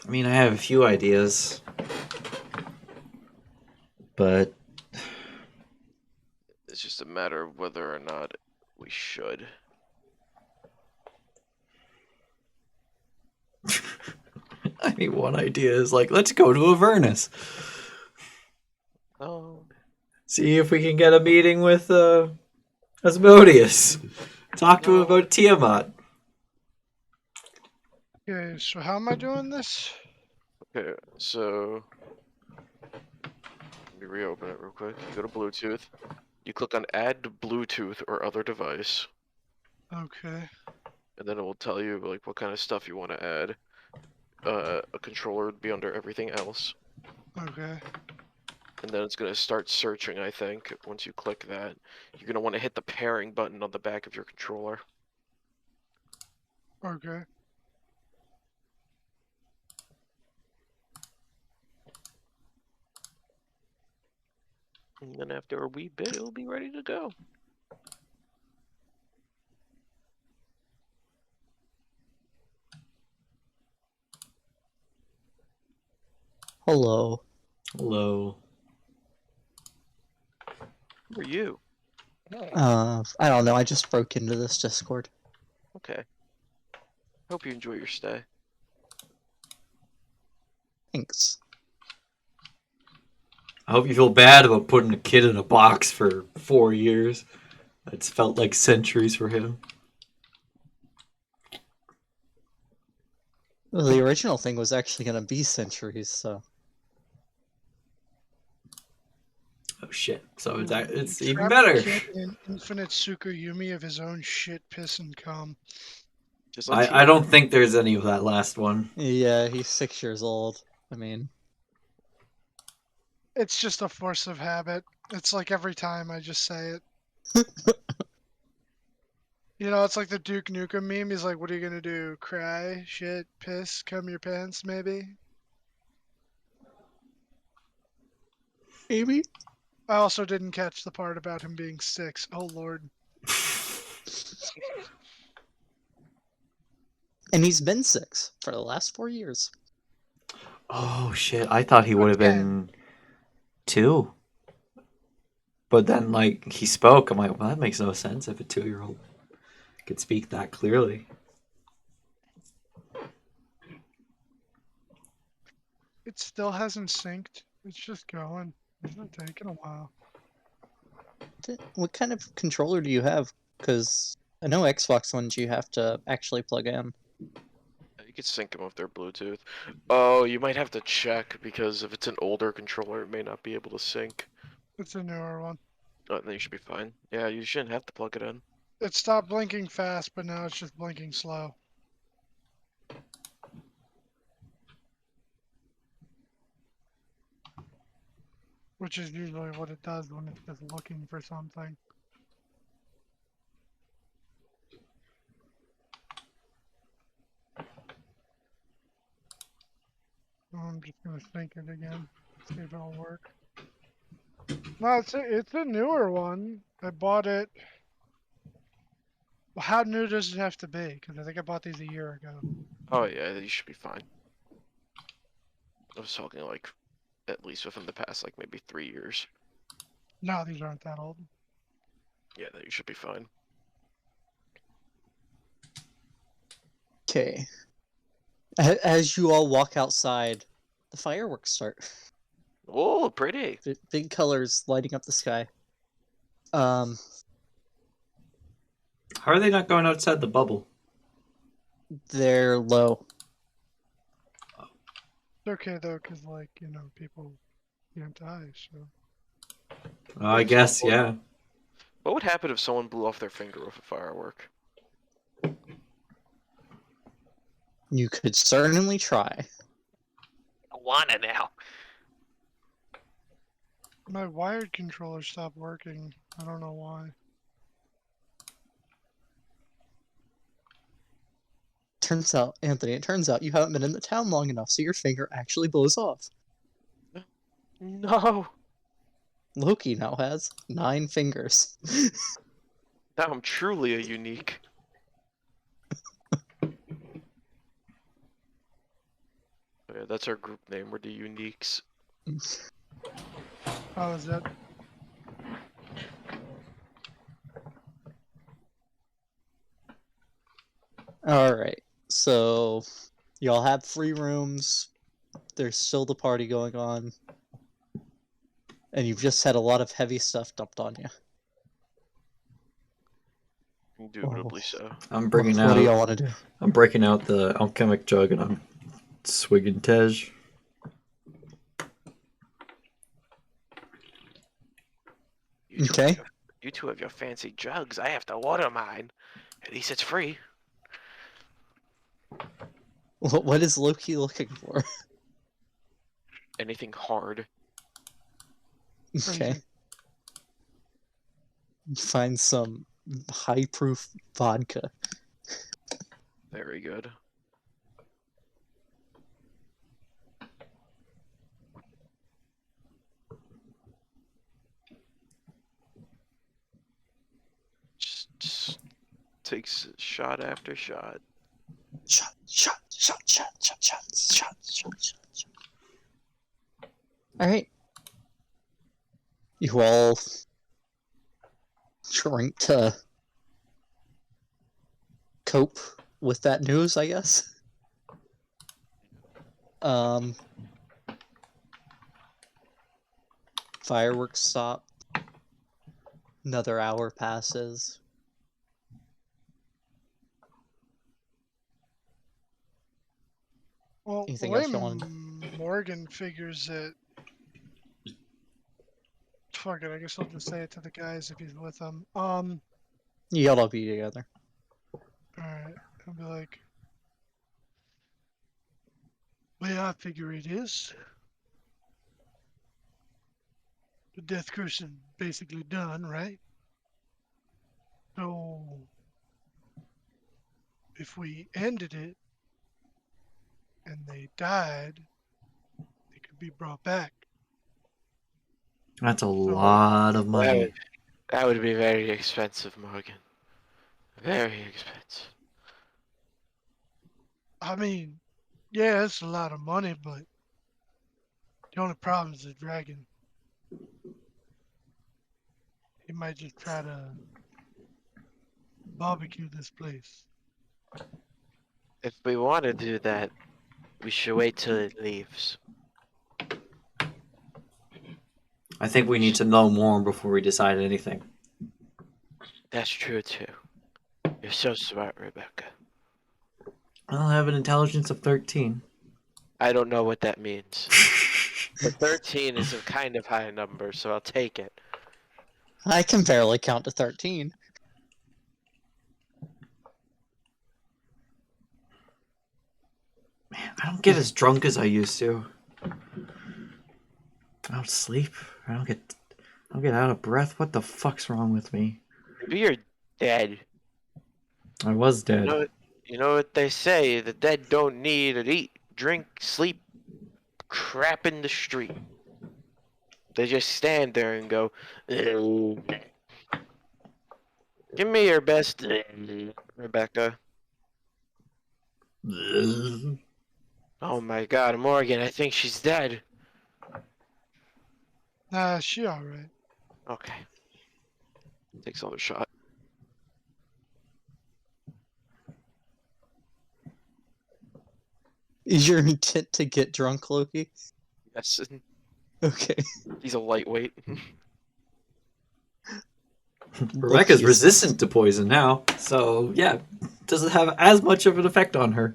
mean, I have a few ideas, but It's just a matter of whether or not we should. I mean, one idea is like, let's go to Avernus. Oh. See if we can get a meeting with Asmodeus. Talk to him No. about Tiamat. Okay, so how am I doing this? Okay, so let me reopen it real quick. You go to Bluetooth. You click on Add Bluetooth or other device, Okay. and then it will tell you like what kind of stuff you want to add. A controller would be under everything else, Okay. and then it's gonna start searching. I think once you click that, you're gonna want to hit the pairing button on the back of your controller. Okay. And then after a wee bit, it'll be ready to go. Hello. Hello. Who are you? I don't know. I just broke into this Discord. Okay. Hope you enjoy your stay. Thanks. I hope you feel bad about putting a kid in a box for 4 years. It's felt like centuries for him. Well, the original thing was actually going to be centuries, so. Oh shit! So it's He even trapped the better. kid in an infinite Tsukuyumi of his own shit, piss, and cum. Just like I don't think there's any of that last one. Yeah, he's 6 years old. I mean, It's just a force of habit. It's like every time I just say it. You know, it's like the Duke Nukem meme. He's like, what are you gonna do? Cry, shit, piss, cum your pants, maybe? maybe. I also didn't catch the part about him being 6. Oh, Lord. And he's been 6 for the last 4 years. Oh shit! I thought he would have been 2. But then, like, he spoke. I'm like, well, that makes no sense if a 2-year-old could speak that clearly. It still hasn't synced. It's just going. It's not taking a while. What kind of controller do you have? Because I know Xbox ones you have to actually plug in. You could sync them with their Bluetooth. Oh, you might have to check because if it's an older controller, it may not be able to sync. It's a newer one. Oh, then you should be fine. Yeah, you shouldn't have to plug it in. It stopped blinking fast, but now it's just blinking slow. Which is usually what it does when it's just looking for something. I'm just gonna sync it again, see if it'll work. No, it's a newer one. I bought it. Well, how new does it have to be? Because I think I bought these a year ago. Oh yeah, you should be fine. I was talking like at least within the past like maybe 3 years. No, these aren't that old. Yeah, that you should be fine. Okay. As you all walk outside, the fireworks start. Oh, pretty. Big colors lighting up the sky. How are they not going outside the bubble? They're low. It's okay though, because like people can't die. So I guess, yeah. What would happen if someone blew off their finger with a firework? You could certainly try. I wanna now. my wired controller stopped working. I don't know why. Turns out, Anthony, it turns out you haven't been in the town long enough, so your finger actually blows off. No. Loki now has 9 fingers. Now I'm truly a unique. Yeah, that's our group name. We're the Uniques. Oh, is that? Alright, so y'all have free rooms. There's still the party going on. And you've just had a lot of heavy stuff dumped on you. Indubitably so. I'm bringing What do y'all out. want to do? I'm breaking out the alchemic jug and I'm swigging Tej. Okay. You two have your fancy jugs. I have to water mine. At least it's free. What is Loki looking for? Anything hard. Okay. Find some high proof vodka. Very good. Just takes shot after shot. Shot, shot, shot, shot, shot, shot, shot, shot, shot. Alright. You all drink to cope with that news, I guess. Fireworks stop. Another hour passes. Well, Anything the way else you want? Morgan figures it. Fuck it. I guess I'll just say it to the guys if he's with them. You all be together. Alright. I'll be like, way I figure it is. The death curse is basically done, right? So, if we ended it and they died, they could be brought back. That's a lot of money. That would be very expensive, Morgan. Very expensive. I mean, yeah, it's a lot of money, but the only problem is the dragon. He might just try to barbecue this place. If we want to do that, we should wait till it leaves. I think we need to know more before we decide anything. That's true too. so smart, Rebecca. I'll have an intelligence of 13. I don't know what that means. But 13 is a kind of high number, so I'll take it. I can barely count to 13. Man, I don't get as drunk as I used to. I don't sleep. I don't get out of breath. What the fuck's wrong with me? You're dead. I was dead. You know what they say, the dead don't need to eat, drink, sleep, crap in the street. They just stand there and go, "Ew." Give me your best, Rebecca. Oh my god, Morgan, I think she's dead. Nah, she alright. Okay. Takes another shot. Is your intent to get drunk, Loki? Yes, Okay. he's a lightweight. Rebecca's Loki is- resistant to poison now, so yeah, doesn't have as much of an effect on her.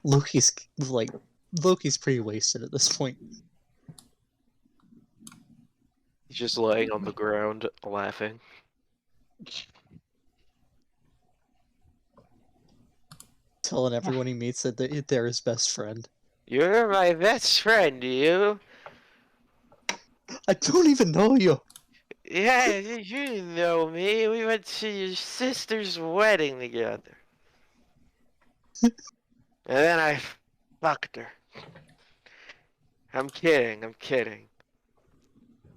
Loki's pretty wasted at this point. He's just laying on the ground, laughing. Telling everyone he meets that they're his best friend. You're my best friend, you. I don't even know you. Yeah, you know me. We went to your sister's wedding together. And then I fucked her. I'm kidding.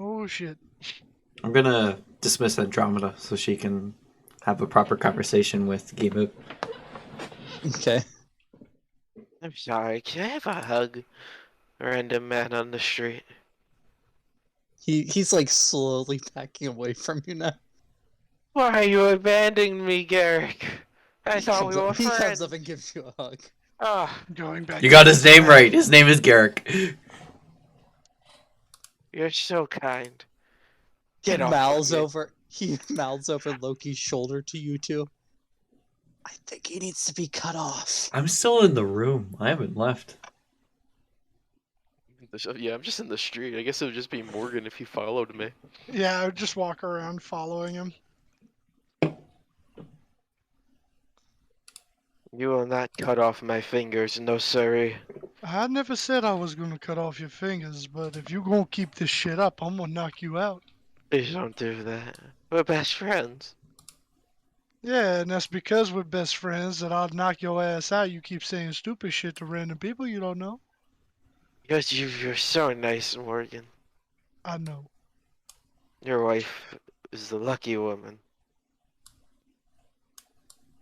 Oh shit. I'm gonna dismiss Andromeda so she can have a proper conversation with Gimu. Okay. I'm sorry, can I have a hug? A random man on the street. He's like slowly backing away from you now. Why are you abandoning me, Garrick? I thought we were He comes friends. up and gives you a hug. Ah, Going back. You got his name right. His name is Garrick. you're so kind. He Get off mouths of me. over. He mouths over Loki's shoulder to you two. I think he needs to be cut off. I'm still in the room. I haven't left. Yeah, I'm just in the street. I guess it would just be Morgan if he followed me. Yeah, I would just walk around following him. You will not cut off my fingers, no siree. I never said I was gonna cut off your fingers, but if you gonna keep this shit up, I'm gonna knock you out. Please don't do that. We're best friends. Yeah, and that's because we're best friends that I'll knock your ass out. You keep saying stupid shit to random people you don't know. Because you're so nice, Morgan. I know. Your wife is the lucky woman.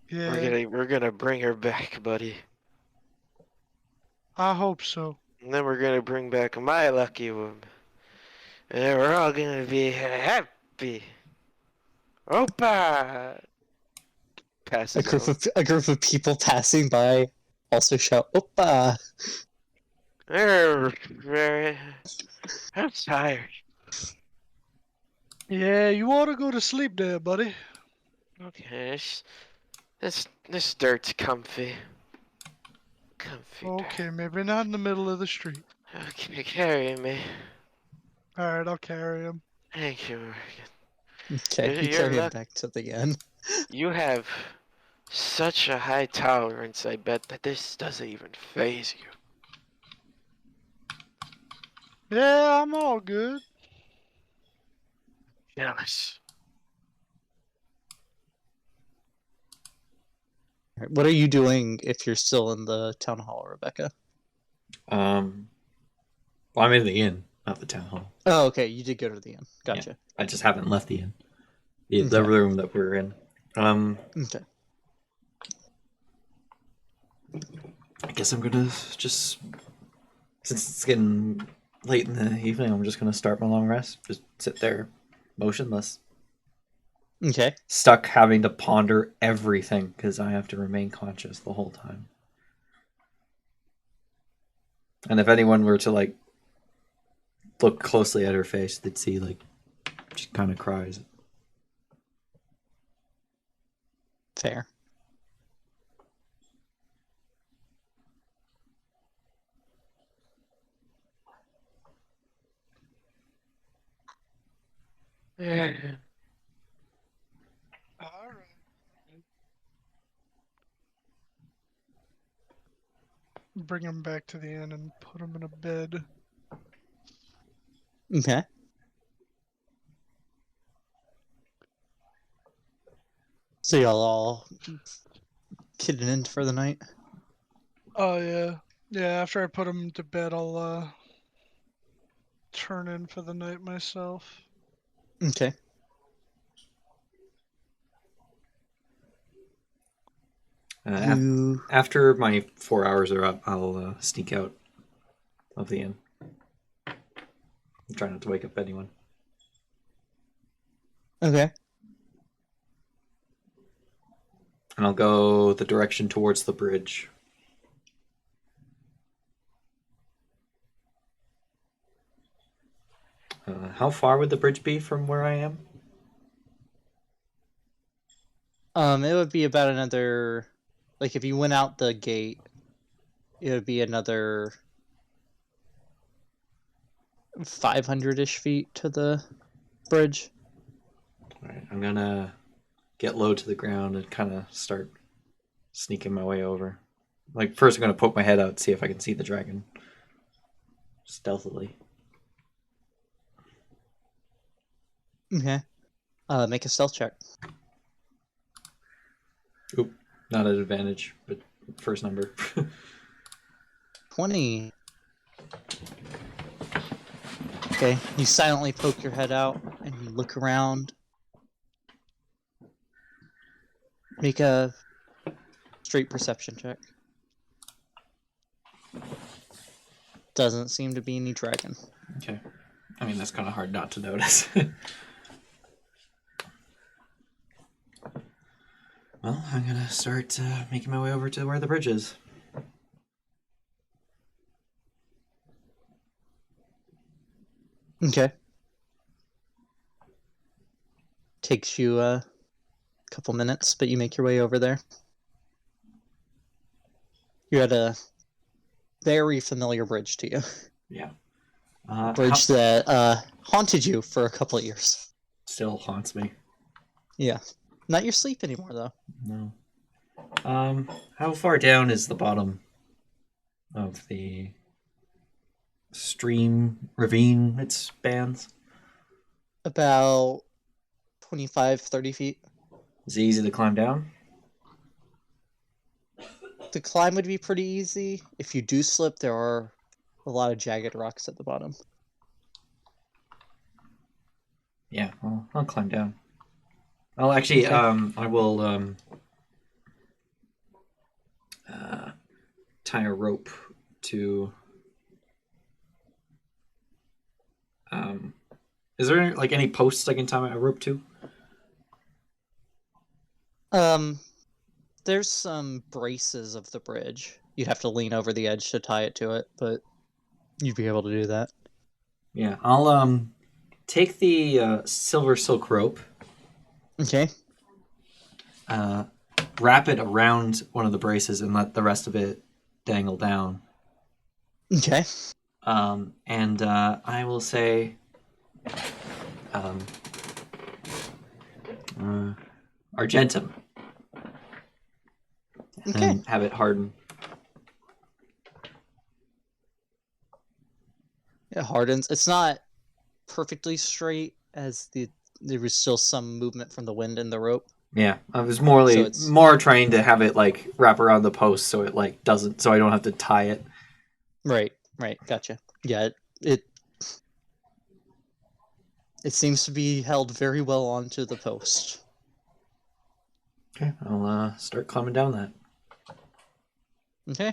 Yeah, We're gonna bring her back, buddy. I hope so. And then we're gonna bring back my lucky woman. And then we're all gonna be happy. Opa! Passes out. A group of people passing by also shout "Oppa!" I'm tired. Yeah, you ought to go to sleep there, buddy. Okay, this dirt's comfy. Comfy dirt. Okay, maybe not in the middle of the street. Okay, carry me. Alright, I'll carry him. Thank you, Morgan. Okay, you You're carry him luck- back to the end. You have such a high tolerance, I bet that this doesn't even phase you. Yeah, I'm all good. Jealous. Alright, what are you doing if you're still in the town hall, Rebecca? Well, I'm in the inn, not the town hall. Oh, okay, you did go to the inn. Gotcha. I just haven't left the inn. The Okay. room that we're in. Okay. I guess I'm gonna just, since it's getting late in the evening, I'm just gonna start my long rest. Just sit there, motionless, Okay. stuck having to ponder everything because I have to remain conscious the whole time. And if anyone were to look closely at her face, they'd see like she kind of cries. Fair. All right. Bring him back to the inn and put him in a bed. Okay. So y'all all kidding in for the night? Oh yeah, yeah. After I put him to bed, I'll turn in for the night myself. Okay. You After my 4 hours are up, I'll sneak out of the inn. I'm trying not to wake up anyone. okay? And I'll go the direction towards the bridge. How far would the bridge be from where I am? It would be about another, like if you went out the gate, it would be another 500-ish feet to the bridge. All right, I'm gonna get low to the ground and kind of start sneaking my way over. Like first, I'm gonna poke my head out, see if I can see the dragon stealthily. Okay. Make a stealth check. Oop, not at advantage, but first number. 20. Okay. You silently poke your head out and you look around. Make a straight perception check. Doesn't seem to be any dragon. Okay. I mean, that's kind of hard not to notice. Well, I'm gonna start making my way over to where the bridge is. Okay. Takes you a couple minutes, but you make your way over there. You're at a very familiar bridge to you. Yeah. Bridge that haunted you for a couple of years. Still haunts me. Yeah. Not your sleep anymore, though. No. How far down is the bottom of the stream ravine it spans? About 25, 30 feet. Is it easy to climb down? The climb would be pretty easy. If you do slip, there are a lot of jagged rocks at the bottom. Yeah, well, I'll climb down. I'll actually, Okay. I will tie a rope to. Is there like any posts I can tie a rope to? There's some braces of the bridge. You'd have to lean over the edge to tie it to it, but you'd be able to do that. Yeah, I'll take the silver silk rope, Okay. wrap it around one of the braces, and let the rest of it dangle down. Okay. And I will say, Argentum. Okay. And have it harden. It hardens. It's not perfectly straight, as there was still some movement from the wind in the rope. Yeah, I was So more trying to have it like wrap around the post so it like doesn't, so I don't have to tie it. Right, gotcha. Yeah, it seems to be held very well onto the post. Okay, I'll start climbing down that. Okay.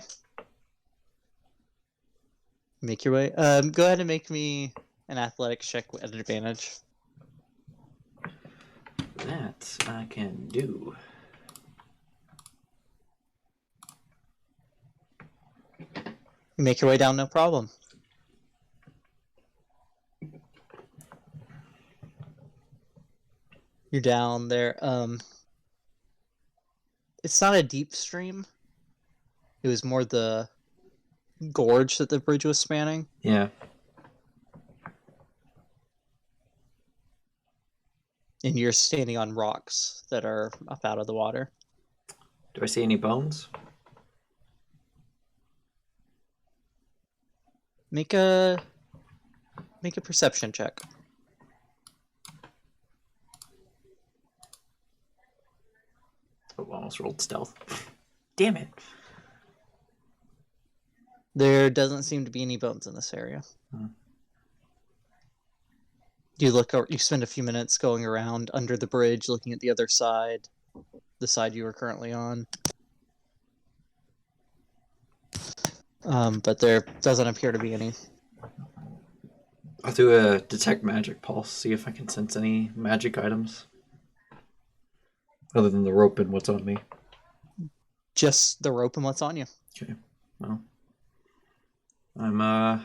Make your way. Go ahead and make me an athletics check at an advantage. That I can do. You make your way down, no problem. You're down there. It's not a deep stream. It was more the gorge that the bridge was spanning. Yeah. And you're standing on rocks that are up out of the water. Do I see any bones? Make a perception check. Oh, almost rolled stealth. Damn it. There doesn't seem to be any bones in this area. Hmm. You spend a few minutes going around under the bridge, looking at the other side, the side you are currently on. But there doesn't appear to be any. I'll do a detect magic pulse, see if I can sense any magic items. Other than the rope and what's on me. Just the rope and what's on you. Okay. Well, I'm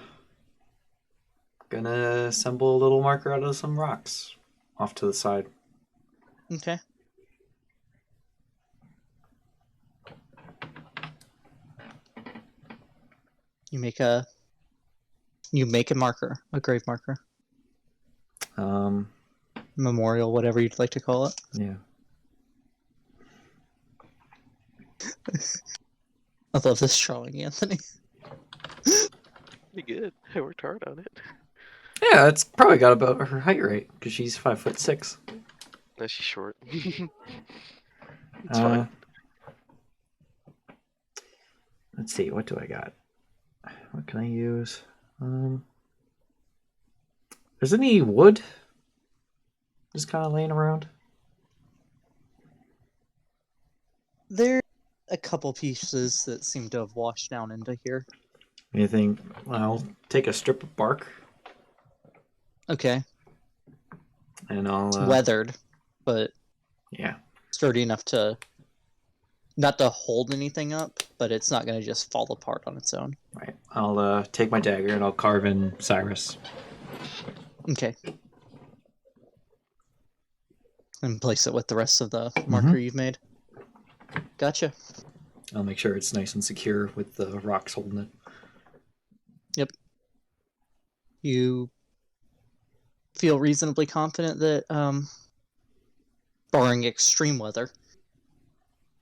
gonna assemble a little marker out of some rocks off to the side. Okay. You make a marker, a grave marker, memorial, whatever you'd like to call it. Yeah. I love this drawing, Anthony. Pretty good. I worked hard on it. Yeah, it's probably got about her height rate because she's 5'6". No, she's short. It's fine. Let's see, what do I got? What can I use? There's any wood just kind of laying around? There are a couple pieces that seem to have washed down into here. Anything? I'll take a strip of bark Okay. and I'll It's weathered, but yeah. sturdy enough to not to hold anything up, but it's not going to just fall apart on its own. Right. I'll take my dagger and I'll carve in Cyrus. Okay. And place it with the rest of the marker you've made. Gotcha. I'll make sure it's nice and secure with the rocks holding it. Yep. You feel reasonably confident that, barring extreme weather,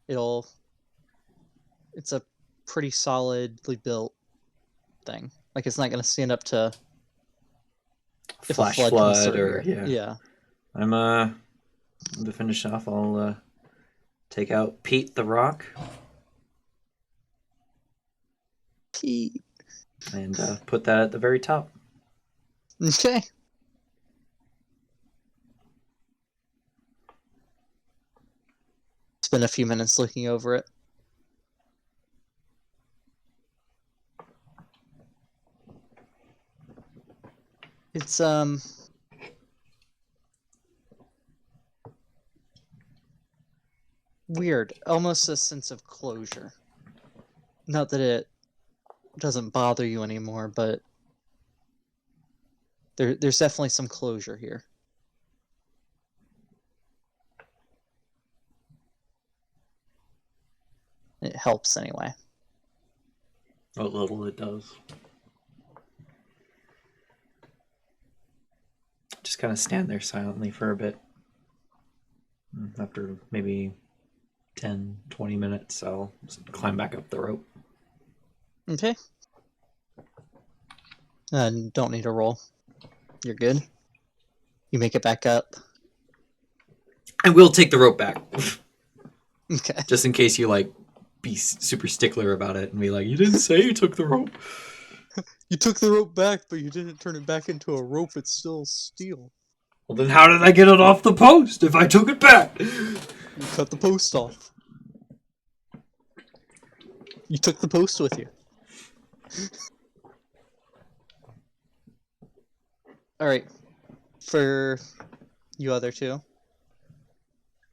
it's a pretty solidly built thing. Like, it's not going to stand up to if Flash a flood comes flood through or here. yeah. I'm to finish off, I'll take out Pete the Rock Pete. and put that at the very top. Okay. Spend a few minutes looking over it. It's weird, almost a sense of closure. Not that it doesn't bother you anymore, but there's definitely some closure here. It helps anyway. What little it does. Just kind of stand there silently for a bit. After maybe 10, 20 minutes, I'll climb back up the rope. Okay. Don't need a roll. You're good. You make it back up. I will take the rope back. Okay. Just in case you, be super stickler about it and be like, you didn't say you took the rope. You took the rope back, but you didn't turn it back into a rope. It's still steel. Well, then how did I get it off the post if I took it back? You cut the post off. You took the post with you. Alright. For you other two.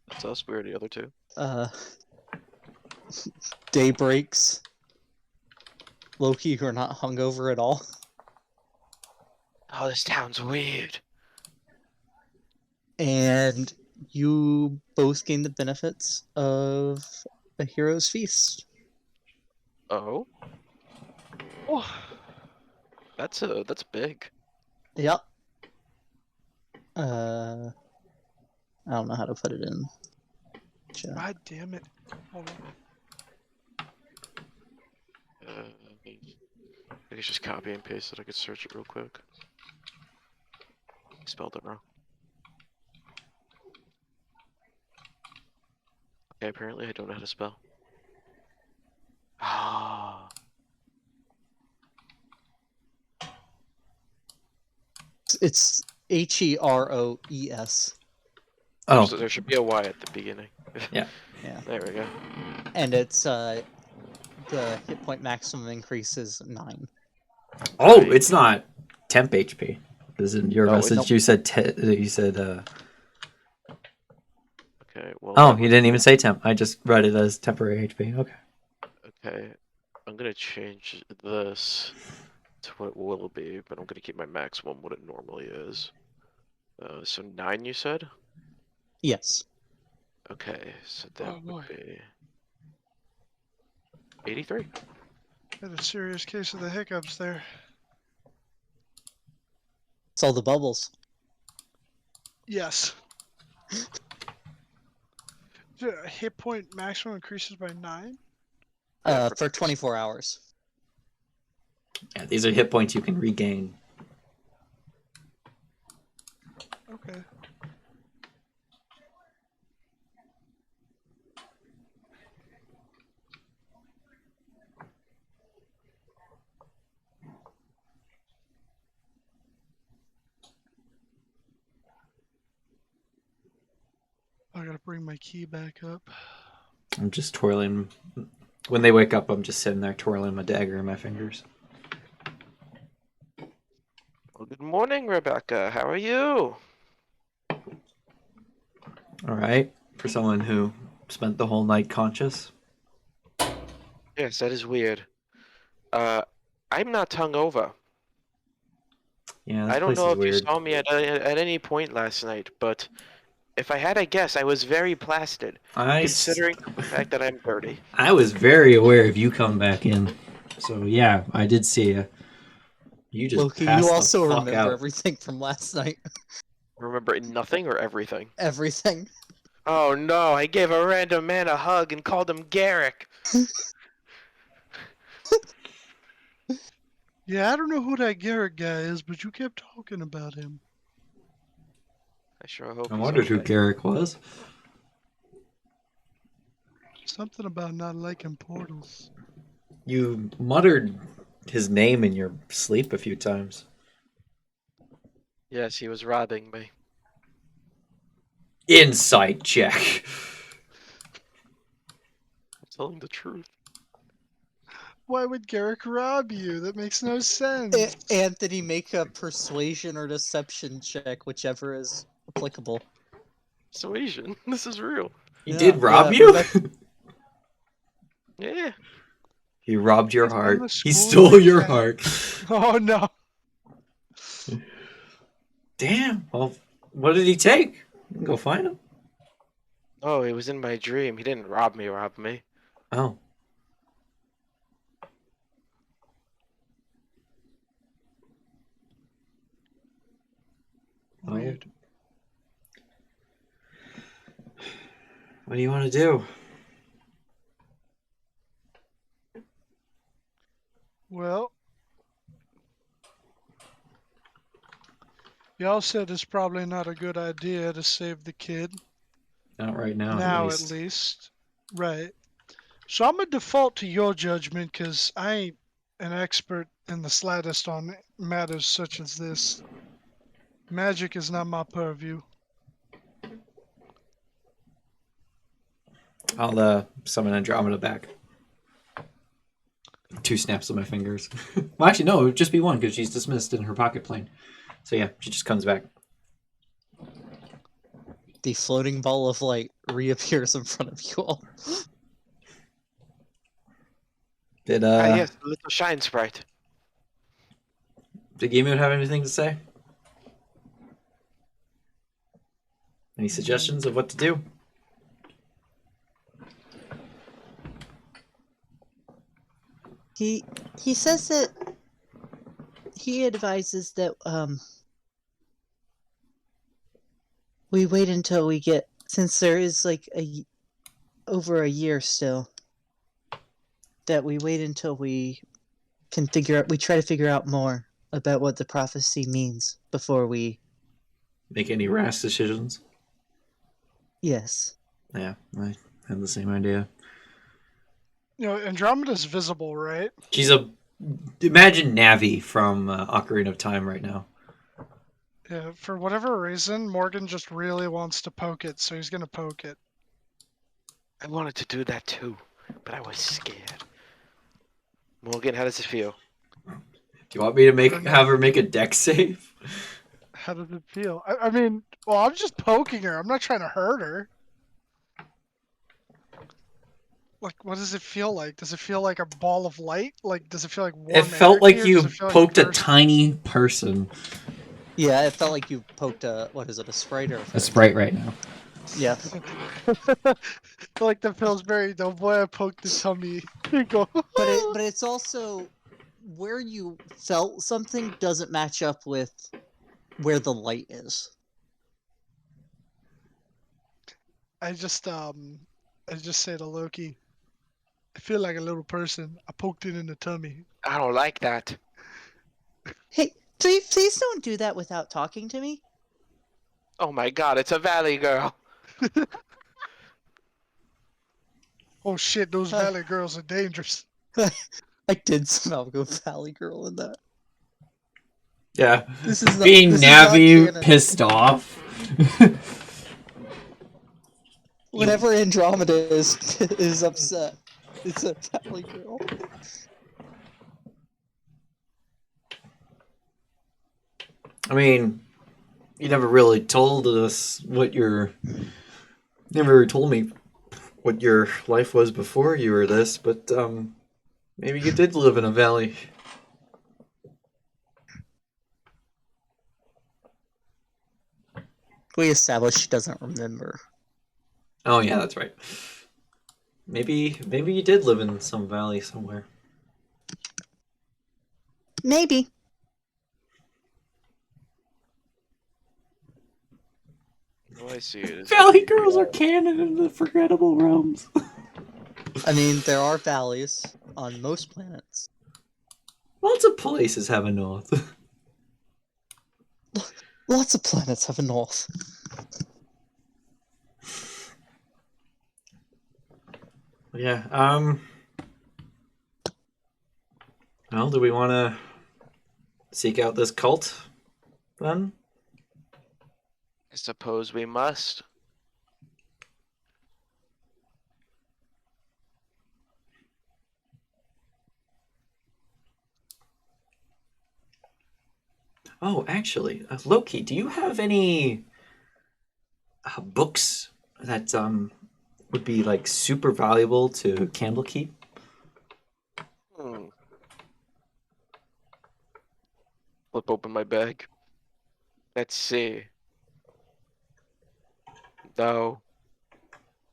That's us. We're the other two. Day breaks. Loki, who are not hungover at all. Oh, this town's weird. And you both gain the benefits of a hero's feast. Oh, Oh, that's big. Yep. I don't know how to put it in chat. God damn it. Hold on. I could just copy and paste it. I could search it real quick. I spelled it wrong. Okay, apparently I don't know how to spell. Ah. It's Heroes. Oh, There should be a Y at the beginning. yeah. Yeah. There we go. And it's the hit point maximum increase is 9. Oh, Right. it's not temp HP. Because in your No, it's- message you said Okay, well. Oh, that you would didn't be- even say temp. I just read it as temporary HP. Okay. Okay, I'm gonna change this to what it will be, but I'm gonna keep my maximum what it normally is. So 9, you said? Yes. Okay, so Oh, that boy. would be 83. Had a serious case of the hiccups there. It's all the bubbles. Yes. The hit point maximum increases by 9? Yeah, For 24 hours. Yeah, these are hit points you can regain. Okay. I gotta bring my key back up. I'm just twirling. When they wake up, I'm just sitting there twirling my dagger in my fingers. Well, good morning, Rebecca. How are you? All right. For someone who spent the whole night conscious. Yes, that is weird. I'm not hungover. Yeah, this I don't place know is if you weird. saw me at any point last night, but if I had a guess, I was very plastered, considering the fact that I'm dirty. I was very aware of you coming back in. So yeah, I did see you. You just Loki, passed you the also fuck remember out. everything from last night. Remember nothing or everything? Everything. Oh no, I gave a random man a hug and called him Garrick. Yeah, I don't know who that Garrett guy is, but you kept talking about him. I sure hope I he's wondered who okay. Garrick was. Something about not liking portals. You muttered his name in your sleep a few times. Yes, he was robbing me. Insight check. I'm telling the truth. Why would Garrick rob you? That makes no sense. Anthony, make a persuasion or deception check, whichever is applicable. Persuasion. This is real. He did rob yeah, you? Rebecca, Yeah. He robbed your He's been heart. to He school stole like your that. heart. Oh no. Damn. Well, what did he take? You can go find him. Oh, it was in my dream. He didn't rob me. Oh. Well, Weird. what do you want to do? Well, y'all said it's probably not a good idea to save the kid. Not right now, Now at at least. least. Right. So I'm gonna default to your judgment because I ain't an expert in the slightest on matters such as this. Magic is not my purview. I'll summon Andromeda back. 2 snaps of my fingers. Well, actually, no, it would just be 1 because she's dismissed in her pocket plane. So yeah, she just comes back. the floating ball of light reappears in front of you all. Did Yes, the little shine sprite. did Gimu have anything to say? Any suggestions of what to do? He says that he advises that we wait until we get, since there is like over a year still, that we wait until we can try to figure out more about what the prophecy means before we Make any rash decisions? Yes. Yeah, I have the same idea. Andromeda's visible, right? She's imagine Navi from Ocarina of Time right now. Yeah, for whatever reason, Morgan just really wants to poke it, so he's gonna poke it. I wanted to do that too, but I was scared. Morgan, how does it feel? Do you want me to I don't know. have her make a deck save? How does it feel? I mean, well, I'm just poking her. I'm not trying to hurt her. Like, what does it feel like? Does it feel like a ball of light? Like, does it feel like warm It felt like energy, or you does it feel poked like a tiny person. Yeah, it felt like you poked a sprite or A sprite right now. Yeah. like the Pillsbury Doughboy, I poked the tummy. Go. But it's also where you felt something doesn't match up with where the light is. I just say to Loki, I feel like a little person. I poked it in the tummy. I don't like that. Hey, please don't do that without talking to me. Oh my god, it's a valley girl. Oh shit, those valley girls are dangerous. I did somehow go Valley Girl in that. Yeah. This is not, Being this is not Navi canon. pissed off. Whenever Andromeda is upset, it's a Valley Girl. I mean, you never really told us never told me what your life was before you were this, but maybe you did live in a valley. We established she doesn't remember. Oh yeah, that's right. Maybe you did live in some valley somewhere. Maybe. Oh, I see it. Valley girls are canon in the forgettable realms. I mean, there are valleys on most planets. Lots of places have a north. Lots of planets have a north. Yeah, well, do we want to seek out this cult, then? I suppose we must. Oh, actually, Loki, do you have any books that would be like super valuable to Candlekeep? Flip open my bag. Let's see. No.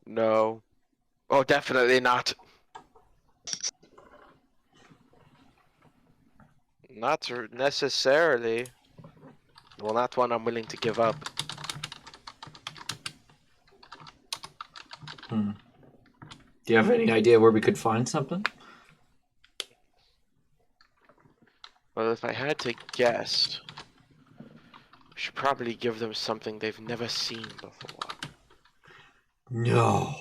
No. Oh, definitely not. Not necessarily. Well, not one I'm willing to give up. Do you have any idea where we could find something? Well, if I had to guess, we should probably give them something they've never seen before. No.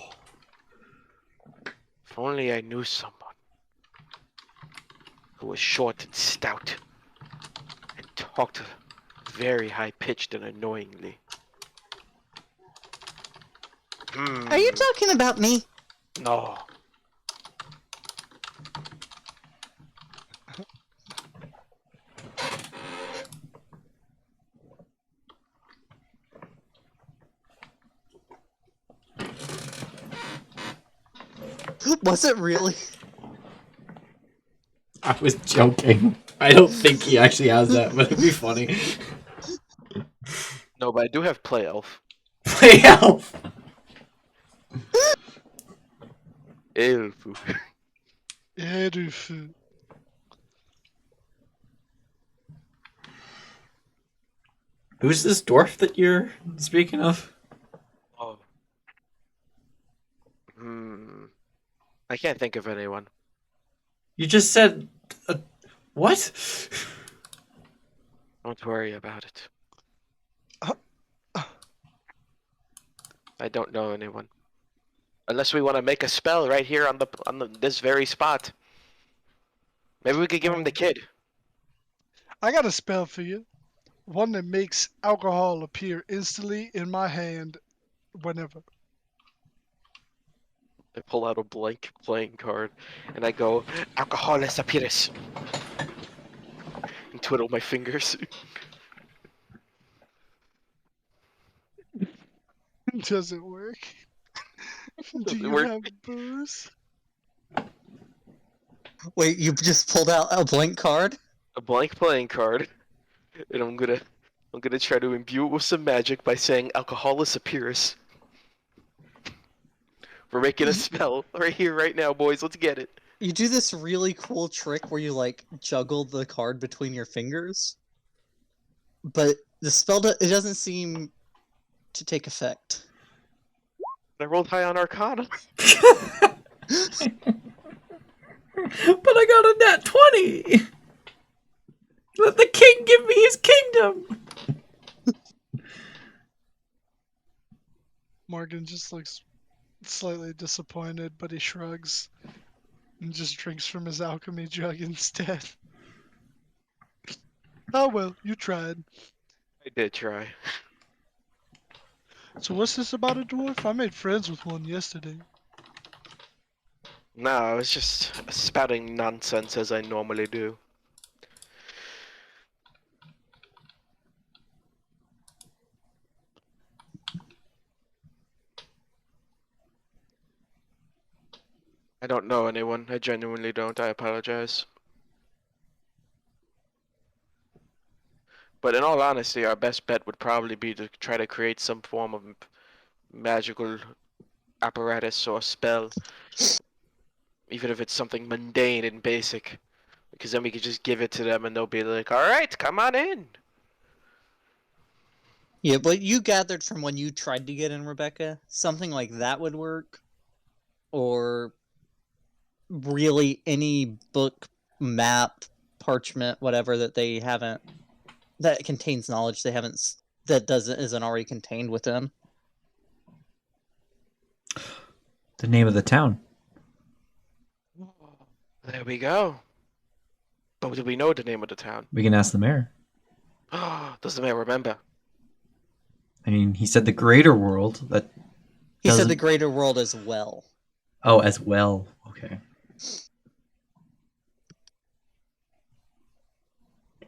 If only I knew someone who was short and stout and talked very high-pitched and annoyingly. Are you talking about me? No. Was it really? I was joking. I don't think he actually has that, but it'd be funny. No, but I do have Play Elf. Halfway elf. Elf. Elf. Who's this dwarf that you're speaking of? Oh. I can't think of anyone. You just said... what? Don't worry about it. Uh, I don't know anyone. Unless we want to make a spell right here on this very spot. Maybe we could give him the kid. I got a spell for you. One that makes alcohol appear instantly in my hand whenever. I pull out a blank playing card and I go, Alcoholus appearis. And twiddle my fingers. Does it work? Do Does it you work? have booze? Wait, you just pulled out a blank card? A blank playing card. And I'm gonna try to imbue it with some magic by saying Alcoholus appearis. We're making a spell right here, right now, boys. Let's get it. You do this really cool trick where you like juggle the card between your fingers, but the spell it doesn't seem to take effect. I rolled high on Arcana. But I got a nat 20! Let the king give me his kingdom! Morgan just looks slightly disappointed, but he shrugs and just drinks from his alchemy jug instead. Oh well, you tried. I did try. So what's this about a dwarf? I made friends with one yesterday. No, I was just spouting nonsense as I normally do. I don't know anyone. I genuinely don't. I apologize. But in all honesty, our best bet would probably be to try to create some form of magical apparatus or spell. Even if it's something mundane and basic. Because then we could just give it to them and they'll be like, alright, come on in. Yeah, but you gathered from when you tried to get in, Rebecca, something like that would work, or really any book, map, parchment, whatever that they haven't, that contains knowledge they haven't, that isn't already contained within. The name of the town. There we go. But do we know the name of the town? We can ask the mayor. Does the mayor remember? I mean, he said the greater world. That He said doesn't- the greater world as well. Oh, as well. Okay.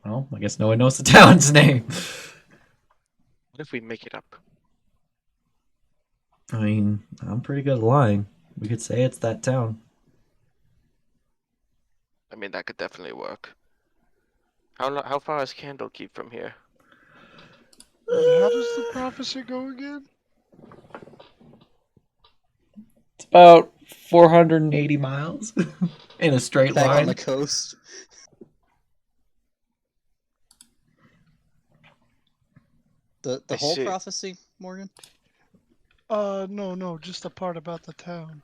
Well, I guess no one knows the town's name. What if we make it up? I mean, I'm pretty good at lying. We could say it's that town. I mean, that could definitely work. How far is Candlekeep from here? How does the prophecy go again? It's about 480 miles in a straight Back on line. the coast. The I whole see. prophecy, Morgan? No, just the part about the town.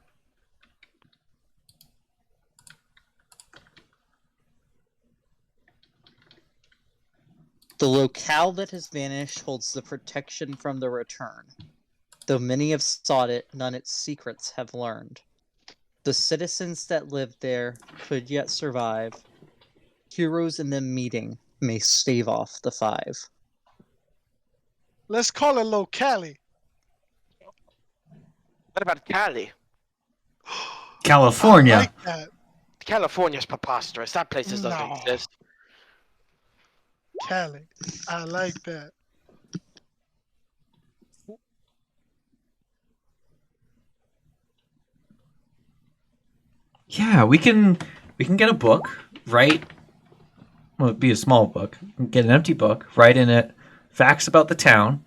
The locale that has vanished holds the protection from the return. Though many have sought it, none its secrets have learned. The citizens that lived there could yet survive. Heroes in them meeting may stave off the five. Let's call it locale. What about Cali? California. I like that. California's preposterous. That place doesn't No. exist. Cali. I like that. Yeah, we can get a book, write. Well, it'd be a small book. Get an empty book, write in it facts about the town,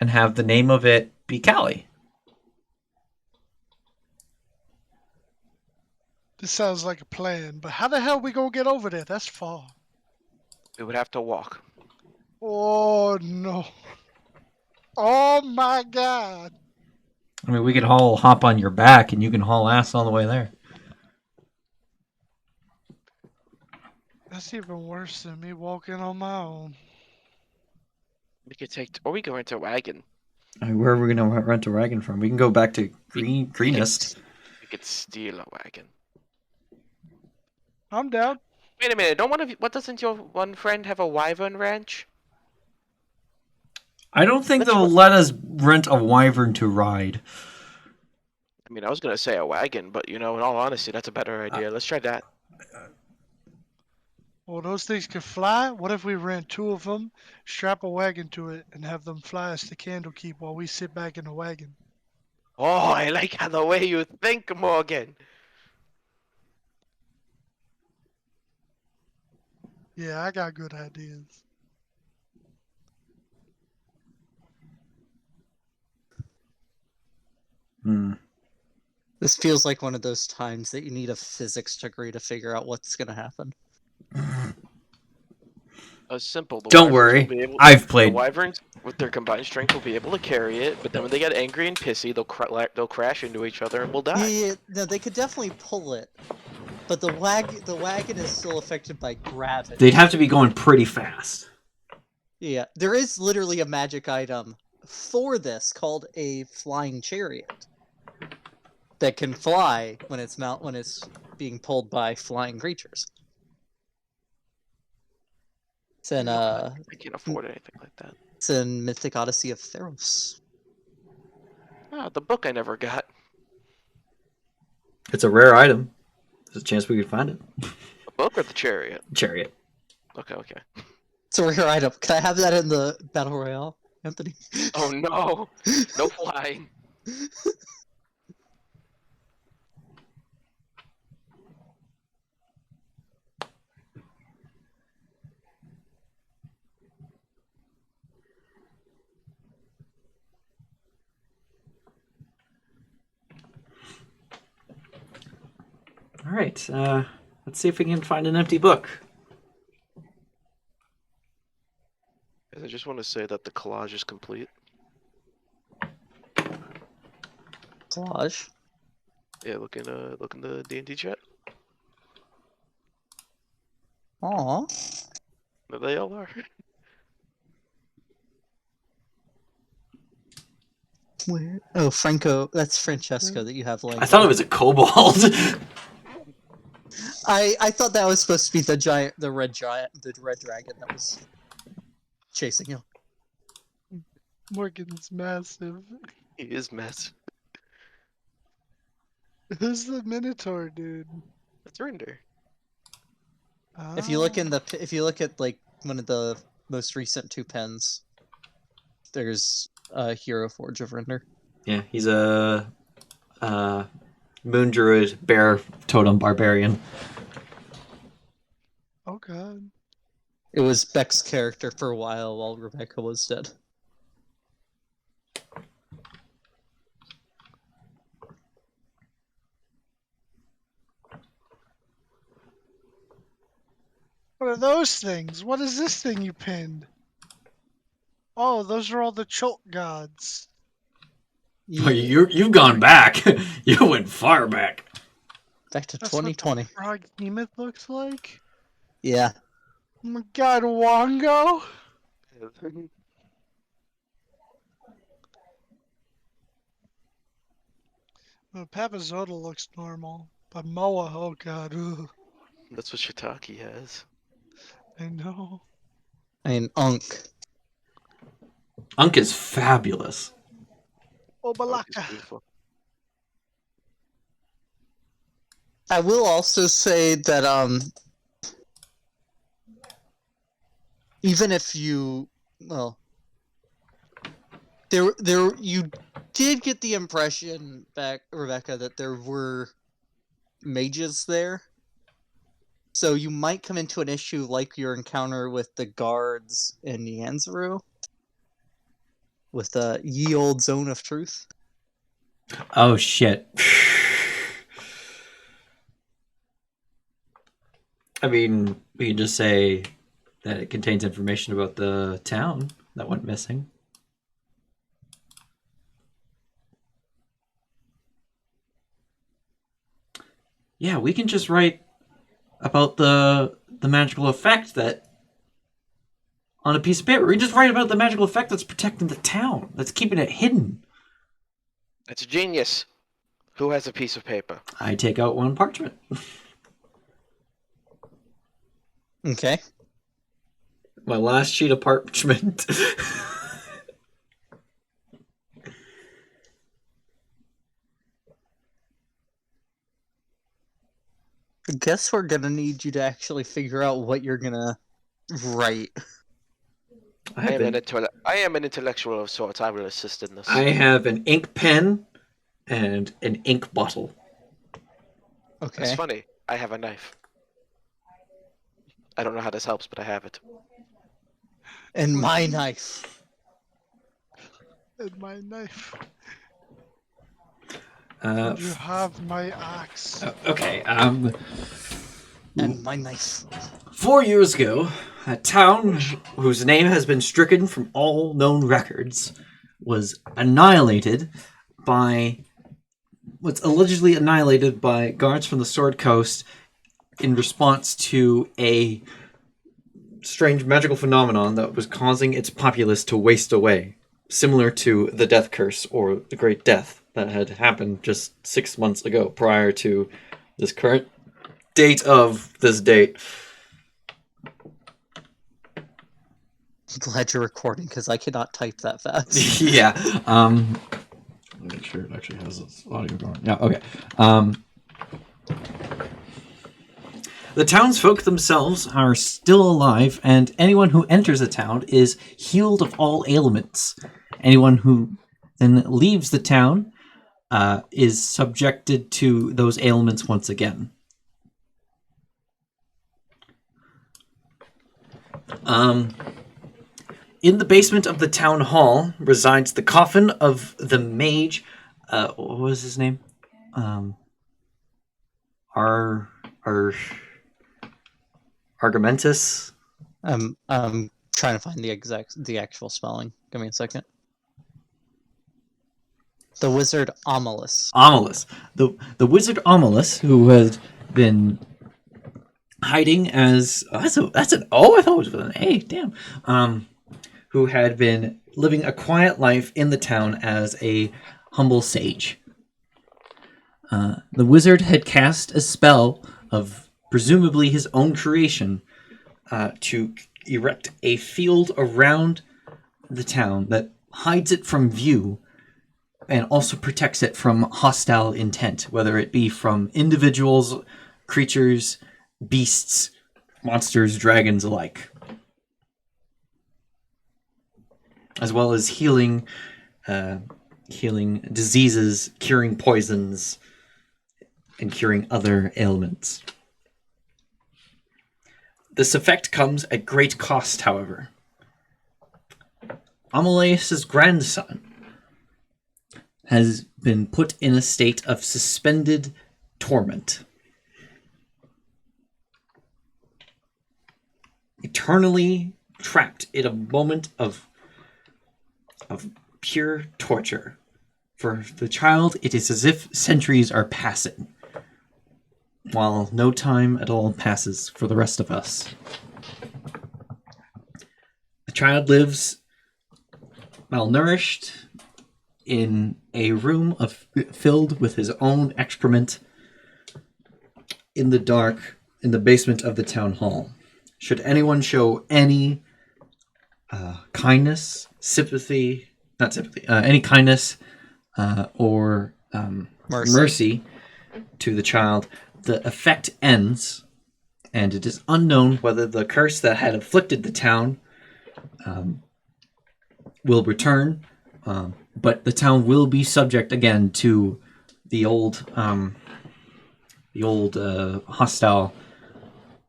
and have the name of it be Callie. This sounds like a plan, but how the hell we gonna get over there? That's far. We would have to walk. Oh no. Oh my god. I mean, we could all hop on your back, and you can haul ass all the way there. That's even worse than me walking on my own. We could take, or we go into a wagon. I mean, where are we going to rent a wagon from? We can go back to Greenest. We could steal a wagon. I'm down. Wait a minute, don't one of you, what doesn't your one friend have a wyvern ranch? I don't think Let's they'll let us rent a wyvern to ride. I mean, I was gonna say a wagon, but you know, in all honesty, that's a better idea. Let's try that. Well, those things can fly. What if we rent 2 of them, strap a wagon to it, and have them fly us to Candlekeep while we sit back in the wagon? Oh, I like how the way you think, Morgan. Yeah, I got good ideas. Hmm. This feels like one of those times that you need a physics degree to figure out what's going to happen. Simple. The Don't wyverns worry, will be able, I've the played. wyverns, with their combined strength, will be able to carry it. But then when they get angry and pissy, they'll crash into each other and we'll die. Yeah, no, they could definitely pull it, but the wagon is still affected by gravity. They'd have to be going pretty fast. Yeah, there is literally a magic item for this called a flying chariot that can fly when it's being pulled by flying creatures. It's in I can't afford anything like that. it's in Mythic Odyssey of Theros. Ah, the book I never got. It's a rare item. There's a chance we could find it. The book or the chariot? Chariot. Okay. It's a rare item. Can I have that in the Battle Royale, Anthony? Oh no! No flying. All right. Let's see if we can find an empty book. I just want to say that the collage is complete. Collage. Yeah, look in the D&D chat. Aw. There they all are. Where? Oh, Franco. That's Francesco that you have linked. I thought it was a kobold. I thought that was supposed to be the red dragon that was chasing you. Morgan's massive. He is mess. Who's the Minotaur, dude? That's Rinder. If you look at like one of the most recent 2 pens, there's a Hero Forge of Render. Yeah, he's a moon druid bear totem barbarian. Oh god. It was Beck's character for a while Rebecca was dead. What are those things? What is this thing you pinned? Oh, those are all the Chult gods. Oh, you've gone back. You went far back. Back to That's 2020. what the frog Nemoth looks like? Yeah. Oh my god, Wongo? Well, Papazota looks normal. But Moa, oh god, ugh. That's what Shiitake has. I know. I mean, Unk. Unk is fabulous. Oh, he's Obalaka. beautiful. I will also say that even if you you did get the impression back, Rebecca, that there were mages there. So you might come into an issue like your encounter with the guards in Yanzuru. with the ye old zone of truth. Oh shit. I mean, we can just say that it contains information about the town that went missing. Yeah, we can just write about the magical effect that on a piece of paper. We can just write about the magical effect that's protecting the town, that's keeping it hidden. That's genius. Who has a piece of paper? I take out one parchment. Okay. My last sheet of parchment. I guess we're gonna need you to actually figure out what you're gonna write. I am an intellectual of sorts. I will assist in this. I have an ink pen and an ink bottle. Okay. That's funny. I have a knife. I don't know how this helps, but I have it. And my knife. And my knife. Uh, You have my axe. okay. And my knife. 4 years ago, a town whose name has been stricken from all known records was annihilated by what's allegedly annihilated by guards from the Sword Coast in response to a strange magical phenomenon that was causing its populace to waste away, similar to the Death Curse or the Great Death that had happened just 6 months ago prior to this current date of this date. I'm glad you're recording because I cannot type that fast. Yeah. Make sure it actually has this audio going. Yeah, okay. The townsfolk themselves are still alive, and anyone who enters a town is healed of all ailments. Anyone who then leaves the town is subjected to those ailments once again. In the basement of the town hall resides the coffin of the mage. What was his name? Argumentus. I'm trying to find the actual spelling. Give me a second. The wizard Amalus. Amalus. The wizard Amalus, who had been hiding as that's an O. I thought it was with an A. Damn. Who had been living a quiet life in the town as a humble sage. The wizard had cast a spell of presumably his own creation to erect a field around the town that hides it from view and also protects it from hostile intent, whether it be from individuals, creatures, beasts, monsters, dragons alike. As well as healing diseases, curing poisons, and curing other ailments. This effect comes at great cost, however. Amalus' grandson has been put in a state of suspended torment. Eternally trapped in a moment of pure torture. For the child, it is as if centuries are passing, while no time at all passes for the rest of us. The child lives malnourished in a room filled with his own excrement in the dark in the basement of the town hall. Should anyone show any kindness, any kindness or mercy to the child, the effect ends, and it is unknown whether the curse that had afflicted the town will return, but the town will be subject again to the old hostile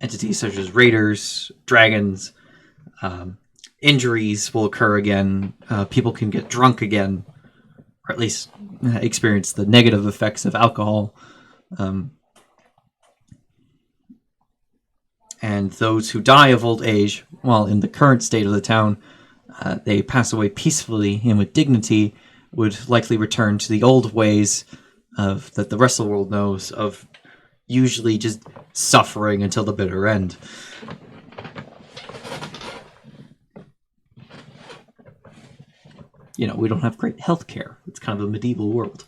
entities such as raiders, dragons, injuries will occur again. People can get drunk again, or at least experience the negative effects of alcohol. And those who die of old age, while in the current state of the town, they pass away peacefully and with dignity, would likely return to the old ways of that the rest of the world knows of, usually just suffering until the bitter end. You know, we don't have great health care. It's kind of a medieval world.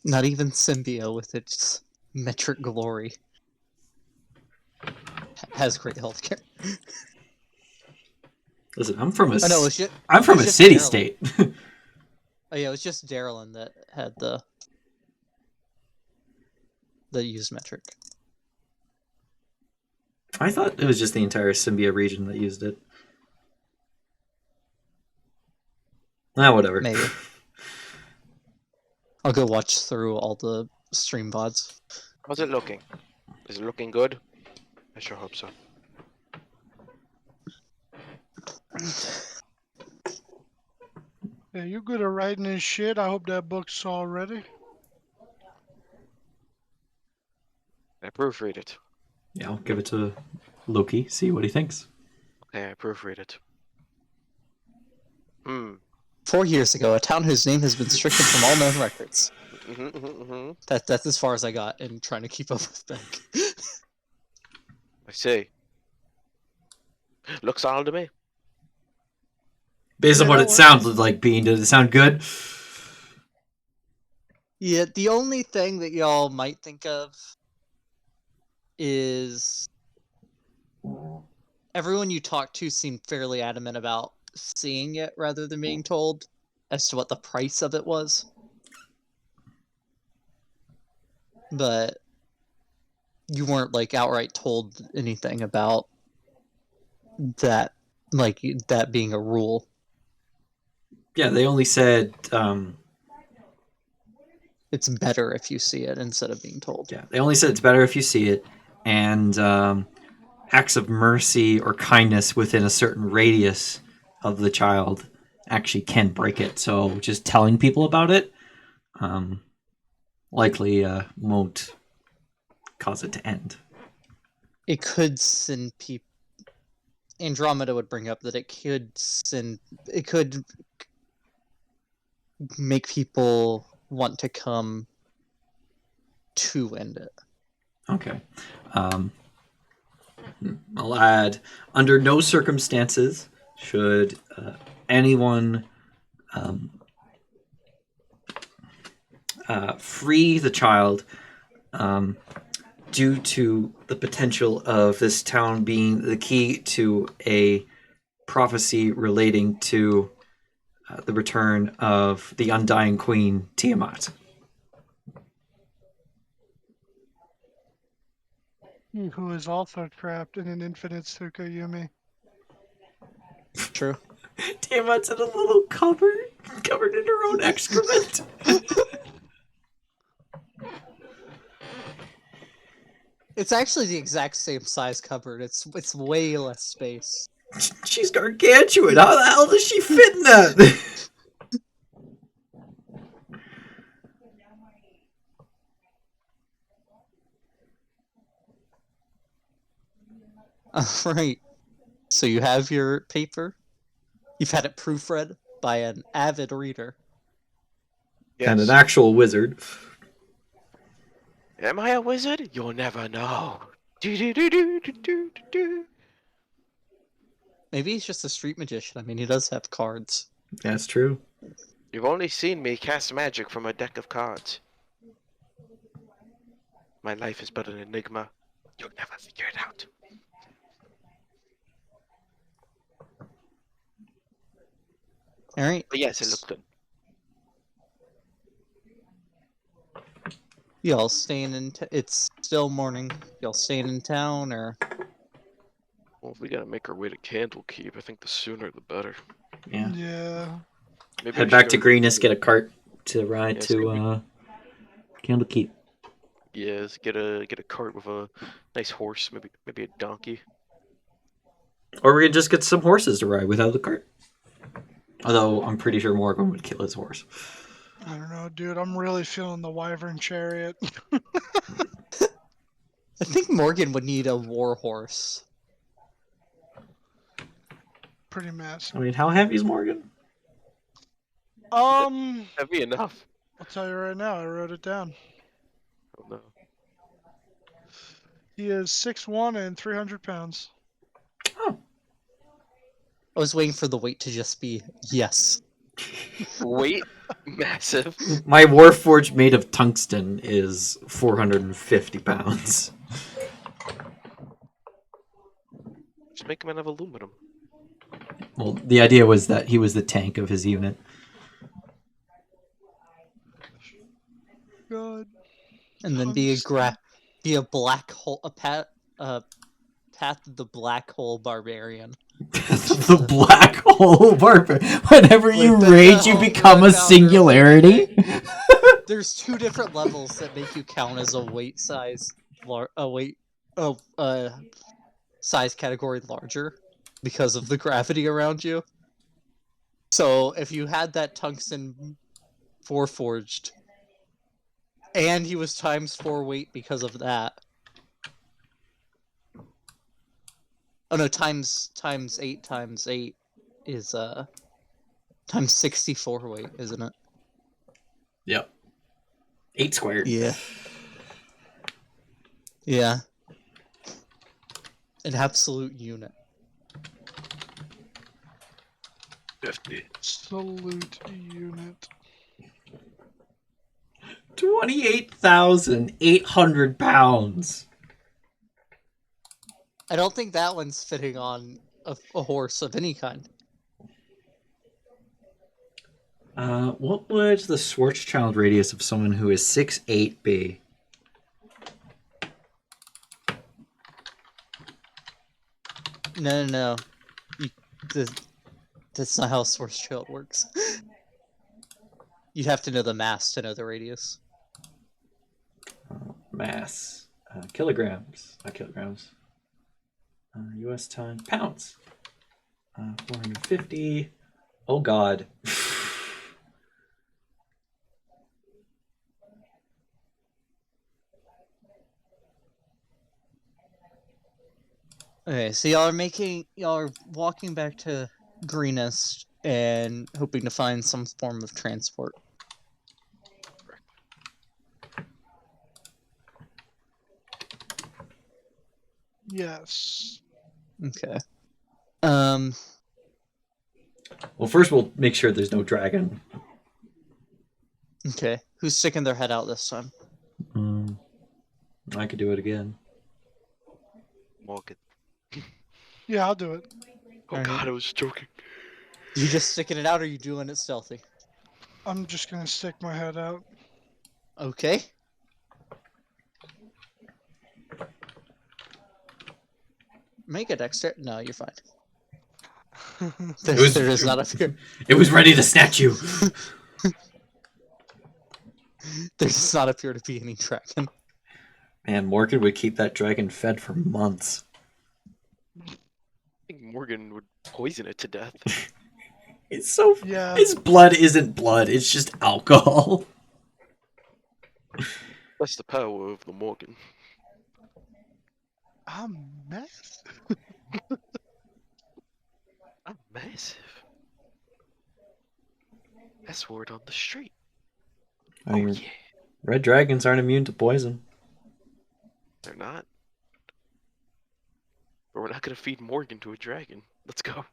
Not even Symbio, with its metric glory, has great healthcare. Listen, I'm from a Oh, no, city Daryl. state. Oh yeah, it was just Darylin that had the used metric. I thought it was just the entire Symbia region that used it. Whatever. Maybe. I'll go watch through all the stream VODs. How's it looking? Is it looking good? I sure hope so. Yeah, you good at writing his shit. I hope that book's all ready. I proofread it. Yeah, I'll give it to Loki, see what he thinks. Okay, I proofread it. 4 years ago, a town whose name has been stricken from all known records. That's as far as I got in trying to keep up with Beck. I see. Looks all to me. Based on what it sounded like, Bean, did it sound good? Yeah, the only thing that y'all might think of is everyone you talk to seemed fairly adamant about seeing it rather than being told as to what the price of it was. But you weren't like outright told anything about that, like that being a rule. Yeah, they only said It's better if you see it instead of being told. Yeah, they only said it's better if you see it, and acts of mercy or kindness within a certain radius of the child actually can break it. So just telling people about it likely won't cause it to end. It could send people. Andromeda would bring up that it could make people want to come to end it. Okay. I'll add, under no circumstances should anyone free the child due to the potential of this town being the key to a prophecy relating to the return of the Undying Queen, Tiamat. Who is also trapped in an infinite Tsukayumi. True. Tiamat's in a little cupboard, covered in her own excrement. It's actually the exact same size cupboard. It's way less space. She's gargantuan. How the hell does she fit in that? Alright. So you have your paper. You've had it proofread by an avid reader. Yes. And an actual wizard. Am I a wizard? You'll never know. Do. Maybe he's just a street magician. I mean, he does have cards. That's true. You've only seen me cast magic from a deck of cards. My life is but an enigma. You'll never figure it out. Alright. But yes, it looked good. Y'all staying in it's still morning. Y'all staying in town, or? Well, if we gotta make our way to Candlekeep, I think the sooner the better. Yeah. Yeah. Maybe Head back to Greenest, get a cart to ride Yes, to Candlekeep. Yes, get a cart with a nice horse, maybe a donkey. Or we could just get some horses to ride without the cart. Although I'm pretty sure Morgan would kill his horse. I don't know, dude. I'm really feeling the wyvern chariot. I think Morgan would need a war horse. Pretty massive. I mean, how heavy is Morgan? Heavy enough. I'll tell you right now. I wrote it down. Oh no. He is 6'1" and 300 pounds. Oh, I was waiting for the weight to just be yes. Weight massive. my Warforged made of tungsten is 450 pounds. Just make him out of aluminum. Well, the idea was that he was the tank of his unit. God. And then be a black hole, path of the black hole barbarian. The black hole barbarian. Whenever you With the rage, you helmet become a down there. singularity. There's 2 different levels that make you count as a weight size, size category larger because of the gravity around you. So if you had that tungsten forged, and he was ×4 weight because of that. Oh no, times 8 times 8 is times 64 weight, isn't it? Yep. 8 squared. Yeah. Yeah. An absolute unit. 50. Absolute unit. 28,800 pounds. I don't think that one's fitting on a horse of any kind. What would the Schwarzschild radius of someone who is 6'8" be? No. That's not how Schwarzschild works. You'd have to know the mass to know the radius. Mass. Kilograms. Not kilograms. US times pounds. 450. Oh god. Okay, so y'all are walking back to Greenest and hoping to find some form of transport. Yes. Okay. Well, first we'll make sure there's no dragon. Okay. Who's sticking their head out this time? I could do it again. Morgan. Yeah, I'll do it. Oh Alright. god, I was joking. You just sticking it out, or are you doing it stealthy? I'm just gonna stick my head out. Okay. Make a dexter. No, you're fine. There does not appear. It was ready to snatch you. There does not appear to be any dragon. Man, Morgan would keep that dragon fed for months. I think Morgan would poison it to death. It's so... Yeah. His blood isn't blood, it's just alcohol. That's the power of the Morgan. I'm massive. I'm massive. That's word on the street. I mean, Oh yeah. red dragons aren't immune to poison. They're not. But we're not gonna feed Morgan to a dragon. Let's go.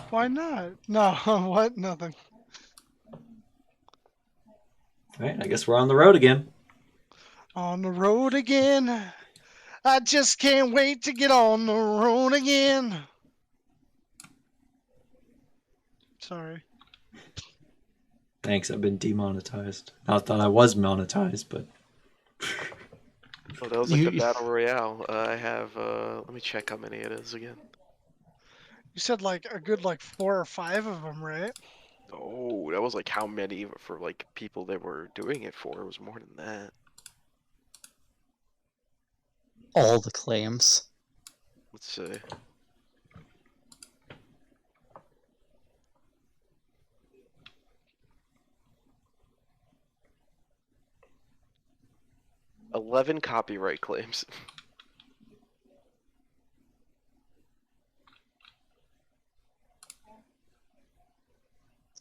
Why not? No, what? Nothing. Alright, I guess we're on the road again. On the road again. I just can't wait to get on the road again. Sorry. Thanks, I've been demonetized. Not that I was monetized, but... Oh, that was like the You- battle royale. I have. Let me check how many it is again. You said like a good like 4 or 5 of them, right? Oh, that was like how many for like people they were doing it for? It was more than that. All the claims. Let's see. $11 copyright claims.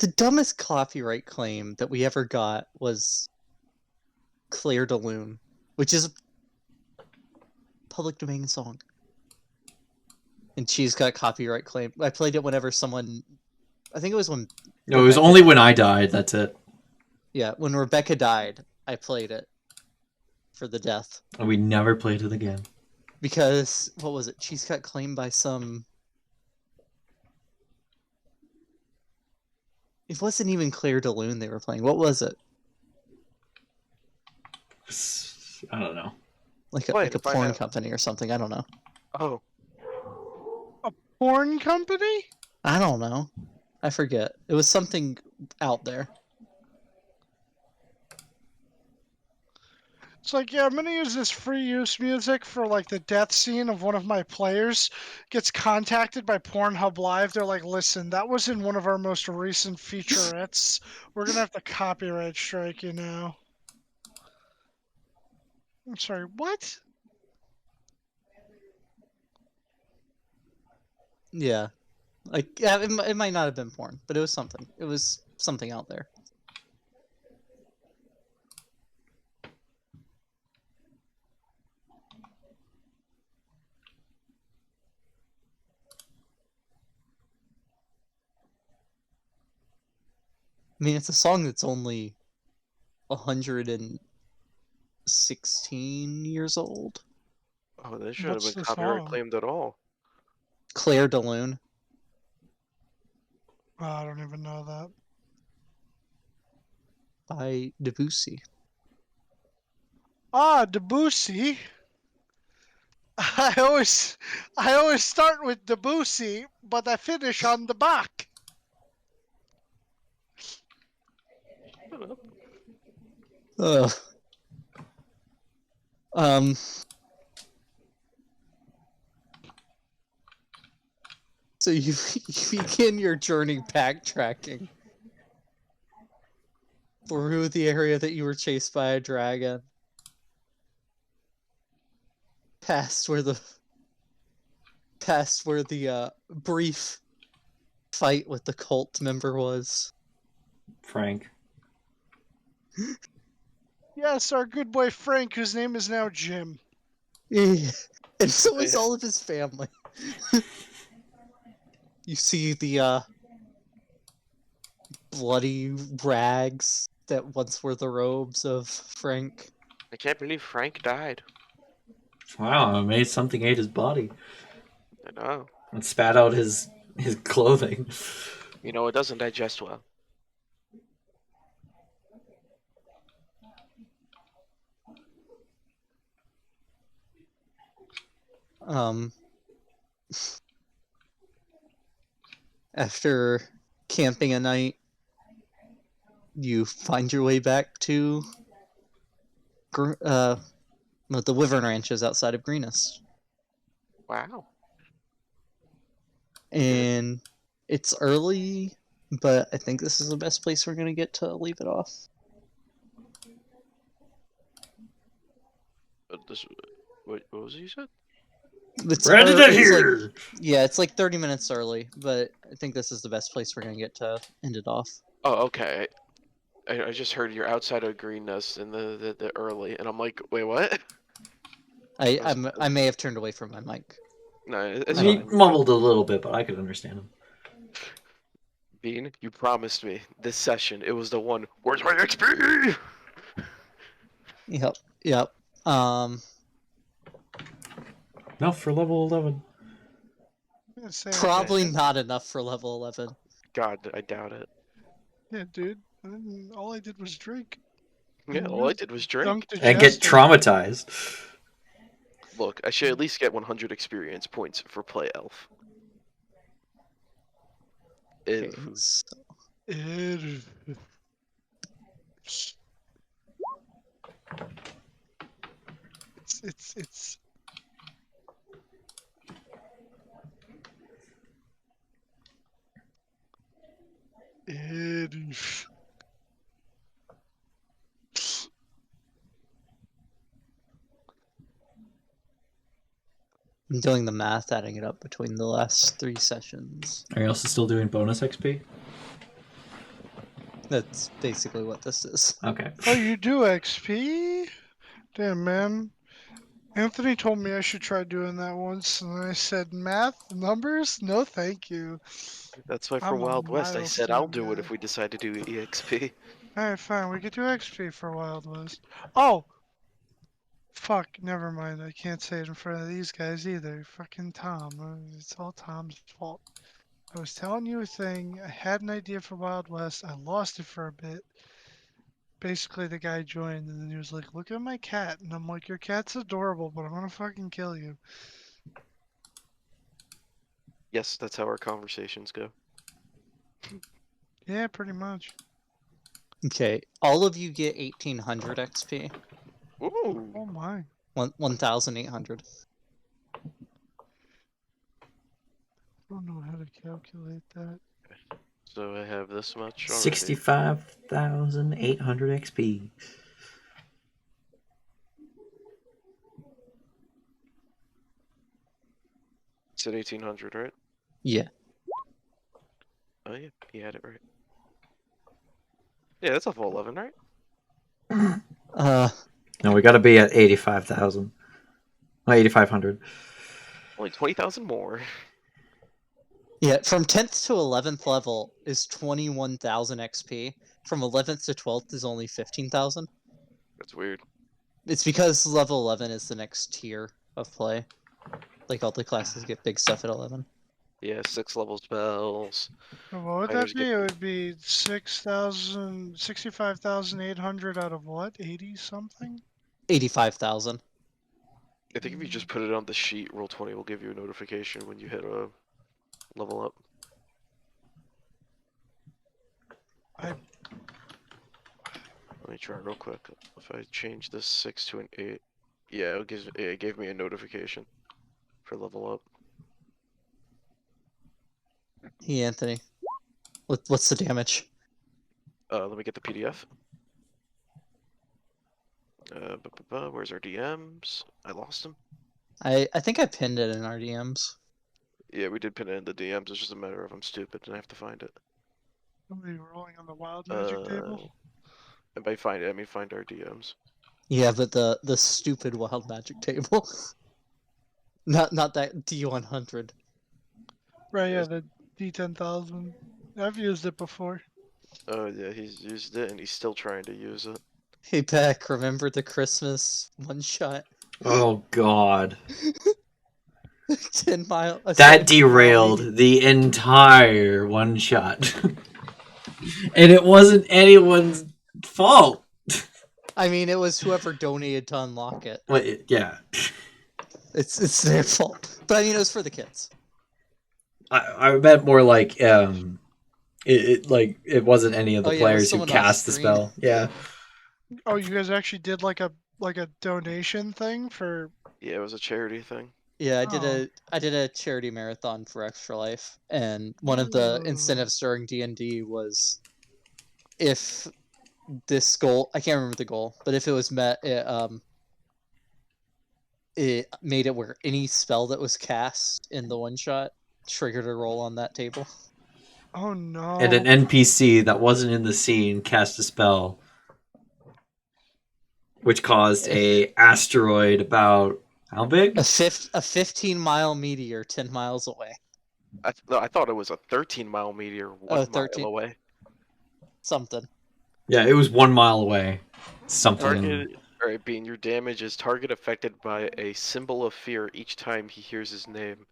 The dumbest copyright claim that we ever got was Claire de Lune, which is a public domain song. And she's got copyright claim. I played it whenever someone... I think it was when... No, it was Rebecca only died. when I died. That's it. Yeah, when Rebecca died, I played it for the death. And we never played it again. Because, what was it? She's got claimed by some... It wasn't even Claire de Lune they were playing. What was it? I don't know. Like Play a it, find porn out. company or something. I don't know. Oh, Porn company? I don't know. I forget. It was something out there. It's like, yeah, I'm gonna use this free use music for like the death scene of one of my players gets contacted by Pornhub Live. They're like, listen, that was in one of our most recent featurettes. We're gonna have to copyright strike you now. I'm sorry, what? Yeah. Like, yeah, it might not have been porn, but it was something. It was something out there. I mean, it's a song that's only 116 years old. oh, they should have What's been the copyright song? claimed at all. Claire de Lune. Oh, I don't even know that. By Debussy. Ah, Debussy. I always start with Debussy, but I finish on the back. Ugh. So you begin your journey backtracking through the area that you were chased by a dragon. Past where the brief fight with the cult member was. Frank. Yes, our good boy Frank, whose name is now Jim. Yeah. And so is Yeah. all of his family. You see the bloody rags that once were the robes of Frank. I can't believe Frank died. Wow, something ate his body I know. and spat out his clothing. You know, it doesn't digest well. After camping a night, you find your way back to the Wyvern Ranches outside of Greenest. Wow. And it's early, but I think this is the best place we're going to get to leave it off. What was it you said? It's Ready to it's hear! like, yeah, it's like 30 minutes early, but I think this is the best place we're going to get to end it off. Oh, okay. I just heard you're outside of Green Nest in the early, and I'm like, wait, what? I may have turned away from my mic. No, it's He fine. mumbled a little bit, but I could understand him. Bean, you promised me this session. It was the one. Where's my XP? Yep. Enough for level 11. I'm gonna say, Probably not enough for level 11. God, I doubt it. yeah, dude. All I did was drink. Yeah, all I did was drink. Dunk And get digester. traumatized. Look, I should at least get 100 experience points for play elf. Ew. Okay, so It... It's it. I'm doing the math, adding it up between the last 3 sessions. Are you also still doing bonus XP? That's basically what this is. Okay. Oh, you do XP? Damn, man. Anthony told me I should try doing that once, and I said, math, numbers? No, thank you. That's why for I'm a Wild West I said I'll milestone do it guy. if we decide to do EXP. Alright, fine. We could do XP for Wild West. Oh! Fuck, never mind. I can't say it in front of these guys either. Fucking Tom. It's all Tom's fault. I was telling you a thing. I had an idea for Wild West. I lost it for a bit. Basically, the guy joined, and then he was like, look at my cat. And I'm like, your cat's adorable, but I'm gonna fucking kill you. Yes, that's how our conversations go. Yeah, pretty much. Okay, all of you get 1800 XP. Ooh. Oh my. 1800. I don't know how to calculate that. So I have this much already. 65,800 XP. Said 1800, right? Yeah. Oh yeah, he had it right. Yeah, that's a full 11, right? No, we gotta be at 85,000. Well, 8,500. Only 20,000 more. Yeah, from 10th to 11th level is 21,000 XP. From 11th to 12th is only 15,000. That's weird. It's because level 11 is the next tier of play. Like, all the classes get big stuff at 11. Yeah, 6 level spells. So what would Fighters that be? get- It would be 65,800 out of what? 80 something? 85,000. I think if you just put it on the sheet, Roll20 will give you a notification when you hit a level up. I- Let me try real quick. If I change this 6 to an 8, yeah, it gave me a notification for level up. Hey, Anthony. What's the damage? Let me get the PDF. Where's our DMs? I lost them. I think I pinned it in our DMs. Yeah, we did pin it in the DMs. It's just a matter of I'm stupid and I have to find it. Somebody rolling on the wild magic table? And by find it, I mean find our DMs. Yeah, but the stupid wild magic table. not that D100. Right, yeah, Yes. the D10,000. I've used it before. Oh yeah, he's used it and he's still trying to use it. Hey, Beck, remember the Christmas one-shot? Oh, God. 10 mile... That derailed the entire one shot. And it wasn't anyone's fault. I mean, it was whoever donated to unlock it. Wait, yeah. It's their fault. But I mean, it was for the kids. I meant more like it wasn't any of the Oh, yeah, it was players who someone cast the off-screen. spell. Yeah. Oh, you guys actually did like a donation thing for... Yeah, it was a charity thing. Yeah, Oh. I did a charity marathon for Extra Life, and one of the Ooh. incentives during D&D was if this goal, I can't remember the goal, but if it was met, it made it where any spell that was cast in the one shot triggered a roll on that table. Oh no. And an NPC that wasn't in the scene cast a spell, which caused a asteroid about how big? A 15-mile meteor 10 miles away. I thought it was a 13-mile meteor 13. mile away. Something. Yeah, it was 1 mile away. Something. Target. Alright, Bean, your damage is target affected by a symbol of fear each time he hears his name.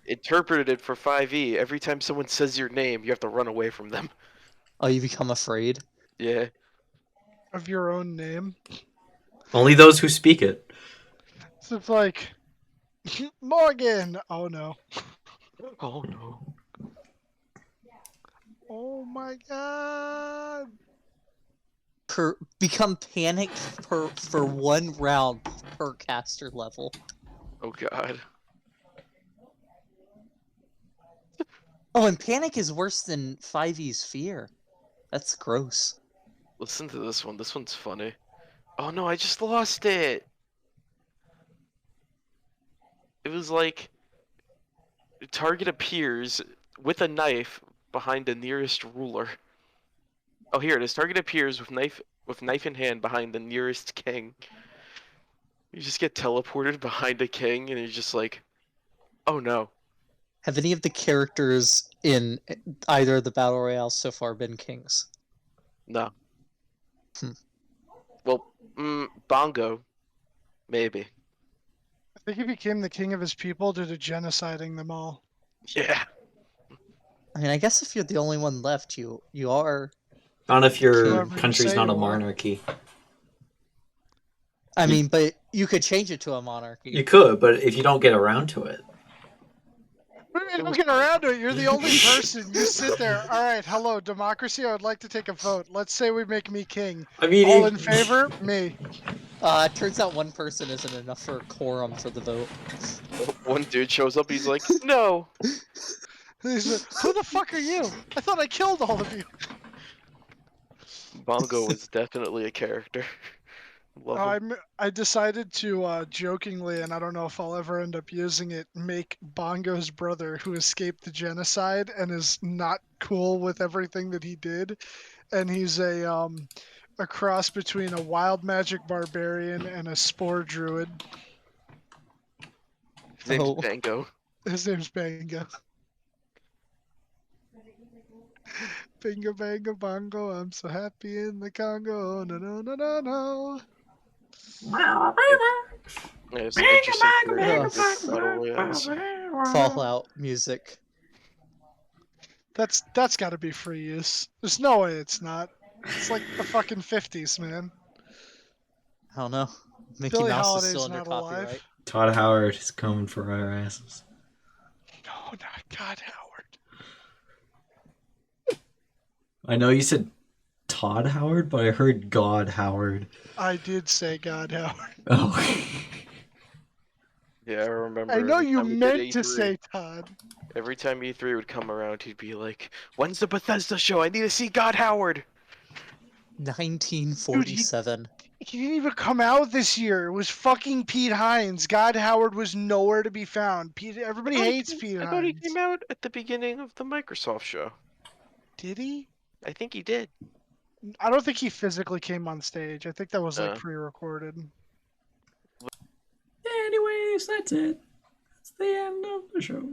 Interpreted it for 5e. Every time someone says your name, you have to run away from them. Oh, you become afraid? Yeah. Of your own name. Only those who speak it. So it's like... Morgan! Oh no. Oh no. Oh my god. Become panicked for 1 round per caster level. Oh god. Oh, and panic is worse than 5e's fear. That's gross. Listen to this one. This one's funny. Oh no, I just lost it. It was like target appears with a knife behind the nearest ruler. Oh, here it is. Target appears with knife in hand behind the nearest king. You just get teleported behind a king, and you're just like, oh no. Have any of the characters in either of the battle royales so far been kings? No. Hmm. Well, Bongo, maybe. I think he became the king of his people due to genociding them all. Yeah. I mean, I guess if you're the only one left, you are. Not if your Whoever you country's say not a you are. monarchy. I mean, but you could change it to a monarchy. You could, but if you don't get around to it. What do you mean looking around to it? You're the only person. You sit there. All right, hello, democracy. I would like to take a vote. Let's say we make me king. I mean, All in favor? Me. It turns out one person isn't enough for a quorum for the vote. One dude shows up, he's like, no. He's like, who the fuck are you? I thought I killed all of you. Bongo is definitely a character. Love him. I decided to jokingly, and I don't know if I'll ever end up using it, make Bongo's brother, who escaped the genocide and is not cool with everything that he did, and he's a cross between a wild magic barbarian and a spore druid. His name's Oh. Bango. His name's Bango. Bingo bango bongo, I'm so happy in the Congo. No no no no no. Yeah, some interesting characters with battle royales. Fallout music. That's got to be free use. There's no way it's not. It's like the fucking 50s, man. I don't know. Mickey Billie Mouse is Holiday's still under not copyright. alive. Todd Howard is coming for our asses. No, not God Howard. I know you said Todd Howard, but I heard God Howard. I did say God Howard. Oh. Yeah, I remember. I know every you time we did meant to E3, say Todd. Every time E3 would come around, he'd be like, when's the Bethesda show? I need to see God Howard. 1947. He didn't even come out this year. It was fucking Pete Hines. God Howard was nowhere to be found. Everybody hates Pete I thought he Hines. came out at the beginning of the Microsoft show. Did he? I think he did. I don't think he physically came on stage. I think that was like pre-recorded. Anyways, that's it. That's the end of the show.